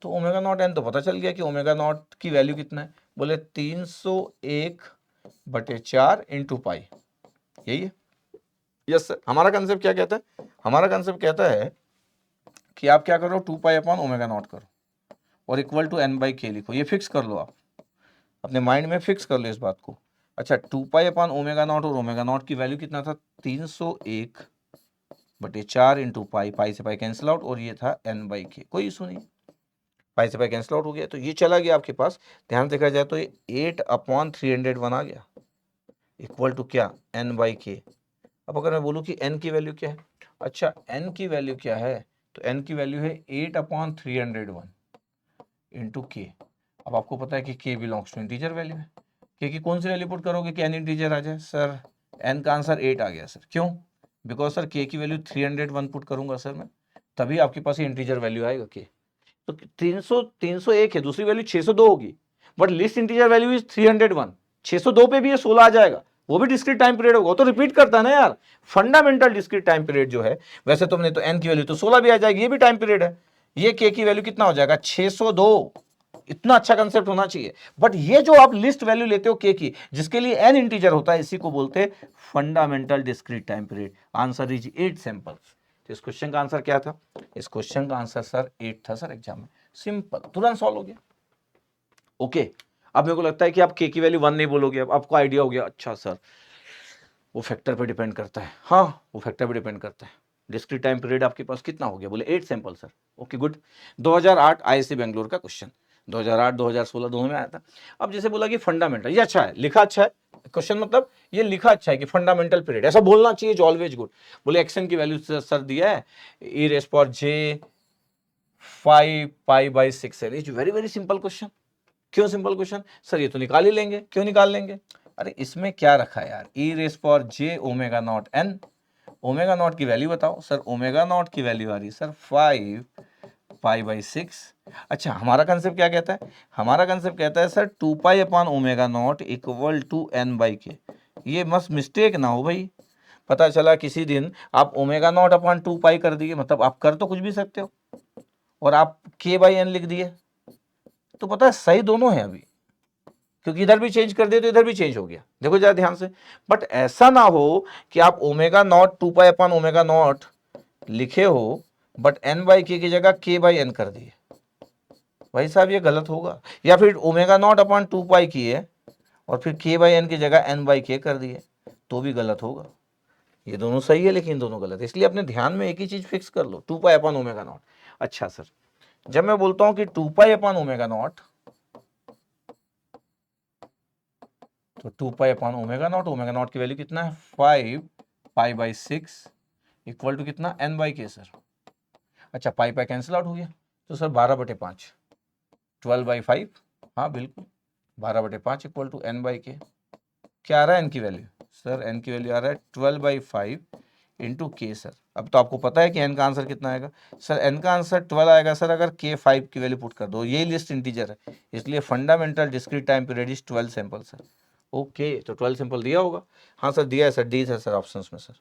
तो ओमेगा नॉट एन तो पता चल गया कि ओमेगा नॉट की वैल्यू कितना है, बोले 301/4 इंटू पाई, यही है। यस सर, हमारा कंसेप्ट क्या कहता है, हमारा कंसेप्ट कहता है कि आप क्या करो, 2 पाई अपॉन ओमेगा नॉट करो और इक्वल टू n/k लिखो। ये फिक्स कर लो, आप अपने माइंड में फिक्स कर लो इस बात को अच्छा 2 पाई अपान ओमेगा नॉट, और ओमेगा नॉट की वैल्यू कितना था 301/4 इंटू पाई, पाई से पाई कैंसिल आउट, और ये था n/k, कोई इशू नहीं, पाई से पाई कैंसिल आउट हो गया, तो ये चला गया आपके पास। ध्यान से देखा जाए तो ये 8/301 आ गया, इक्वल टू क्या n/k। अब अगर मैं बोलूँ कि n की वैल्यू क्या है, अच्छा n की वैल्यू क्या है, तो n की वैल्यू है 8/301 इंटू k। अब आपको पता है कि k belongs to integer value है, k की कौन सी वैल्यू पुट करोगे कि n इंटीजर आ जाए, सर n का आंसर 8 आ गया सर, क्यों, बिकॉज सर k की वैल्यू 301 पुट करूंगा सर मैं, तभी आपके पास ये इंटीजर वैल्यू आएगा k। तो 301 है, दूसरी वैल्यू 602 होगी, but list integer value is 301, 602 पे भी ये 16 आ जाएगा, वो भी डिस्क्रीट टाइम पीरियड होगा, तो रिपीट करता है ना यार, फंडामेंटल डिस्क्रीट टाइम पीरियड जो है, वैसे तुमने तो n की वैल्यू तो 16 भी आ जाएगी, ये भी टाइम पीरियड है, ये k की वैल्यू कितना हो जाएगा 602। इतना अच्छा कंसेप्ट होना चाहिए, बट ये जो आप लिस्ट वैल्यू लेते हो k की, जिसके लिए n इंटीजर होता है, इसी को बोलते हैं fundamental discrete time period. Answer is 8 samples. तो इस क्वेश्चन का आंसर क्या था, इस क्वेश्चन का आंसर सर 8 था सर एग्जाम में, सिंपल, तुरंत सॉल्व हो गया। ओके, अब मेरे को लगता है कि आप k की वैल्यू 1 नहीं बोलोगे, अब आपको आइडिया हो गया, अच्छा सर वो फैक्टर पे डिपेंड करता है, हाँ वो फैक्टर पे डिपेंड करता है। डिस्क्रीट टाइम पीरियड आपके पास कितना हो गया, बोले 8 sample sir, okay good. 2008 IIC Bangalore का क्वेश्चन, 2008 2016 दोनों में आया था। अब जैसे बोला कि फंडामेंटल, ये अच्छा है, लिखा अच्छा है क्वेश्चन, मतलब ये लिखा अच्छा है कि फंडामेंटल पीरियड, ऐसा बोलना चाहिए जो ऑलवेज गुड। बोले एक्शन की वैल्यू सर दिया है e⁻j 5π/6 है, is very very simple question. क्यों सिंपल क्वेश्चन सर, ये तो निकाल ही लेंगे, क्यों निकाल लेंगे, अरे इसमें क्या रखा है यार, e⁻j omega not n, omega not की वैल्यू बताओ सर, ओमेगा नॉट की वैल्यू आ रही है सर 5π/6। अच्छा हमारा कंसेप्ट क्या कहता है, हमारा कंसेप्ट कहता है sir 2 pi upon omega not equal to n/k। ये मस्त मिस्टेक ना हो भाई, पता चला किसी दिन आप ओमेगा नॉट अपान 2 पाई कर दिए, मतलब आप कर तो कुछ भी सकते हो, और आप k/n लिख दिए, तो पता है सही दोनों है अभी, क्योंकि इधर भी चेंज कर दिए तो इधर भी चेंज हो गया, देखो जरा ध्यान से। बट ऐसा ना हो कि आप omega naught 2 pi upon omega not लिखे हो, बट n/k की जगह k/n कर दिए, भाई साहब ये गलत होगा। या फिर ओमेगा नॉट अपान 2 पाई किए और फिर k/n की जगह n/k कर दिए, तो भी गलत होगा। ये दोनों सही है लेकिन दोनों गलत है, इसलिए अपने ध्यान में एक ही चीज फिक्स कर लो, 2 पाई अपान ओमेगा नॉट। अच्छा सर, जब मैं बोलता हूं कि 2 पाई अपान ओमेगा नॉट, तो 2 पाई अपान ओमेगा नॉट की वैल्यू कितना है 5π/6 इक्वल टू कितना n/k सर। अच्छा पाई पाई कैंसिल आउट हो गया, तो सर 12/5, 12/5, हाँ बिल्कुल 12/5 इक्वल टू n/k। क्या आ रहा है n की वैल्यू, सर n की वैल्यू आ रहा है 12/5 इंटू k सर। अब तो आपको पता है कि n का आंसर कितना आएगा, सर n का आंसर 12 आएगा सर, अगर k 5 की वैल्यू पुट कर दो, यही लिस्ट इंटीजर है, इसलिए fundamental discrete time period is 12 sample sir. Okay तो 12 सैंपल दिया होगा, हाँ सर दिया है सर, डी है सर ऑप्शन में sir,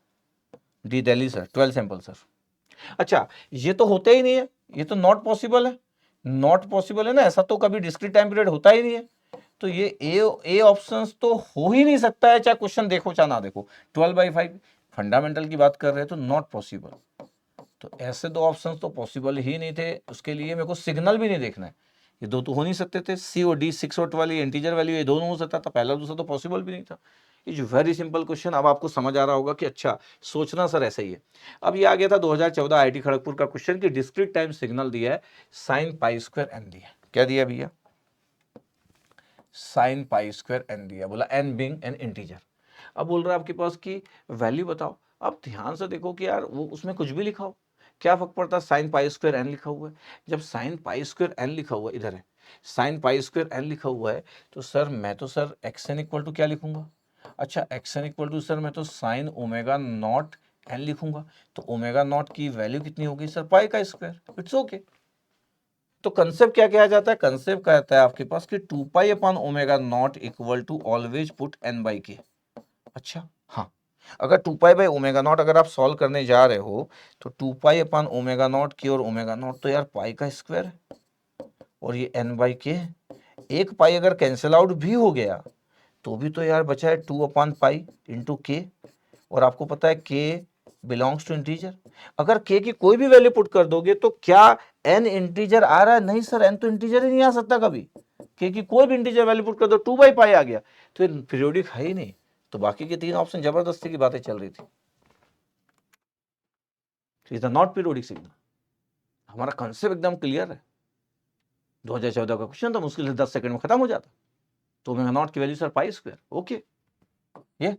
D Delhi sir 12 sample sir. अच्छा ये तो होता ही नहीं है, ये तो नॉट पॉसिबल है, नॉट पॉसिबल है ना, ऐसा तो कभी डिस्क्रीट टाइम पीरियड होता ही नहीं है, तो ये ए ऑप्शंस तो हो ही नहीं सकता है, चाहे क्वेश्चन देखो चाहे ना देखो। 12/5 फंडामेंटल की बात कर रहे हैं तो नॉट पॉसिबल, तो ऐसे दो ऑप्शंस तो पॉसिबल ही नहीं थे, उसके लिए मेरे को सिग्नल भी नहीं देखना है, ये दो तो हो नहीं सकते थे, सी और डी 6 और 12 इंटीजर वैल्यू ये दोनों हो सकता था, पहला दूसरा तो पॉसिबल भी नहीं था। इज वेरी सिंपल क्वेश्चन, अब आपको समझ आ रहा होगा कि अच्छा सोचना सर ऐसा ही है। अब ये आ गया था 2014 आईआईटी खड़गपुर का क्वेश्चन कि डिस्क्रीट टाइम सिग्नल दिया है sin π² n दिया, क्या दिया भैया sin π² n दिया, बोला n बिंग एन इंटीजर। अब बोल रहा है आपके पास की वैल्यू बताओ, अब ध्यान से देखो कि यार वो उसमें कुछ भी लिखा हो, क्या फर्क पड़ता है, sin π² n लिखा हुआ है, जब sin π² n लिखा हुआ है, इधर है sin π² n लिखा हुआ है, तो सर मैं तो सर xn इक्वल टू क्या लिखूंगा, अच्छा xn इक्वल टू सर मैं तो sin ओमेगा नॉट n लिखूंगा, तो ओमेगा नॉट की वैल्यू कितनी होगी सर पाई का स्क्वायर, इट्स ओके। तो कंसेप्ट क्या कहा जाता है, कंसेप्ट कहता है आपके पास कि 2 pi upon omega not equal to always put n/k। अच्छा हाँ, अगर 2 पाई/ओमेगा नॉट अगर आप सॉल्व करने जा रहे हो, तो 2 पाई अपान ओमेगा नॉट की और ओमेगा नॉट तो यार पाई का स्क्वायर है, और ये n/k, एक पाई अगर कैंसिल आउट भी हो गया तो भी तो यार बचा है 2/पाई इंटू के, और आपको पता है k बिलोंग्स टू इंटीजर, अगर k की कोई भी वैल्यू पुट कर दोगे तो क्या n इंटीजर आ रहा है, नहीं सर n तो इंटीजर ही नहीं आ सकता कभी, क्योंकि कोई भी इंटीजर वैल्यू पुट कर दो 2/पाई आ गया, तो ये पीरियोडिक है ही नहीं। तो बाकी के 3 ऑप्शन जबरदस्ती की बातें चल रही थी। Is not periodic signal. हमारा कंसेप्ट एकदम क्लियर है। 2014 का क्वेश्चन था, मुश्किल से 10 सेकंड में खत्म हो जाता। तो ओमेगा नॉट की value sir pi square. Okay, ये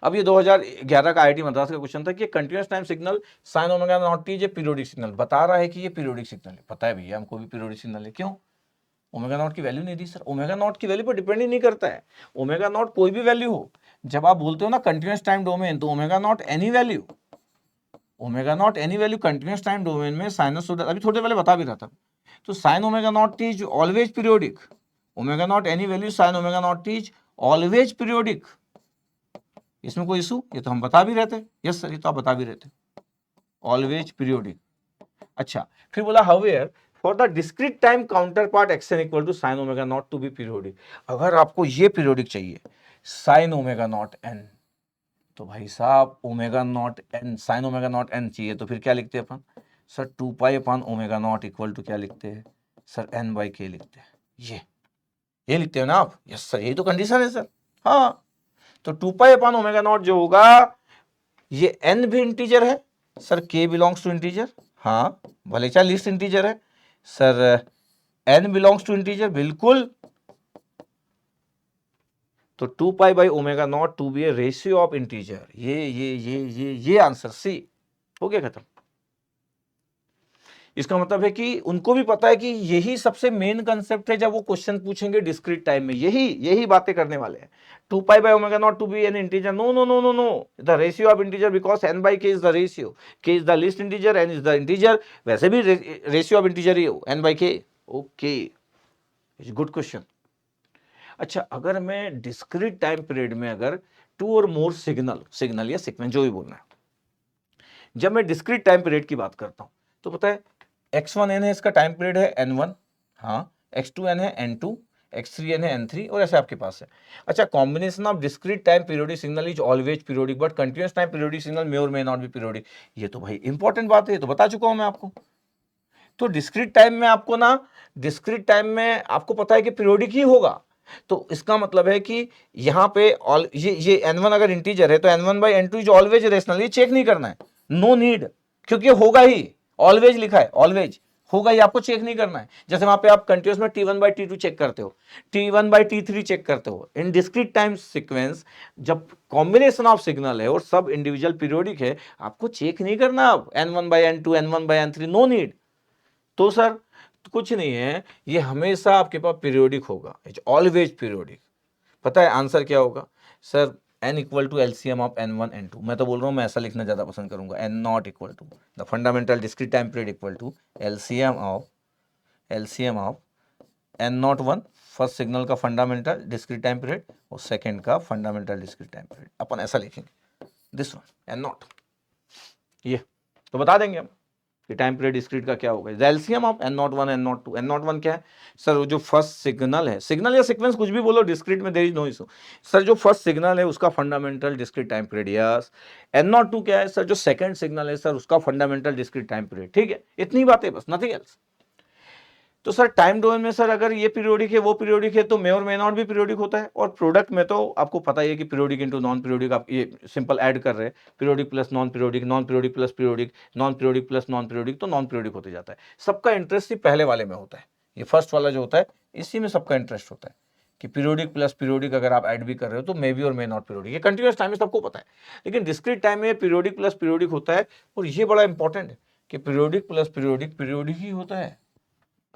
अब ये 2011 का आईआईटी मद्रास का क्वेश्चन था कि continuous time signal sign omega not T ये पीरियोडिक सिग्नल बता रहा है कि ये पीरियोडिक सिग्नल है। पता है भैया हमको भी पीरियोडिक सिग्नल है। क्यों? ओमेगा नॉट की वैल्यू नहीं दी सर। ओमेगा नॉट की वैल्यू पर डिपेंड ही नहीं करता है। ओमेगा नॉट कोई भी वैल्यू हो, जब आप बोलते हो ना कंटीन्यूअस टाइम डोमेन, तो omega not any value, omega not any value continuous time domain में साइनसोइडल, अभी थोड़े पहले बता भी रहा था। तो sine omega not T is always periodic. Omega naught any value sign omega not T is always periodic. इसमें कोई इशू? ये तो हम बता भी रहते। यस सर, ये तो आप बता भी रहते, ऑलवेज पीरियोडिक। अच्छा, फिर बोला however for the discrete time counterpart x n equal to sine omega naught to be periodic. अगर आपको ये पीरियोडिक चाहिए साइन ओमेगा नॉट एन, तो भाई साहब omega not N sine omega not N चाहिए, तो फिर क्या लिखते हैं अपन sir? 2 pi upon omega not equal to क्या लिखते हैं सर? n/k लिखते हैं। ये लिखते हो ना आप? यस सर, यही तो कंडीशन है सर। हाँ, तो 2 पाई अपॉन ओमेगा नॉट जो होगा, ये n भी इंटीजर है sir, k belongs to integer. हाँ, भले चाहे लिस्ट इंटीजर है sir, n belongs to integer, बिल्कुल। तो 2 pi omega naught to be a ratio of integer. ये आंसर सी हो गया, खत्म। इसका मतलब है कि उनको भी पता है कि यही सबसे मेन कंसेप्ट है जब वो क्वेश्चन पूछेंगे डिस्क्रीट टाइम में, यही बातें करने वाले हैं। 2 pi omega naught to be an integer, no no no no no, the ratio of integer, because n/k is the ratio, k is the least integer, n is the integer, वैसे भी ratio of integer ही हो n/k। Okay, is good question. अच्छा, अगर मैं discrete time period में अगर 2 और मोर सिग्नल या सीक्वेंस जो भी बोलना है, जब मैं डिस्क्रीट टाइम पीरियड की बात करता हूं, तो पता है x1n है, इसका टाइम पीरियड है n1, हाँ, x2n है n2, x3n है n3, और ऐसे आपके पास है। अच्छा, combination of discrete time periodic signal is always periodic, but continuous time periodic signal may और मे नॉट बी पीरियोडिक। ये तो भाई इंपॉर्टेंट बात है, ये तो बता चुका हूं मैं आपको। तो डिस्क्रीट टाइम में आपको ना, डिस्क्रीट टाइम में आपको पता है कि पीरियोडिक ही होगा। तो इसका मतलब है कि यहाँ पे ये n1 अगर इंटीजर है तो n1/n2 इज ऑलवेज रेशनल, ये चेक नहीं करना है, नो नीड, क्योंकि होगा ही, ऑलवेज लिखा है, ऑलवेज होगा, ये आपको चेक नहीं करना है। जैसे वहां पे आप कंटिन्यूस में t1/t2 चेक करते हो, t1/t3 चेक करते हो। इन डिस्क्रीट टाइम सीक्वेंस जब कॉम्बिनेशन ऑफ सिग्नल है और सब इंडिविजुअल पीरियोडिक है, आपको चेक नहीं करना अब n1/n2 n1/n3, नो नीड। तो सर कुछ नहीं है, ये हमेशा आपके पास पीरियोडिक होगा, इट्स ऑलवेज पीरियोडिक। पता है आंसर क्या होगा sir? n equal to LCM of n1 n2। मैं तो बोल रहा हूँ, मैं ऐसा लिखना ज्यादा पसंद करूंगा, n not equal to the fundamental discrete time period equal to LCM of n naught 1 first signal का फंडामेंटल डिस्क्रीट टाइम पीरियड और सेकंड का फंडामेंटल डिस्क्रीट टाइम पीरियड, अपन ऐसा लिखेंगे, दिस वन n नॉट। ये तो बता देंगे हम कि टाइम पीरियड डिस्क्रीट का क्या होगा। LCM of n01 n02। n01 क्या है सर? जो फर्स्ट सिग्नल है, सिग्नल या सीक्वेंस कुछ भी बोलो, डिस्क्रीट में there is no issue sir. जो फर्स्ट सिग्नल है उसका fundamental discrete time period, yes. n02 क्या है सर? जो सेकंड सिग्नल है सर, उसका फंडामेंटल डिस्क्रीट टाइम पीरियड। ठीक है, इतनी बातें बस, नथिंग एल्स। तो सर टाइम डोमेन में सर अगर ये पीरियोडिक है वो पीरियोडिक है, तो मे और मे नॉट भी पीरियोडिक होता है। और प्रोडक्ट में तो आपको पता ही है कि पीरियोडिक इंटू नॉन पीरियोडिक, आप ये सिंपल ऐड कर रहे हैं, periodic plus non periodic, non periodic plus periodic, non periodic plus non periodic, तो नॉन पीरियोडिक होते जाता है। सबका इंटरेस्ट ही पहले वाले में होता है, ये फर्स्ट वाला जो होता है इसी में सबका इंटरेस्ट होता है कि पीरियोडिक प्लस पीरियोडिक अगर आप ऐड भी कर रहे हो तो मे बी और मे नॉट पीरियोडिक। ये कंटिन्यूअस टाइम में सबको पता है, लेकिन डिस्क्रीट टाइम में पीरियोडिक प्लस पीरियोडिक होता है। और ये बड़ा इंपॉर्टेंट है कि पीरियोडिक प्लस पीरियोडिक पीरियोडिक ही होता है।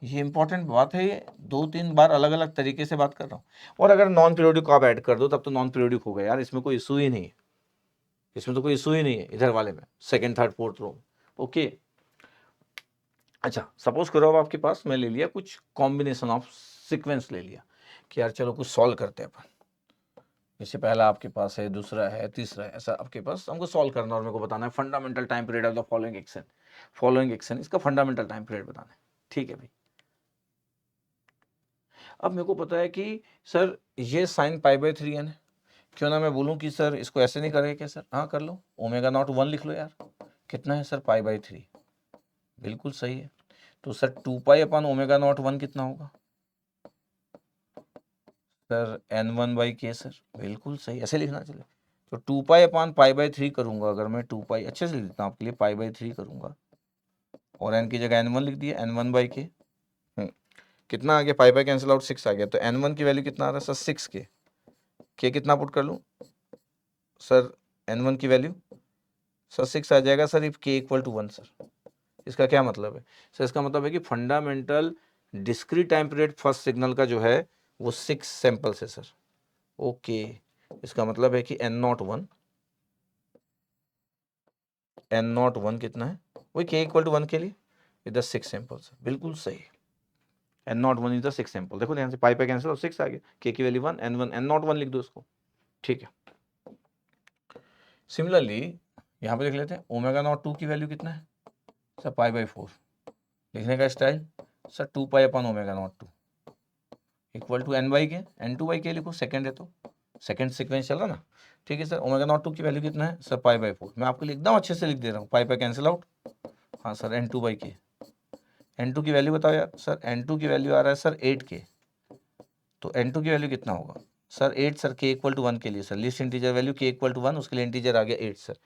ये इंपॉर्टेंट बात है, ये 2-3 बार अलग अलग तरीके से बात कर रहा हूँ। और अगर नॉन पीरियोडिक को आप ऐड कर दो तब तो नॉन पीरियोडिक हो गया यार, इसमें कोई इशू ही नहीं है, इसमें तो कोई इशू ही नहीं है इधर वाले में, second third fourth row. Okay, अच्छा सपोज करो अब आपके पास मैं ले लिया कुछ कॉम्बिनेशन ऑफ सीक्वेंस ले लिया कि यार चलो कुछ सॉल्व करते हैं अपन। जैसे पहला आपके पास है, दूसरा है, तीसरा है, ऐसा आपके पास हमको सॉल्व करना और मेरे को बताना है fundamental time period of the following action, इसका फंडामेंटल टाइम पीरियड बताना है। ठीक है भाई, अब मेरे को पता है कि सर ये साइन π/3n है, क्यों ना मैं बोलूं कि सर इसको ऐसे नहीं करेंगे क्या सर? हाँ कर लो, ओमेगा नॉट 1 लिख लो यार। कितना है सर? π/3, बिल्कुल सही है। तो sir 2 pi upon omega not 1 कितना होगा? सर n1/k सर, बिल्कुल सही, ऐसे लिखना चले। तो 2π/π/3 करूंगा अगर मैं 2π, अच्छे से लिख देता हूँ आपके लिए, π/3 करूंगा और n की जगह n1 लिख दिया, n1/k। कितना आ गया, पाई कैंसिल आउट 6 आ गया, तो n1 की वैल्यू कितना आ रहा है सर 6k। k कितना पुट कर लूँ सर, n1 की वैल्यू सर 6 आ जाएगा sir, if k equal to 1 sir. इसका क्या मतलब है सर, इसका मतलब है कि fundamental discrete time period first signal का जो है वो 6 सैंपल्स है सर। ओके, इसका मतलब है कि n01 कितना है, वही k इक्वल टू 1 के लिए इधर 6 सैंपल्स, बिल्कुल सही। n01 इज द 6 सैंपल, देखो ध्यान से, पाई पे कैंसिल और 6 आ गया, k की वैल्यू 1, n01 लिख दो उसको, ठीक है। सिमिलरली यहाँ पे देख लेते हैं ω02 की वैल्यू कितना है सर, π/4। लिखने का style sir 2π/ω02 equal to n/k, n2/k लिखो, सेकंड है तो सेकंड सीक्वेंस चल रहा ना, ठीक है सर। ω02 की वैल्यू कितना है सर, π/4। मैं आपको एकदम अच्छे से लिख दे रहा हूँ, पाई पे कैंसिल आउट, हाँ सर n2/k। n2 की वैल्यू बताओ यार सर, n2 की वैल्यू आ रहा है सर 8k, तो n2 की वैल्यू कितना होगा sir 8 sir, k equal to 1 के लिए sir, least integer value k equal to 1, उसके लिए इंटीजर आ गया 8 सर।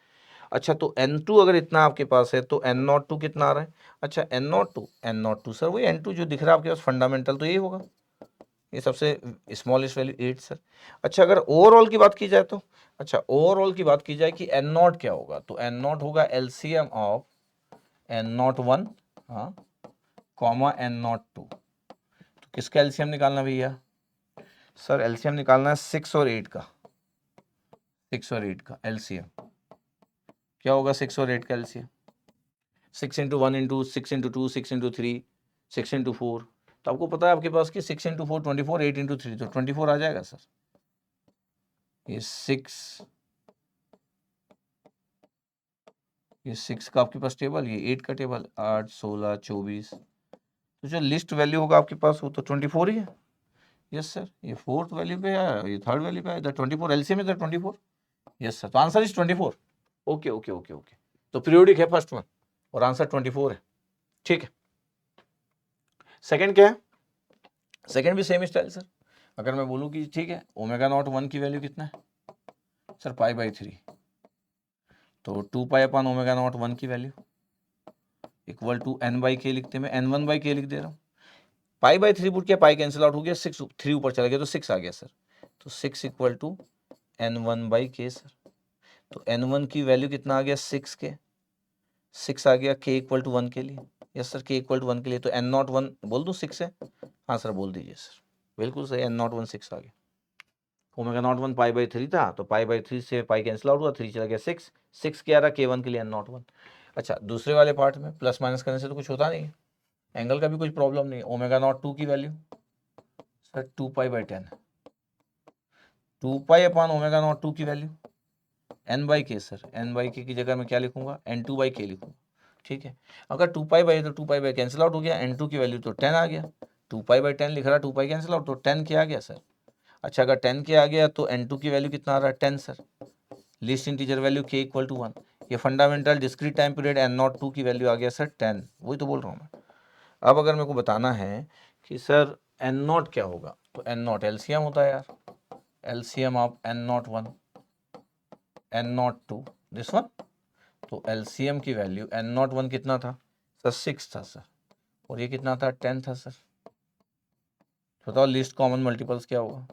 अच्छा, तो n2 अगर इतना आपके पास है तो n02 कितना आ रहा है, अच्छा n02 सर वही n2 जो दिख रहा है आपके पास फंडामेंटल, तो यही होगा, ये सबसे स्मॉलेस्ट वैल्यू 8 सर। अच्छा, अगर ओवरऑल की बात की जाए तो, अच्छा ओवरऑल की बात की जाए कि n0 क्या होगा, तो n0 होगा एलसीएम ऑफ n01 हाँ कॉमा n02। तो किसका एलसीएम निकालना भैया सर, एलसीएम निकालना है 6 और 8 का, 6 और 8 का एलसीएम क्या होगा, 6 और 8 का LCM 6 into 1 into 6 into 2 6 into 3 6 into 4, तो आपको पता है आपके पास कि 6 इंटू 4 24, 8 इंटू 3 तो 24 आ जाएगा सर। ये 6 का आपके पास टेबल, ये 8 का टेबल, 8 16 24, तो जो लिस्ट वैल्यू होगा आपके पास वो तो 24 ही है। यस सर, ये फोर्थ वैल्यू पे है, ये थर्ड वैल्यू पे है, इधर 24 एलसीएम इधर 24। यस सर, तो answer is 24। Okay okay okay okay, तो पीरियोडिक है फर्स्ट वन और आंसर 24 है, ठीक है। सेकंड क्या है, सेकंड भी सेम स्टाइल सर। अगर मैं बोलूँ कि ठीक है ω01 की वैल्यू कितना है सर, π/3, तो 2π/ω01 की वैल्यू इक्वल टू n/k लिखते हैं, मैं n1/k लिख दे रहा हूँ। π/3 पुट किया, पाई कैंसिल आउट हो गया, 6 3 ऊपर चला गया तो 6 आ गया सर, तो 6 इक्वल टू n1/k सर। तो n1 की वैल्यू कितना आ गया 6k, 6 आ गया k इक्वल टू 1 के लिए। Yes sir, k equal to 1 के लिए, तो n01 बोल दूँ 6 है, हाँ सर बोल दीजिए सर, बिल्कुल सही, n01 6 आ गया। ω01 π/3 था, तो π/3 से पाई कैंसिल आउट हुआ, 3 चला गया 6, 6 क्या रहा k1 के लिए n01। अच्छा, दूसरे वाले पार्ट में प्लस माइनस करने से तो कुछ होता नहीं है, एंगल का भी कुछ प्रॉब्लम नहीं है। ω02 की वैल्यू सर 2π/10, 2π/ω02 की वैल्यू n/k सर, n/k की जगह मैं क्या लिखूंगा, n2/k लिखूंगा, ठीक है। अगर 2π तो 2π कैंसिल आउट हो गया, n2 की वैल्यू तो 10 आ गया, 2π/10 लिख रहा, 2π कैंसिल आउट, तो 10 के आ गया सर। अच्छा, अगर 10 के आ गया तो n2 की वैल्यू कितना आ रहा है 10 sir, least integer value k equal to 1, ये fundamental discrete time period n02 की वैल्यू आ गया सर 10, वही तो बोल रहा हूँ मैं। अब अगर मेरे को बताना है कि सर n0 क्या होगा, तो n0 एलसीएम होता है यार, LCM of n01 n02 this one, तो एलसीएम की वैल्यू n01 कितना था सर 6 था सर, और ये कितना था 10 था सर। बताओ लिस्ट कॉमन मल्टीपल्स क्या होगा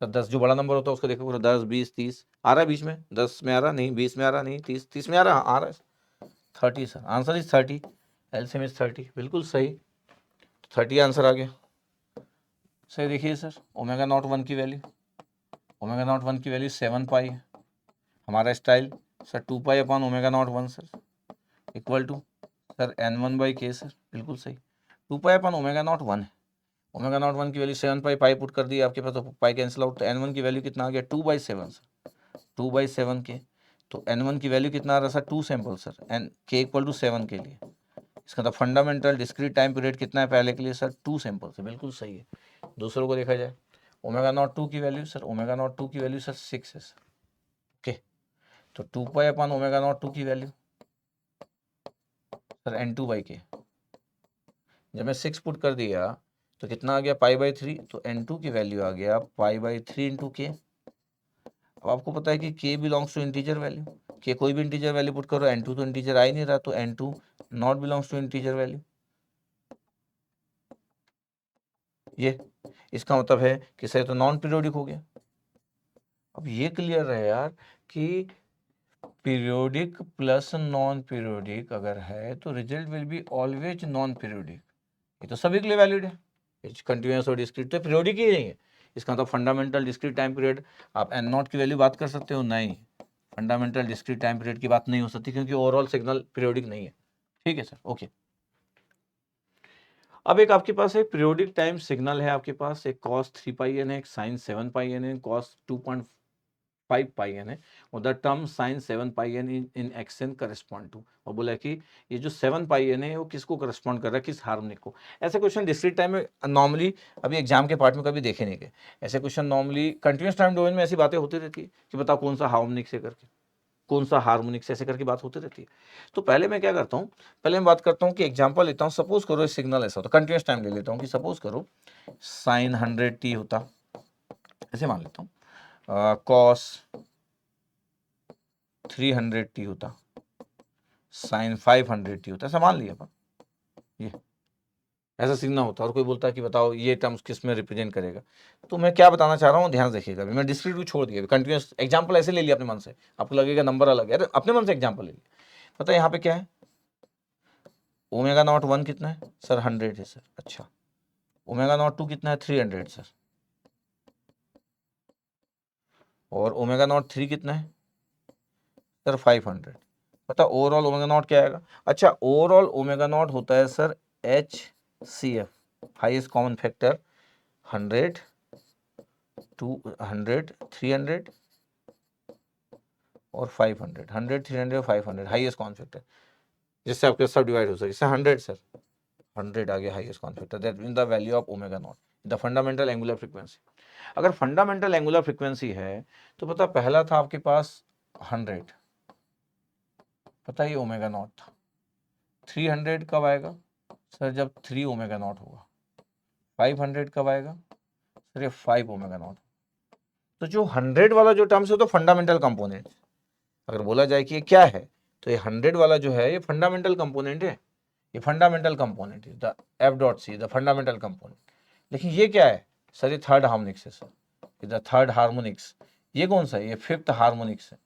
सर, 10 जो बड़ा नंबर होता है उसको देखो, 10 20 30 आ रहा है बीच में, 10 में आ रहा नहीं, 20 में आ रहा नहीं, 30 में आ रहा है 30 sir, answer is 30, LCM is 30, बिल्कुल सही, 30 आंसर आ गया सही। देखिए सर ω01 की वैल्यू, ω01 की वैल्यू 7π है, हमारा style sir 2π/ω01 sir equal to sir n1/k sir, बिल्कुल सही, 2π/ω01 है, ω01 की वैल्यू 7π, पाई पुट कर दी आपके पास, तो पाई कैंसिल आउट, तो n1 की वैल्यू कितना आ गया 2/7 सर, 2/7 के, तो n1 की वैल्यू कितना आ रहा sir 2 sample sir, n k equal to 7 के लिए, इसका मतलब फंडामेंटल डिस्क्रीट टाइम पीरियड कितना है पहले के लिए सर 2 सैंपल से, बिल्कुल सही है। दूसरों को देखा जाए ω02 की वैल्यू सर, ω02 की वैल्यू सर 6 है सर, ओके, तो 2π/ω02 की वैल्यू सर n2/k, जब मैं 6 पुट कर दिया तो कितना आ गया पाई/3, तो n2 की वैल्यू आ गया पाई/3 इंटू के। अब आपको पता है कि k belongs to integer value, k कोई भी इंटीजर वैल्यू पुट करो, n2 तो इंटीजर आ ही नहीं रहा, तो n2 naught belongs to integer value. ये इसका मतलब है कि सही तो नॉन पीरियोडिक हो गया। अब ये क्लियर है यार कि पीरियोडिक प्लस नॉन पीरियोडिक अगर है तो result will be always non periodic. ये तो सभी के लिए वैलिड है, कंटिन्यूअस और डिस्क्रीट तो पीरियोडिक ही नहीं है। इसका मतलब फंडामेंटल डिस्क्रीट टाइम पीरियड आप एन नॉट की वैल्यू बात कर सकते हो, नहीं फंडामेंटल डिस्क्रीट टाइम पीरियड की बात नहीं हो सकती क्योंकि ओवरऑल सिग्नल पीरियोडिक नहीं है। ठीक है सर, ओके। अब एक आपके पास एक पीरियोडिक टाइम सिग्नल है, आपके पास एक cos 3πn है, एक sin 7πn है, cos 2.5πn है, और the term sin 7πn in xn correspond to, और बोला कि ये जो 7πn है वो किसको करस्पॉन्ड कर रहा है, किस हार्मोनिक को। ऐसे क्वेश्चन डिस्क्रीट टाइम में नॉर्मली अभी एग्जाम के पार्ट में कभी देखे नहीं गए। ऐसे question normally continuous time domain में ऐसी बातें होती रहती है कि बताओ कौन सा हार्मोनिक से करके, कौन सा हार्मोनिक से, ऐसे करके बात होती रहती है। तो पहले मैं क्या करता हूँ, पहले मैं बात करता हूँ कि एग्जांपल लेता हूँ। सपोज करो सिग्नल ऐसा होता, कंटिन्यूस टाइम ले लेता हूँ कि सपोज करो साइन 100t होता, ऐसे मान लेता हूँ, कॉस 300t होता, साइन 500t होता, ऐसा मान लिया अपन। ये ऐसा सिग्नल होता, और कोई बोलता है कि बताओ ये टर्म्स किस में रिप्रेजेंट करेगा। तो मैं क्या बताना चाह रहा हूँ ध्यान देखिएगा, अभी मैं डिस्क्रीट को छोड़ दिया, कंटिन्यूस एग्जांपल ऐसे ले लिया अपने मन से, आपको लगेगा नंबर अलग है, अरे अपने मन से एग्जांपल ले लिया। पता है यहाँ पे क्या है, ओमेगा नॉट 1 कितना है सर, 100 है सर। अच्छा, ओमेगा नॉट 2 कितना है, 300 सर। और ओमेगा नॉट 3 कितना है सर, 500। पता ओवरऑल ओमेगा नॉट क्या आएगा। अच्छा, ओवरऑल ओमेगा नॉट होता है sir HCF, highest common factor 100, 200, 300 और 500, 100, 300 और 500 हाईएस्ट कॉमन फैक्टर, जिससे आपके सब डिवाइड हो सके। जैसे 100 सर, 100 आ गया highest common factor, that mean the value of omega naught the fundamental angular frequency. अगर फंडामेंटल एंगुलर फ्रीक्वेंसी है तो पता पहला था आपके पास 100, पता ये ओमेगा नॉट था। 300 कब आएगा सर, जब 3 ओमेगा नॉट होगा। 500 कब आएगा सर, ये 5 ओमेगा नॉट। तो जो 100 वाला जो टर्म्स है तो फंडामेंटल कंपोनेंट, अगर बोला जाए कि ये क्या है तो ये 100 वाला जो है ये फंडामेंटल कंपोनेंट है, ये फंडामेंटल कंपोनेंट है, the F.C the fundamental component. लेकिन ये क्या है सर, ये थर्ड हार्मोनिक्स है सर, द थर्ड हार्मोनिक्स। ये कौन सा है, ये फिफ्थ हार्मोनिक्स है।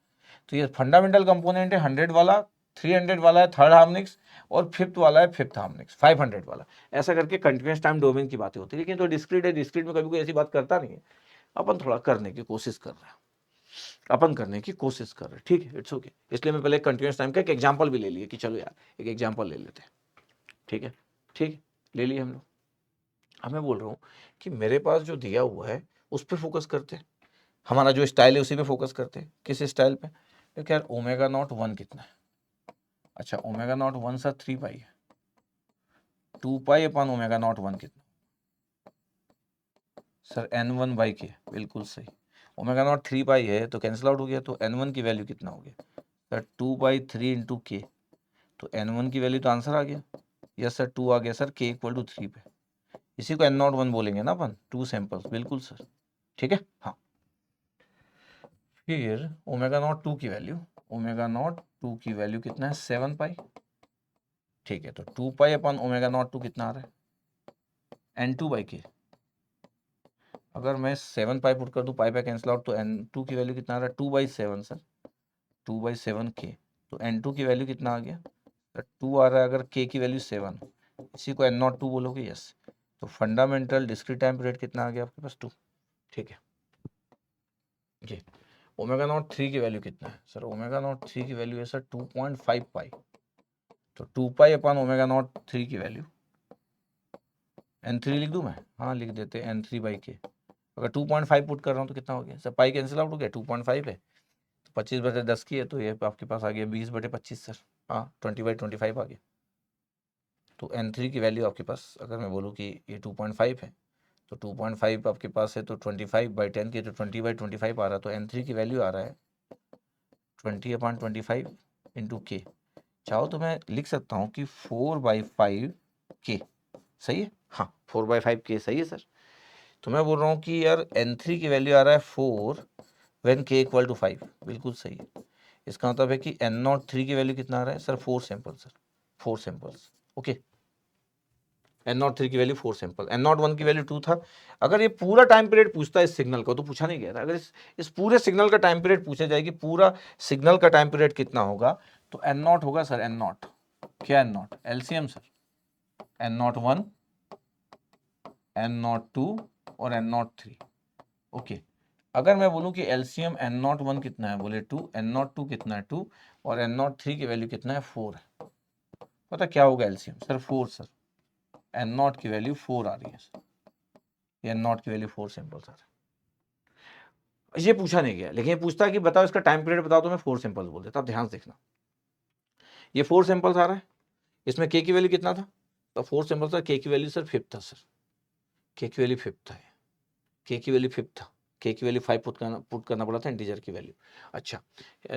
तो ये फंडामेंटल कंपोनेंट है 100 वाला, 300 वाला है थर्ड हार्मोनिक्स, और फिफ्थ वाला है फिफ्थ हार्मोनिक्स 500 वाला। ऐसा करके कंटिन्यूस टाइम डोमेन की बातें होती है। लेकिन तो डिस्क्रीट है, डिस्क्रीट में कभी कोई ऐसी बात करता नहीं है। अपन थोड़ा करने की कोशिश कर रहे हैं, अपन करने की कोशिश कर रहे हैं, ठीक है, इट्स ओके। इसलिए मैं पहले कंटिन्यूस टाइम का एक एग्जांपल भी ले लिए कि चलो यार एक एग्जांपल ले लेते हैं, ठीक है, ठीक ले लिए हम लोग। अब मैं बोल रहा हूँ कि मेरे पास जो दिया हुआ है उस पर फोकस करते हैं, हमारा जो स्टाइल है उसी पे फोकस करते हैं। किस स्टाइल पे, तो यार ओमेगा नॉट 1 कितना है। अच्छा, ओमेगा नॉट 1 सर 3 पाई है, 2 पाई अपन ओमेगा नॉट 1 कितना सर, N1 बाई के, बिल्कुल सही। ओमेगा नॉट 3 पाई है तो कैंसिल आउट हो गया, तो N1 की वैल्यू कितना हो गया सर, 2/3 इंटू के। तो N1 की वैल्यू तो आंसर आ गया, यस सर 2 आ गया सर, के इक्वल टू 3 पे। इसी को N01 बोलेंगे ना अपन, 2 सैंपल्स, बिल्कुल सर, ठीक है। हाँ, फिर ओमेगा नॉट 2 की वैल्यू, ओमेगा नॉट 2 की वैल्यू कितना है, 7 पाई, ठीक है। तो 2 पाई अपन ओमेगा नॉट 2 कितना आ रहा है, N2 बाई के। अगर मैं 7 पाई पुट कर दूं, पाई पाई कैंसिल आउट, तो N2 की वैल्यू कितना आ रहा है, 2/7 सर, 2/7 के। तो N2 की वैल्यू कितना आ गया, 2 आ रहा है, अगर के की वैल्यू 7, इसी को N02 बोलोगे, यस। तो फंडामेंटल डिस्क्रीट टाइम पीरियड कितना आ गया आपके पास, 2, ठीक है जी। ओमेगा नॉट 3 की वैल्यू कितना है सर, ओमेगा नॉट 3 की वैल्यू है सर 2.5 पाई। तो 2 पाई अपन ओमेगा नॉट 3 की वैल्यू, N3 लिख दूं मैं, हाँ लिख देते, N3 बाई के। अगर 2.5 पुट कर रहा हूँ तो कितना हो गया सर, पाई कैंसिल आउट हो गया, 2.5 है, तो 25/10 की है, तो ये आपके पास आ गया 20/25 सर, हाँ 20/25 आ गया। तो N3 की वैल्यू आपके पास, अगर मैं बोलूँ कि ये 2.5 है, तो 2.5 आपके पास है, तो 25/10 की, तो 20/25 आ रहा है। तो N3 की वैल्यू आ रहा है 20/25 इंटू के। चाहो तो मैं लिख सकता हूँ कि 4/5 के, सही है, हाँ 4/5 के सही है सर। तो मैं बोल रहा हूँ कि यार N3 की वैल्यू आ रहा है 4 व्हेन k इक्वल टू 5, बिल्कुल सही है। इसका मतलब है कि N03 की वैल्यू कितना आ रहा है sir, 4 sample sir, 4 samples, okay. N03 की वैल्यू 4 सैंपल, N01 की वैल्यू 2 था। अगर ये पूरा टाइम पीरियड पूछता है इस सिग्नल को, तो पूछा नहीं गया था, अगर इस पूरे सिग्नल का टाइम पीरियड पूछा जाए कि पूरा सिग्नल का टाइम पीरियड कितना होगा, तो N0 होगा सर, N0 क्या, N0 LCM sir, N01 N02 और N03, ओके। अगर मैं बोलूं कि एलसीएम N01 कितना है, बोले 2, N02 कितना है 2, और N03 की वैल्यू कितना है 4 है, पता क्या होगा एलसीएम सर, 4 सर, N0 की वैल्यू 4 आ रही है सर, N0 की वैल्यू 4 सिंपल सर। ये पूछा नहीं गया, लेकिन ये पूछता है कि बताओ इसका टाइम पीरियड बताओ, तो मैं 4 सिंपल्स बोल देता। आप ध्यान से देखना, ये 4 सिंपल्स आ रहा है, इसमें के की वैल्यू कितना था, तो 4 सिंपल सर, के की वैल्यू सर 5 था सर, के की वैल्यू 5 था, के की वैल्यू 5 था, के की वैल्यू 5 पुट करना पड़ा था, इंटीजर की वैल्यू। अच्छा,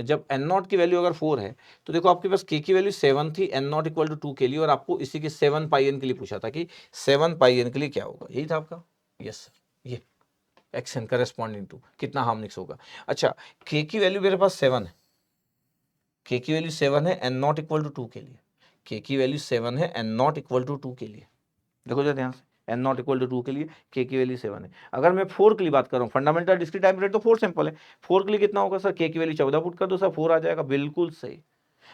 जब N0 की वैल्यू अगर 4 है, तो देखो आपके पास के की वैल्यू 7 थी N0 इक्वल टू 2 के लिए, और आपको इसी के 7 पाई एन के लिए पूछा था कि 7 पाई एन के लिए क्या होगा, यही था आपका, यस सर, ये एक्शन करस्पॉन्डिंग टू कितना हार्मोनिक्स होगा। अच्छा, के की वैल्यू मेरे पास 7 है, के की वैल्यू 7 है N0 इक्वल टू 2 के लिए, के की वैल्यू 7 है N0 इक्वल टू 2 के लिए, देखो जरा ध्यान से, N0 इक्वल टू 2 के लिए के की वैल्यू 7 है। अगर मैं 4 के लिए बात कर रहा हूँ, फंडामेंटल डिस्क्रीट टाइम पीरियड तो 4 सिंपल है, 4 के लिए कितना होगा सर, के की वैल्यू 14 पुट कर दो सर, 4 आ जाएगा, बिल्कुल सही।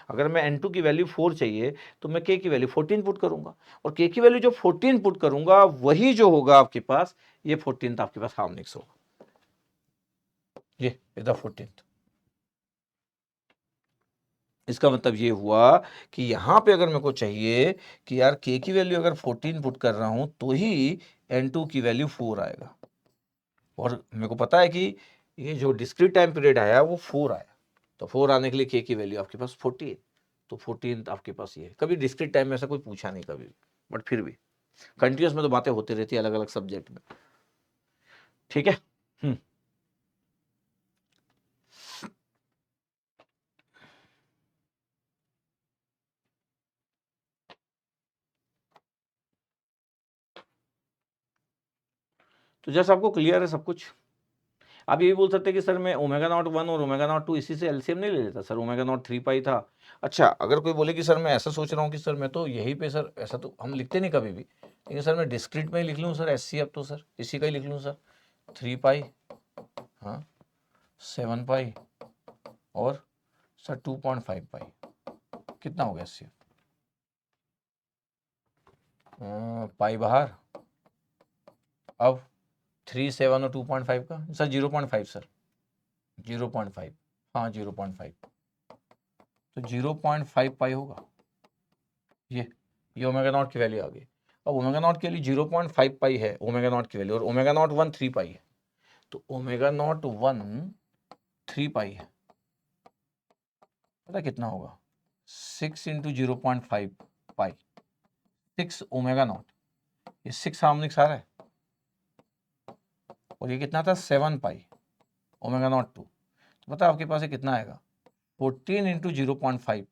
अगर मैं N2 की वैल्यू 4 चाहिए, तो मैं के की वैल्यू 14 पुट करूंगा, और के की वैल्यू जो 14 पुट करूंगा वही जो होगा आपके पास, ये 14th आपके पास हार्मोनिक्स होगा, ये इज द 14th। इसका मतलब ये हुआ कि यहाँ पे अगर मेरे को चाहिए कि यार के की वैल्यू अगर 14 पुट कर रहा हूँ तो ही N2 की वैल्यू 4 आएगा, और मेरे को पता है कि ये जो डिस्क्रीट टाइम पीरियड आया वो 4 आया, तो 4 आने के लिए के की वैल्यू आपके पास 14, तो 14 आपके पास ये। कभी डिस्क्रीट टाइम में ऐसा कोई पूछा नहीं कभी, बट फिर भी कंटिन्यूस में तो बातें होती रहती है अलग अलग सब्जेक्ट में, ठीक है। तो जैसे आपको क्लियर है सब कुछ, आप ये भी बोल सकते हैं कि सर मैं ओमेगा नॉट 1 और ओमेगा नॉट 2 इसी से एलसीएम नहीं ले लेता सर, ओमेगा नॉट 3 पाई था। अच्छा, अगर कोई बोले कि सर मैं ऐसा सोच रहा हूँ कि सर मैं तो यहीं पे सर, ऐसा तो हम लिखते नहीं कभी भी, लेकिन सर मैं डिस्क्रीट में ही लिख लूँ सर, एस सी एफ, तो सर इसी का ही लिख लूँ सर, 3 पाई, हाँ 7 पाई, और सर 2.5 पाई, कितना हो गया एस सी एफ, पाई बाहर, अब 3 7 और 2.5 का सर 0.5 सर, 0.5, हाँ 0.5, तो 0.5 पाई होगा, ये ओमेगा नॉट की वैल्यू आ गई। अब ओमेगा नॉट के लिए 0.5 पाई है ओमेगा नॉट की वैल्यू, और ओमेगा नॉट 1 3 पाई है, तो ओमेगा नॉट 1 3 पाई है, पता कितना होगा, 6 इंटू 0.5 पाई, 6 ओमेगा नॉट, ये 6 हार्मोनिक्स आ रहा है, और ये कितना था 7 पाई ओमेगा नॉट 2, तो पता आपके पास ये कितना आएगा, 14 इंटू 0.5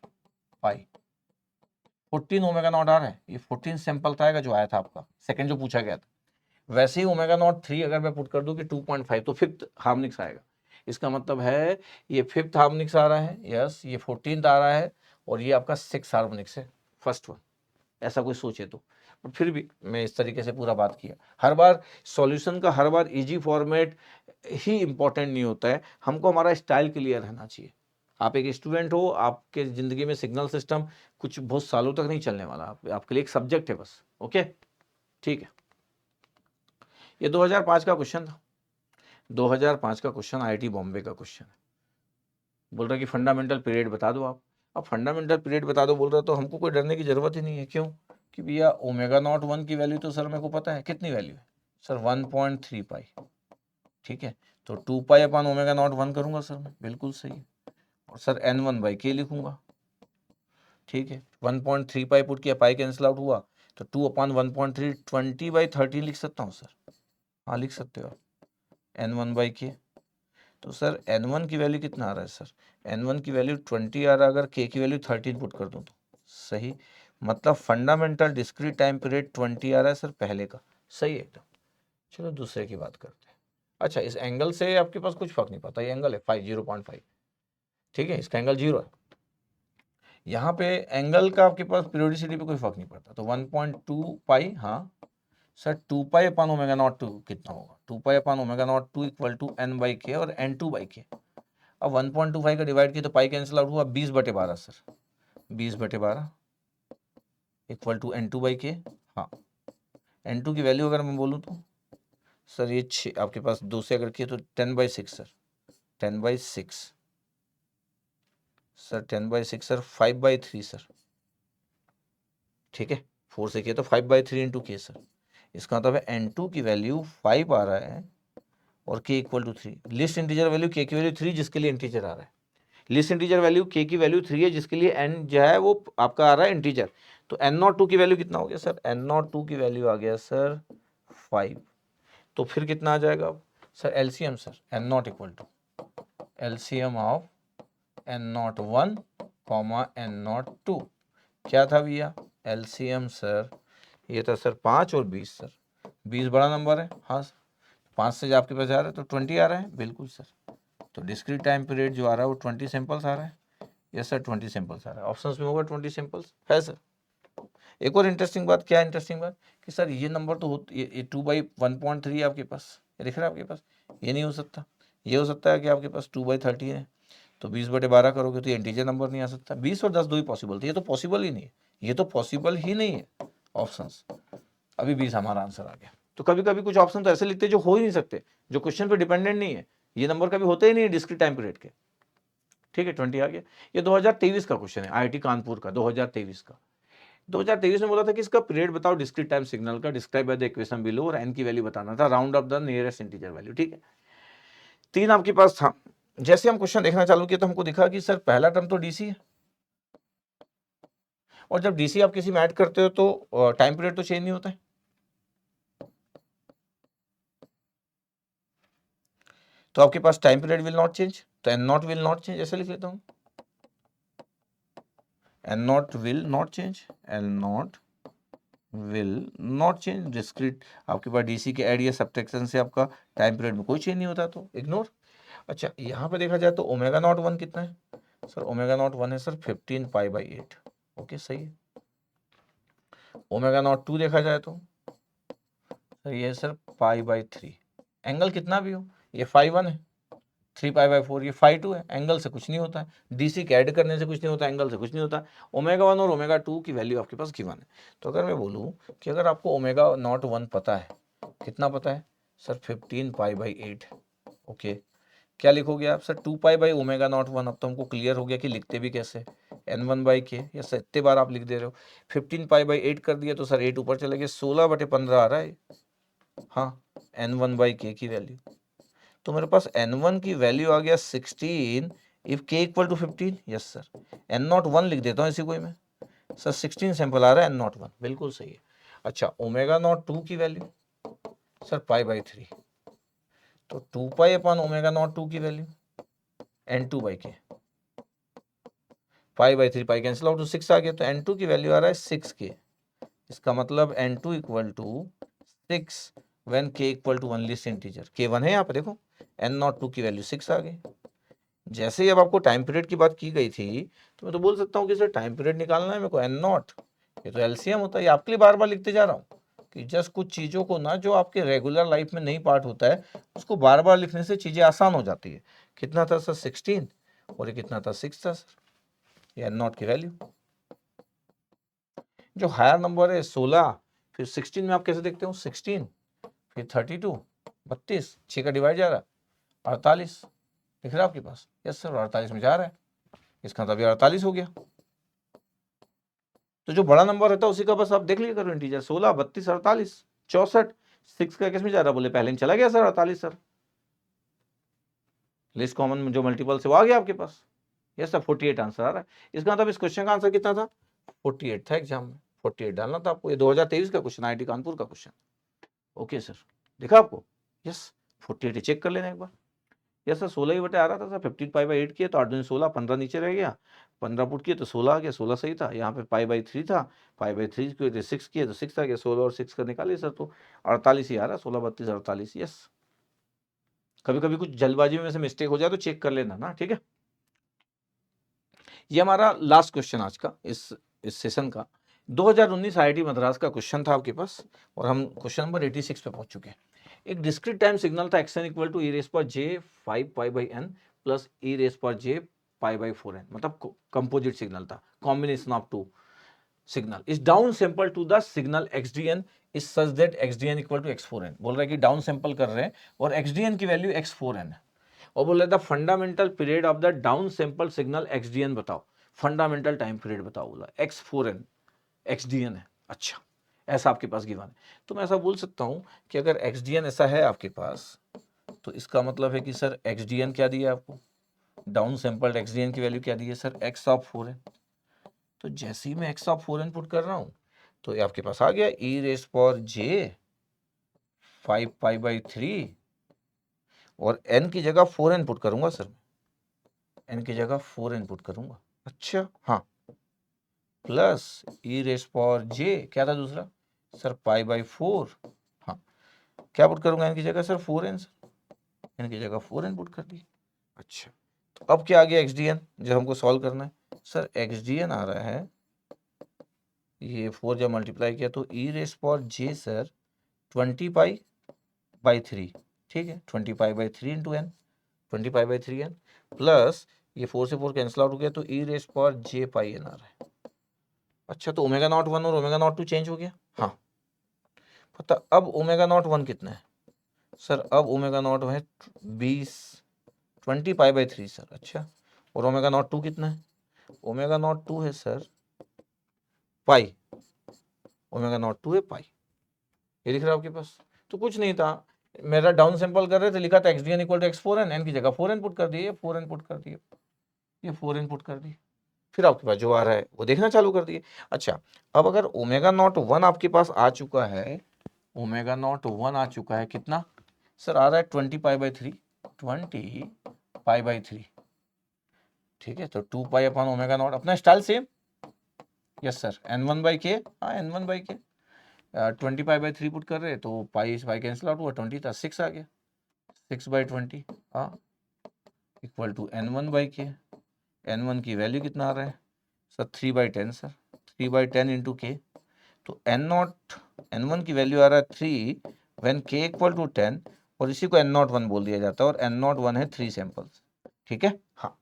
पाई, 14 ओमेगा नॉट आ रहा है, ये 14 सैंपल का आएगा जो आया था आपका सेकंड जो पूछा गया था। वैसे ही ओमेगा नॉट 3 अगर मैं पुट कर दूं कि 2.5, तो 5th हार्मोनिक्स आएगा। इसका मतलब है ये 5th हार्मोनिक्स आ रहा है, यस, ये 14th आ रहा है, और ये आपका 6th हार्मोनिक्स है, फर्स्ट वन, ऐसा कोई सोचे तो। बट फिर भी मैं इस तरीके से पूरा बात किया। हर बार सॉल्यूशन का हर बार इजी फॉर्मेट ही इंपॉर्टेंट नहीं होता है, हमको हमारा स्टाइल क्लियर रहना चाहिए। आप एक स्टूडेंट हो, आपके ज़िंदगी में सिग्नल सिस्टम कुछ बहुत सालों तक नहीं चलने वाला, आपके लिए एक सब्जेक्ट है बस, ओके, ठीक है। ये 2005 का क्वेश्चन था, 2005 का क्वेश्चन, आईआईटी बॉम्बे का क्वेश्चन है। बोल रहा है कि फंडामेंटल पीरियड बता दो आप। अब फंडामेंटल पीरियड बता दो बोल रहा, तो हमको कोई डरने की जरूरत ही नहीं है। क्यों? कि भैया ओमेगा नॉट 1 की वैल्यू तो सर मेरे को पता है, कितनी वैल्यू है सर, 1.3 पाई, ठीक है। तो 2 पाई अपन ओमेगा नॉट 1 करूंगा सर मैं, बिल्कुल सही है, और सर N1/K लिखूंगा, ठीक है। 1.3 पाई पुट किया, पाई कैंसिल आउट हुआ, तो 2/1.3 20/13 लिख सकता हूँ सर, हाँ लिख सकते हो N1/K। तो सर N1 की वैल्यू कितना आ रहा है सर, N1 की वैल्यू 20 आ रहा है, अगर K की वैल्यू 13 पुट कर दूं तो सही, मतलब फंडामेंटल डिस्क्रीट टाइम पीरियड 20 आ रहा है सर पहले का, सही है एकदम। चलो दूसरे की बात करते हैं। अच्छा, इस एंगल से आपके पास कुछ फर्क नहीं पड़ता, ये एंगल है 0.5, ठीक है, इसका एंगल 0 है। यहाँ पे एंगल का आपके पास पीरियोडिसिटी पे कोई फर्क नहीं पड़ता, तो 1.2 पाई, हाँ sir 2 pi upon omega naught 2 कितना होगा, 2 pi upon omega naught 2 equal to n by K और n2 बाई के। अब 1.25 का डिवाइड किया तो पाई कैंसिल आउट हुआ, 20/12 sir, 20/12 equal to n2 by के। हाँ, n2 की वैल्यू अगर मैं बोलूँ तो सर ये 6 आपके पास 2 से अगर किए तो 10/6 सर, 10/6 सर, 10/6 सर, 5/3 सर, ठीक है, 4 से किया तो 5/3 इंटू के सर। इसका मतलब है n2 की वैल्यू 5 आ रहा है और k equal to 3। Least integer value k की वैल्यू 3 जिसके लिए इंटीजर आ रहा है, लिस्ट इंटीजर वैल्यू k की वैल्यू 3 है जिसके लिए n जो है वो आपका आ रहा है इंटीजर। तो n02 की वैल्यू कितना हो गया सर, n02 की वैल्यू आ गया सर 5। तो फिर कितना आ जाएगा sir, LCM sir n0 equal to LCM of n01 n02 क्या था भैया, एलसीएम सर ये था सर 5 और 20 सर, 20 बड़ा नंबर है, हाँ सर, 5 से जो आपके पास आ रहा है तो 20 आ रहा है, बिल्कुल सर। तो डिस्क्रीट टाइम पीरियड जो आ रहा है वो 20 सैंपल्स आ रहा है, यस सर 20 सैंपल्स आ रहा है, ऑप्शंस में होगा 20 सैंपल्स है सर। एक और इंटरेस्टिंग बात, क्या इंटरेस्टिंग बात कि सर ये नंबर तो ये 2/1.3 है आपके पास, ये दिख रहा है आपके पास, ये नहीं हो सकता, ये हो सकता है कि आपके पास 2/13 है, तो 20/12 करोगे तो ये इंटीजर नंबर नहीं आ सकता, 20 और 10 दो ही पॉसिबल थे, ये तो पॉसिबल ही नहीं है, ये तो पॉसिबल ही नहीं है ऑप्शंस। अभी 20 हमारा आंसर आ गया। तो कभी कभी कुछ ऑप्शन तो ऐसे लिखते हैं जो हो ही नहीं सकते, जो क्वेश्चन पे डिपेंडेंट नहीं है, ये नंबर कभी होते ही नहीं है डिस्क्रीट टाइम पीरियड के, ठीक है 20 आ गया। ये 2023 का क्वेश्चन है, आईआईटी कानपुर का 2023 का। 2023 में बोला था कि इसका पीरियड बताओ डिस्क्रीट टाइम सिग्नल का, describe by the equation below, और एन की वैल्यू बताना था, round up the nearest integer value, ठीक है। 3 आपके पास था। जैसे हम क्वेश्चन देखना चालू किया तो हमको दिखा कि सर पहला टर्म तो डीसी है, और जब डीसी आप किसी में ऐड करते हो तो टाइम पीरियड तो चेंज नहीं होता है। तो आपके पास time period will not change, तो N naught will not change, ऐसे लिख लेता हूं, N naught will not change, L naught will not change. Discrete आपके पास डीसी के ऐड या सब्ट्रैक्शन से आपका टाइम पीरियड में कोई चेंज नहीं होता, तो इग्नोर। अच्छा, यहाँ पे देखा जाए तो ओमेगा नॉट 1 कितना है सर, ओमेगा नॉट 1 है सर 15 पाई/8, ओके सही है। ओमेगा नॉट 2 देखा जाए तो सर ये है सर पाई/3, एंगल कितना भी हो, ये 5/1 है, 3 पाई/4 ये 5/2 है, एंगल से कुछ नहीं होता है, डीसी के ऐड करने से कुछ नहीं होता, एंगल से कुछ नहीं होता। ओमेगा 1 और ओमेगा 2 की वैल्यू आपके पास गिवन है। तो अगर मैं बोलूँ कि अगर आपको ओमेगा नॉट 1 पता है, कितना पता है सर 15 पाई/8, ओके, क्या लिखोगे आप sir 2 pi by omega naught 1। अब तो हमको क्लियर हो गया कि लिखते भी कैसे, n1/k, या सर इतने बार आप लिख दे रहे हो, 15 पाई/8 कर दिया तो सर 8 ऊपर चले गए, 16/15 आ रहा है, हाँ n1/k की वैल्यू। तो मेरे पास n1 की वैल्यू आ गया 16 if k equal to 15, yes sir n01 लिख देता हूँ इसी को मैं, सर 16 सैंपल आ रहा है n01, बिल्कुल सही है। अच्छा, ओमेगा नॉट 2 की वैल्यू सर पाई/3, तो 2 पाई अपॉन ओमेगा नॉट 2 की वैल्यू n2/k, पाई/3 पाई कैंसिल आउट तो 6 आ गया, तो n2 की वैल्यू आ रहा है 6k। इसका मतलब n2 equal to 6 when k equal to 1 least integer, k1 है यहाँ पे देखो, n02 की वैल्यू 6 आ गई। जैसे ही अब आपको टाइम पीरियड की बात की गई थी तो मैं तो बोल सकता हूँ कि सर टाइम पीरियड निकालना है मेरे को, n0, ये तो एलसीएम होता है, ये आपके लिए बार बार लिखते जा रहा हूँ कि जस्ट कुछ चीज़ों को ना जो आपके रेगुलर लाइफ में नहीं पार्ट होता है उसको बार बार लिखने से चीज़ें आसान हो जाती है। कितना था सर 16, और ये कितना था 6 था सर, ये n0 की वैल्यू। जो हायर नंबर है 16, फिर 16 में आप कैसे देखते हो 16, फिर 32, 32, 6 का डिवाइड जा रहा है 48, दिख रहा है आपके पास, यस सर 48 में जा रहा है, इसका मतलब 48 हो गया। तो जो बड़ा नंबर रहता है उसी का बस आप देख लिया करो इंटीजर, 16, 32, 48, 64, 6 का किस में जा रहा, बोले पहले में चला गया सर 48 सर, लिस्ट कॉमन जो मल्टीपल से वो आ गया आपके पास, यस सर 48 आंसर आ रहा है। इसका मतलब इस क्वेश्चन का आंसर कितना था 48 था, एग्जाम में 48 डालना था आपको, ये 2023 का क्वेश्चन, आईआईटी कानपुर का क्वेश्चन, ओके सर, देखा आपको, यस 48 चेक कर लेना एक बार। यस सर 16 ही बटे आ रहा था सर, 15 पाई बाई 8 किया तो 8 दूनी 16, 15 नीचे रह गया, 15 पुट किए तो 16 आ गया, 16 सही था। यहाँ पे पाई बाई 3 था, पाई बाई 3 किए 6 किए तो 6 आ गया, 16 और 6 का निकालिए सर तो 48 ही आ रहा है, 16 32 48। यस, कभी कभी कुछ जल्दबाजी में से मिस्टेक हो जाए तो चेक कर लेना ना, ठीक है। ये हमारा लास्ट क्वेश्चन आज का इस सेशन का 2019 आईआईटी मद्रास का क्वेश्चन था आपके पास, और हम क्वेश्चन नंबर 86 पे पहुंच चुके हैं। एक डिस्क्रीट टाइम सिग्नल था xn equal to e race पर j 5 pi by n plus e race पर j पाई बाई 4n, मतलब कंपोजिट सिग्नल था, combination of two signal is down sample to the signal xdn is such that xdn equal to x4n। बोल रहा है कि down sample कर रहे हैं और xdn की वैल्यू x4n है, और बोल रहा था fundamental period of the down sample signal xdn बताओ, फंडामेंटल टाइम पीरियड बताओ, बोला x4n xdn है। अच्छा, ऐसा आपके पास गिवन है, तो मैं ऐसा बोल सकता हूं कि अगर xdn ऐसा है आपके पास, तो इसका मतलब है कि सर xdn क्या दिया आपको, डाउन सैंपल्ड xdn की वैल्यू क्या दी है सर, x ऑफ 4n। तो जैसे ही मैं x ऑफ 4n पुट कर रहा हूं तो ये आपके पास आ गया e रेस पर j 5 पाई बाई 3, और n की जगह 4n पुट करूंगा सर, n की जगह 4n पुट करूंगा। अच्छा हाँ, प्लस e रेस पर j क्या था दूसरा सर, पाई बाई 4। हाँ, क्या पुट करूंगा n की जगह सर, 4n, n की जगह 4n पुट कर दी। अच्छा, तो अब क्या आ गया xdn, जब हमको सॉल्व करना है सर, xdn आ रहा है ये 4 जब मल्टीप्लाई किया तो e रेस पर j सर 20 पाई बाई 3, ठीक है, 20 pi by 3 into n, 20 pi by 3 n, plus ये 4 से 4 कैंसिल आउट हो गया तो ई रेस पर जे पाई एन आ रहा है। अच्छा, तो ओमेगा नॉट 1 और ओमेगा नॉट 2 चेंज हो गया। हाँ, पता अब ओमेगा नॉट 1 कितना है सर, अब ओमेगा नॉट है 20 पाई बाई 3 सर। अच्छा, और ओमेगा नॉट 2 कितना है, ओमेगा नॉट 2 है सर पाई, ओमेगा नॉट 2 है पाई, ये लिख रहा है आपके पास। तो कुछ नहीं था, मेरा डाउन सैंपल कर रहे थे, लिखा था xdn equal to x4n, n की जगह 4n पुट कर दिए, 4n पुट कर दिए, ये 4n पुट कर दिए, फिर आपके पास जो आ रहा है वो देखना चालू कर दिए। अच्छा, अब अगर ओमेगा नॉट 1 आपके पास आ चुका है, ओमेगा नॉट 1 आ चुका है, कितना सर आ रहा है 20 पाई बाई 3, 20 पाई बाई 3, ठीक है, तो 2 पाई अपॉन ओमेगा नॉट, अपना style same. Yes sir, n1 by के, हाँ n1 बाई के, 20 पाई बाई 3 पुट कर रहे तो पाई पाई कैंसिल आउट हुआ, 20 था 6 आ गया, 6 बाई 20 हाँ इक्वल टू n1 बाई के, n1 की वैल्यू कितना आ रहा है sir, 3 by 10 sir, 3 by 10 into के, तो n1 की वैल्यू आ रहा है 3 व्हेन k इक्वल टू 10, और इसी को n01 बोल दिया जाता है, और n01 है 3 सैंपल्स, ठीक है। हाँ,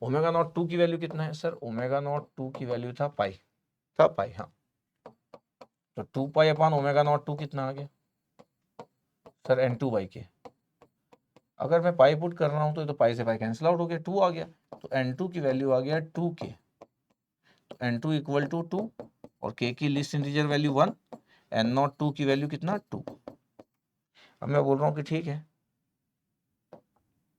ओमेगा नॉट 2 की वैल्यू कितना है सर, ओमेगा नॉट 2 की वैल्यू था पाई, हाँ, तो 2 पाई अपॉन ओमेगा नॉट 2 कितना आ गया सर, n2 बाई के। अगर मैं पाई पुट कर रहा हूं तो पाई से पाई कैंसिल आउट हो गया, 2 आ गया, तो n2 की वैल्यू आ गया 2k, तो n2 इक्वल टू 2, और k की लिस्ट इंटीजर वैल्यू 1, n02 की वैल्यू कितना 2। अब मैं बोल रहा हूँ कि ठीक है,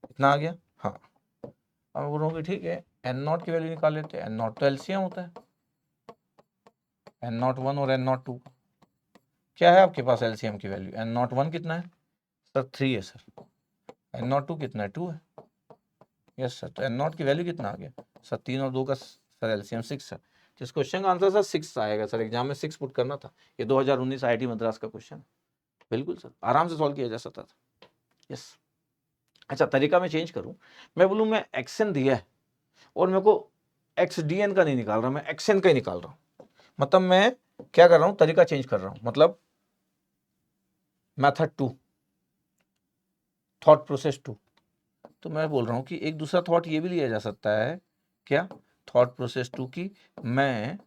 इतना आ गया। हाँ, अब मैं बोल रहा हूँ कि ठीक है, n0 की वैल्यू निकाल लेते हैं, n0 तो एलसीएम होता है, n01 और n02 क्या है आपके पास एलसीएम की वैल्यू, n01 कितना है सर, 3 है सर, n02 कितना है 2 है। यस सर, तो n0 की वैल्यू कितना आ गया सर, 3 और 2 का सर एलसीएम 6 है, तो इस क्वेश्चन का आंसर सर 6 आएगा सर, एग्जाम में 6 पुट करना था, ये 2019 आईआईटी मद्रास का क्वेश्चन, बिल्कुल सर, आराम से सॉल्व किया जा सकता था। यस, अच्छा तरीका मैं चेंज करूं, मैं बोलूं मैं एक्सन दिया है और मेरे को XDN का नहीं निकाल रहा, मैं एक्सन का ही निकाल रहा हूं, मतलब मैं क्या कर रहा हूं, तरीका चेंज कर रहा हूं, मतलब मेथड 2, थॉट प्रोसेस 2। तो मैं बोल रहा हूं कि एक दूसरा थॉट ये भी लिया जा सकता है, क्या, थॉट प्रोसेस 2 की मैं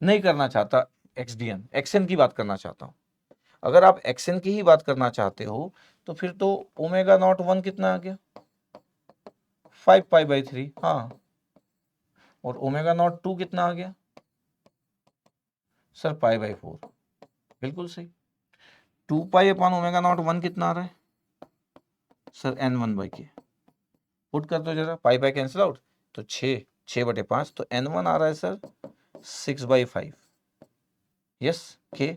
नहीं करना चाहता XDN, एक्सन की बात करना चाहता हूं। अगर आप एक्सन की ही बात करना चाहते हो तो फिर तो ओमेगा नॉट 1 कितना आ गया 5 पाई बाई 3, हाँ, और ओमेगा नॉट 2 कितना आ गया सर, पाई बाई 4, बिल्कुल सही। 2 पाई अपॉन ओमेगा नॉट 1 कितना आ रहा है सर, n1 बाई के, पुट कर दो जरा, पाई पाई कैंसिल आउट, तो 6 बटे 5, तो n1 आ रहा है सर 6 बाई 5, यस के,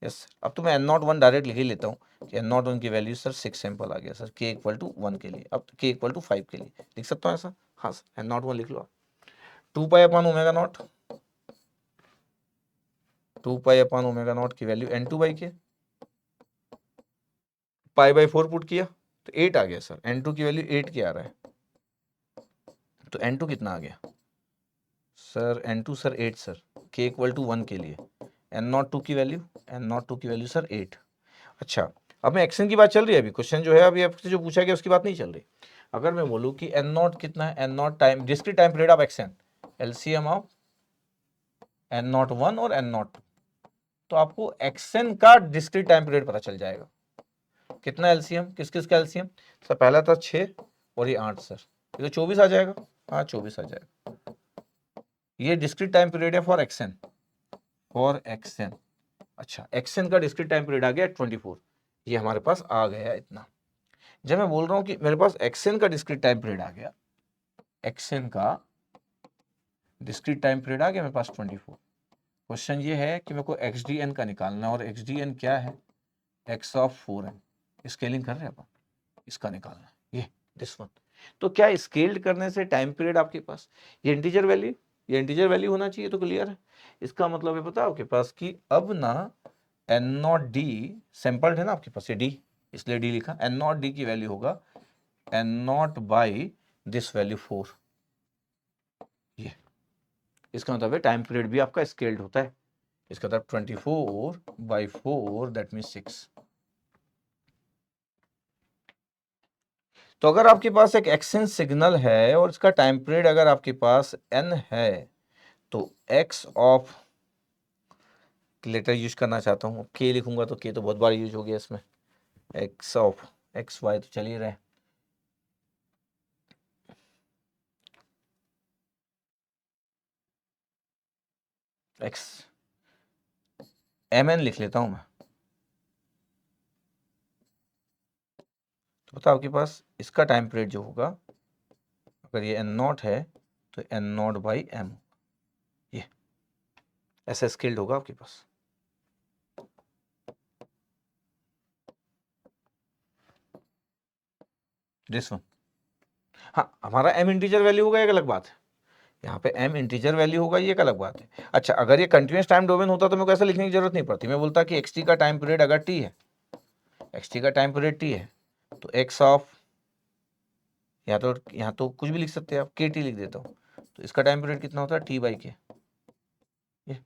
यस सर, अब तो मैं एन नॉट वन डायरेक्ट लिख ही लेता हूँ कि एन नॉट वन की वैल्यू सर 6 सैंपल आ गया सर, के इक्वल टू 1 के लिए, अब के इक्वल टू 5 के लिए लिख सकता हूँ ऐसा। हाँ सर, एन नॉट वन लिख लो आप, 2 pi upon omega naught, 2 pi upon omega not की वैल्यू N two by K, pi by 4 put किया तो 8 आ गया सर, एन टू की वैल्यू 8 की आ रहा है, तो एन टू कितना आ गया sir, n two sir 8 sir, k equal to 1 के लिए, एन नॉट टू की वैल्यू, एन नॉट टू की वैल्यू सर 8। अच्छा, अब मैं एक्शन की बात चल रही है, अभी क्वेश्चन जो है अभी आपसे जो पूछा गया उसकी बात नहीं चल रही। अगर मैं बोलूँ कि एन नॉट कितना है, N naught time discrete time period of x n, LCM of N naught one और एन नॉट टू, तो आपको एक्शन का डिस्क्रीट टाइम पीरियड पता चल जाएगा। कितना एलसीएम, किस किस का एलसीएम सर, पहला था 6 और ये 8 सर, ये तो 24 आ जाएगा। हाँ 24 आ जाएगा, ये डिस्क्रीट टाइम पीरियड है फॉर एक्शन, फॉर एक्शन। अच्छा, एक्शन का डिस्क्रीट टाइम पीरियड आ गया 24, ये हमारे पास आ गया इतना। जब मैं बोल रहा हूं कि मेरे पास एक्शन का डिस्क्रीट टाइम पीरियड आ गया, एक्शन का डिस्क्रीट टाइम पीरियड आ गया मेरे पास 24, क्वेश्चन ये है कि मेरे को एक्स डी एन का निकालना है, और एक्स डी एन क्या है, एक्स ऑफ 4n, स्केलिंग कर रहे हैं अपन, इसका निकालना है, ये दिस वन। तो क्या स्केल्ड करने से टाइम पीरियड आपके पास, ये इंटीजर वैल्यू, ये इंटीजर वैल्यू होना चाहिए, तो क्लियर है। इसका मतलब है पता है आपके पास कि अब ना एन नॉट डी सैंपल्ड है ना आपके पास, ये डी, इसलिए डी लिखा, एन नॉट डी की वैल्यू होगा n naught by this value 4, ये इसका मतलब है टाइम पीरियड भी आपका स्केल्ड होता है। इसका मतलब 24 बाई 4 दैट मीन 6। तो अगर आपके पास एक एक्शन सिग्नल है और इसका टाइम पीरियड अगर आपके पास n है, तो x ऑफ, लेटर यूज करना चाहता हूँ, k लिखूंगा तो k तो बहुत बार यूज हो गया इसमें, x ऑफ एक्स वाई तो चल ही रहे, x mn लिख लेता हूं मैं। तो बताओ आपके पास इसका टाइम पीरियड जो होगा, अगर ये n नॉट है तो n नॉट बाई m, ये ऐसा स्केल्ड होगा आपके पास। दिस वन, हाँ हमारा m इंटीजर वैल्यू होगा एक अलग बात है, यहाँ पे m इंटीजर वैल्यू होगा ये एक अलग बात है। अच्छा, अगर ये कंटिन्यूस टाइम डोमेन होता तो मेरे को ऐसा लिखने की जरूरत नहीं पड़ती, मैं बोलता कि xt का टाइम पीरियड अगर t है, xt का टाइम पीरियड t है, तो x ऑफ, यहाँ तो कुछ भी लिख सकते हैं आप, के टी लिख देता हूँ, तो इसका टाइम पीरियड कितना होता है, टी बाई के, ये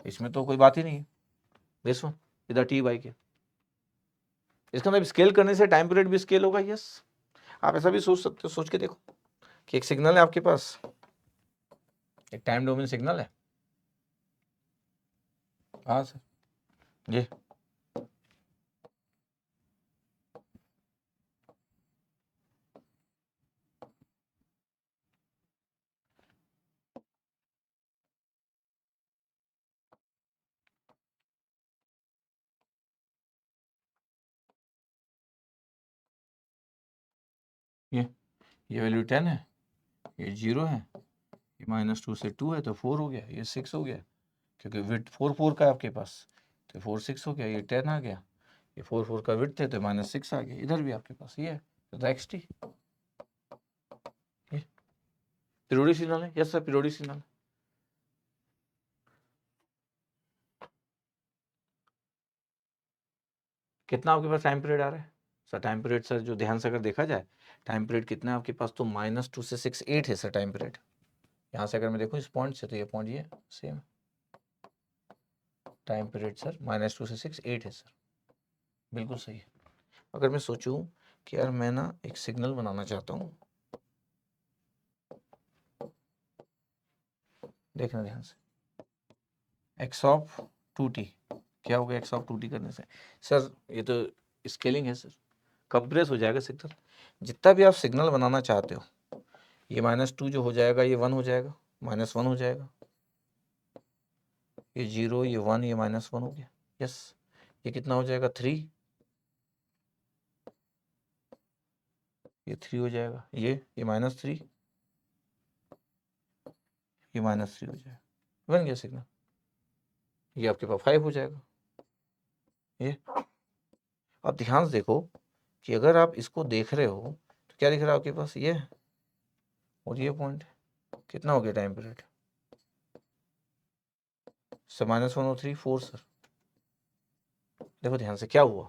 इसमें तो कोई बात ही नहीं है, दिस वन इधर टी बाई के। इसका मतलब स्केल करने से टाइम पीरियड भी स्केल होगा, यस। आप ऐसा भी सोच सकते हो, सोच के देखो कि एक सिग्नल है आपके पास, एक टाइम डोमेन सिग्नल है, हाँ सर, ये ये वैल्यू 10 है, ये 0 है, ये -2 से 2 है तो 4 हो गया, ये 6 हो गया, क्योंकि विड्थ 4 का है आपके पास, तो 4 6 हो गया, ये 10 आ गया, ये 4 का विड्थ है तो -6 आ गया, इधर भी आपके पास ये है, तो एक्स टी पीरियोडिक सिग्नल है, यस सर पीरियोडिक सिग्नल। कितना आपके पास टाइम पीरियड आ रहा है सर, टाइम पीरियड सर जो ध्यान से अगर देखा जाए, टाइम पीरियड कितना है आपके पास, तो -2 से 6 8 है सर टाइम पीरियड। यहाँ से अगर मैं देखूँ इस पॉइंट से, तो ये पॉइंट ये सेम टाइम पीरियड सर -2 से 6 8 है सर, बिल्कुल सही है। अगर मैं सोचूं कि यार मैं ना एक सिग्नल बनाना चाहता हूँ, देखना ध्यान से, एक्स ऑफ 2t, क्या होगा एक्स ऑफ 2t करने से सर, ये तो स्केलिंग है सर, कंप्रेस हो जाएगा सिग्नल, जितना भी आप सिग्नल बनाना चाहते हो, ये -2 जो हो जाएगा ये 1 हो जाएगा, -1 हो जाएगा, ये 0, ये 1, ये -1 हो गया, यस। ये कितना हो जाएगा 3, ये 3 हो जाएगा, ये -3, ये -3 हो जाएगा, बन गया सिग्नल। ये आपके पास 5 हो जाएगा, ये अब ध्यान से देखो कि अगर आप इसको देख रहे हो तो क्या दिख रहा है आपके पास, ये और ये पॉइंट कितना हो गया टाइम पीरियड सर, -103 4 सर। देखो ध्यान से क्या हुआ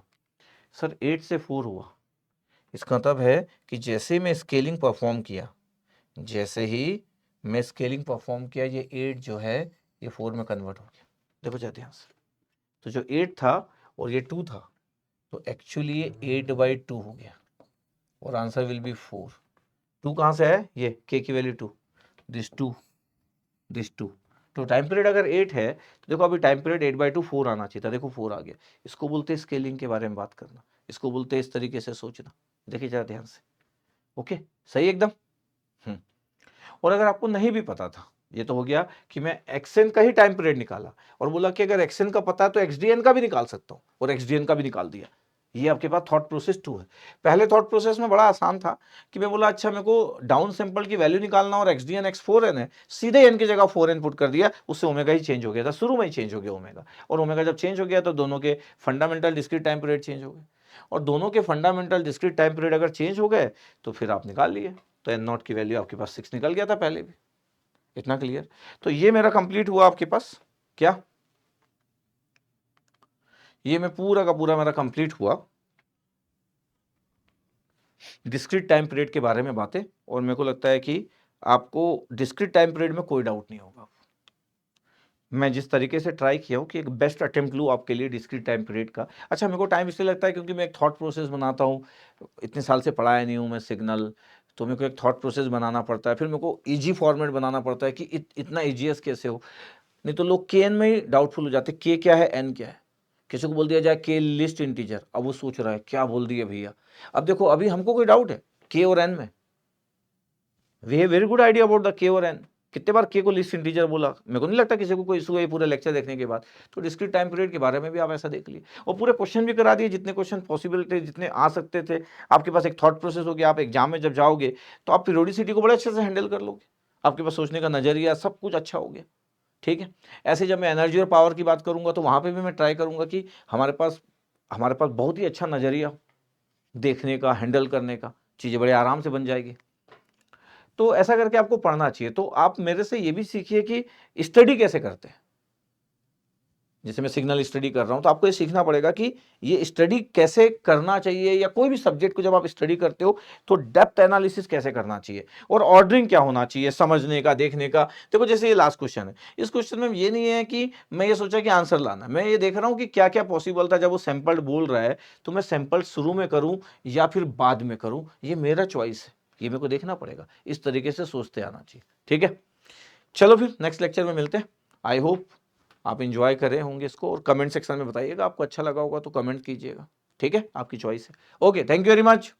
सर, 8 से 4 हुआ। इसका मतलब है कि जैसे मैं स्केलिंग परफॉर्म किया, जैसे ही मैं स्केलिंग परफॉर्म किया, ये 8 जो है ये 4 में कन्वर्ट हो गया। देखो जरा ध्यान से, तो जो 8 था और ये 2 था, तो एक्चुअली ये 8/2 हो गया और आंसर विल बी 4। 2 कहाँ से है, ये k की वैल्यू 2, दिस 2, दिस 2। तो टाइम पीरियड अगर 8 है तो देखो अभी टाइम पीरियड 8/2 4 आना चाहिए था, देखो 4 आ गया। इसको बोलते हैं स्केलिंग के बारे में बात करना, इसको बोलते हैं इस तरीके से सोचना। देखिए जरा ध्यान से, ओके सही एकदम। और अगर आपको नहीं भी पता था, ये तो हो गया कि मैं एक्सएन का ही टाइम पीरियड निकाला और बोला कि अगर एक्सएन का पता है तो एक्सडीएन का भी निकाल सकता हूं, और एक्सडीएन का भी निकाल दिया। ये आपके पास थॉट प्रोसेस 2 है। पहले थॉट प्रोसेस में बड़ा आसान था कि मैं बोला अच्छा मेरे को डाउन सैंपल की वैल्यू निकालना और एक्सडीएन x4n है, सीधे n की जगह 4n पुट कर दिया, उससे ओमेगा ही चेंज हो गया था, शुरू में ही चेंज हो गया ओमेगा। और ओमेगा जब चेंज हो गया तो दोनों के fundamental discrete time period change हो गए, और दोनों के फंडामेंटल डिस्क्रीट टाइम पीरियड अगर चेंज हो गए तो फिर आप निकाल लिए, तो एन नॉट की वैल्यू आपके पास 6 निकल गया था पहले भी। इतना क्लियर? तो ये मेरा कंप्लीट हुआ आपके पास क्या, ये मैं पूरा का पूरा मेरा कंप्लीट हुआ डिस्क्रीट टाइम पीरियड के बारे में बातें। और मेरे को लगता है कि आपको डिस्क्रीट टाइम पीरियड में कोई डाउट नहीं होगा। मैं जिस तरीके से ट्राई किया हूँ कि एक बेस्ट अटेम्प्ट लूँ आपके लिए डिस्क्रीट टाइम पीरियड का। अच्छा मेरे को टाइम इसलिए लगता है क्योंकि मैं एक थॉट प्रोसेस बनाता हूँ, इतने साल से पढ़ाया नहीं हूँ मैं सिग्नल, तो मेरे को एक थॉट प्रोसेस बनाना पड़ता है, फिर मेरे को ईजी फॉर्मेट बनाना पड़ता है कि इतना ईजीएस कैसे हो। नहीं तो लोग के एन में ही डाउटफुल हो जाते, के क्या है एन क्या है। किसी को बोल दिया जाए के लिस्ट इंटीजर, अब वो सोच रहा है क्या बोल दिया भैया। अब देखो अभी हमको कोई डाउट है के और एन में, we have very good idea about the K और एन। कितने बार के को लिस्ट इंटीजर बोला, मेरे को नहीं लगता किसी को कोई इशू है पूरे लेक्चर देखने के बाद। तो डिस्क्रीट टाइम पीरियड के बारे में भी आप ऐसा देख लिए और पूरे क्वेश्चन भी करा दिए, जितने क्वेश्चन पॉसिबल थे, जितने आ सकते थे। आपके पास एक थॉट प्रोसेस हो गया, आप एग्जाम में जब जाओगे तो आप पीरियोडिसिटी को बड़े अच्छे से हैंडल कर लोगे, आपके पास सोचने का नजरिया सब कुछ अच्छा हो गया। ठीक है, ऐसे जब मैं एनर्जी और पावर की बात करूंगा तो वहां पे भी मैं ट्राई करूंगा कि हमारे पास बहुत ही अच्छा नजरिया देखने का, हैंडल करने का, चीजें बड़े आराम से बन जाएगी। तो ऐसा करके आपको पढ़ना चाहिए। तो आप मेरे से ये भी सीखिए कि स्टडी कैसे करते हैं। जैसे मैं सिग्नल स्टडी कर रहा हूं तो आपको ये सीखना पड़ेगा कि ये स्टडी कैसे करना चाहिए, या कोई भी सब्जेक्ट को जब आप स्टडी करते हो तो डेप्थ एनालिसिस कैसे करना चाहिए, और ऑर्डरिंग क्या होना चाहिए समझने का, देखने का। देखो जैसे ये लास्ट क्वेश्चन है, इस क्वेश्चन में ये नहीं है कि मैं ये सोचा कि आंसर लाना, मैं ये देख रहा हूं कि क्या क्या पॉसिबल था। जब वो सैंपल बोल रहा है तो मैं सैंपल शुरू में करूं या फिर बाद में करूं, ये मेरा चॉइस है, ये मेरे को देखना पड़ेगा। इस तरीके से सोचते आना चाहिए। ठीक है, चलो फिर नेक्स्ट लेक्चर में मिलते हैं। आई होप आप इंजॉय करे होंगे इसको, और कमेंट सेक्शन में बताइएगा आपको अच्छा लगा होगा तो कमेंट कीजिएगा। ठीक है, आपकी चॉइस है। Okay, thank you very much.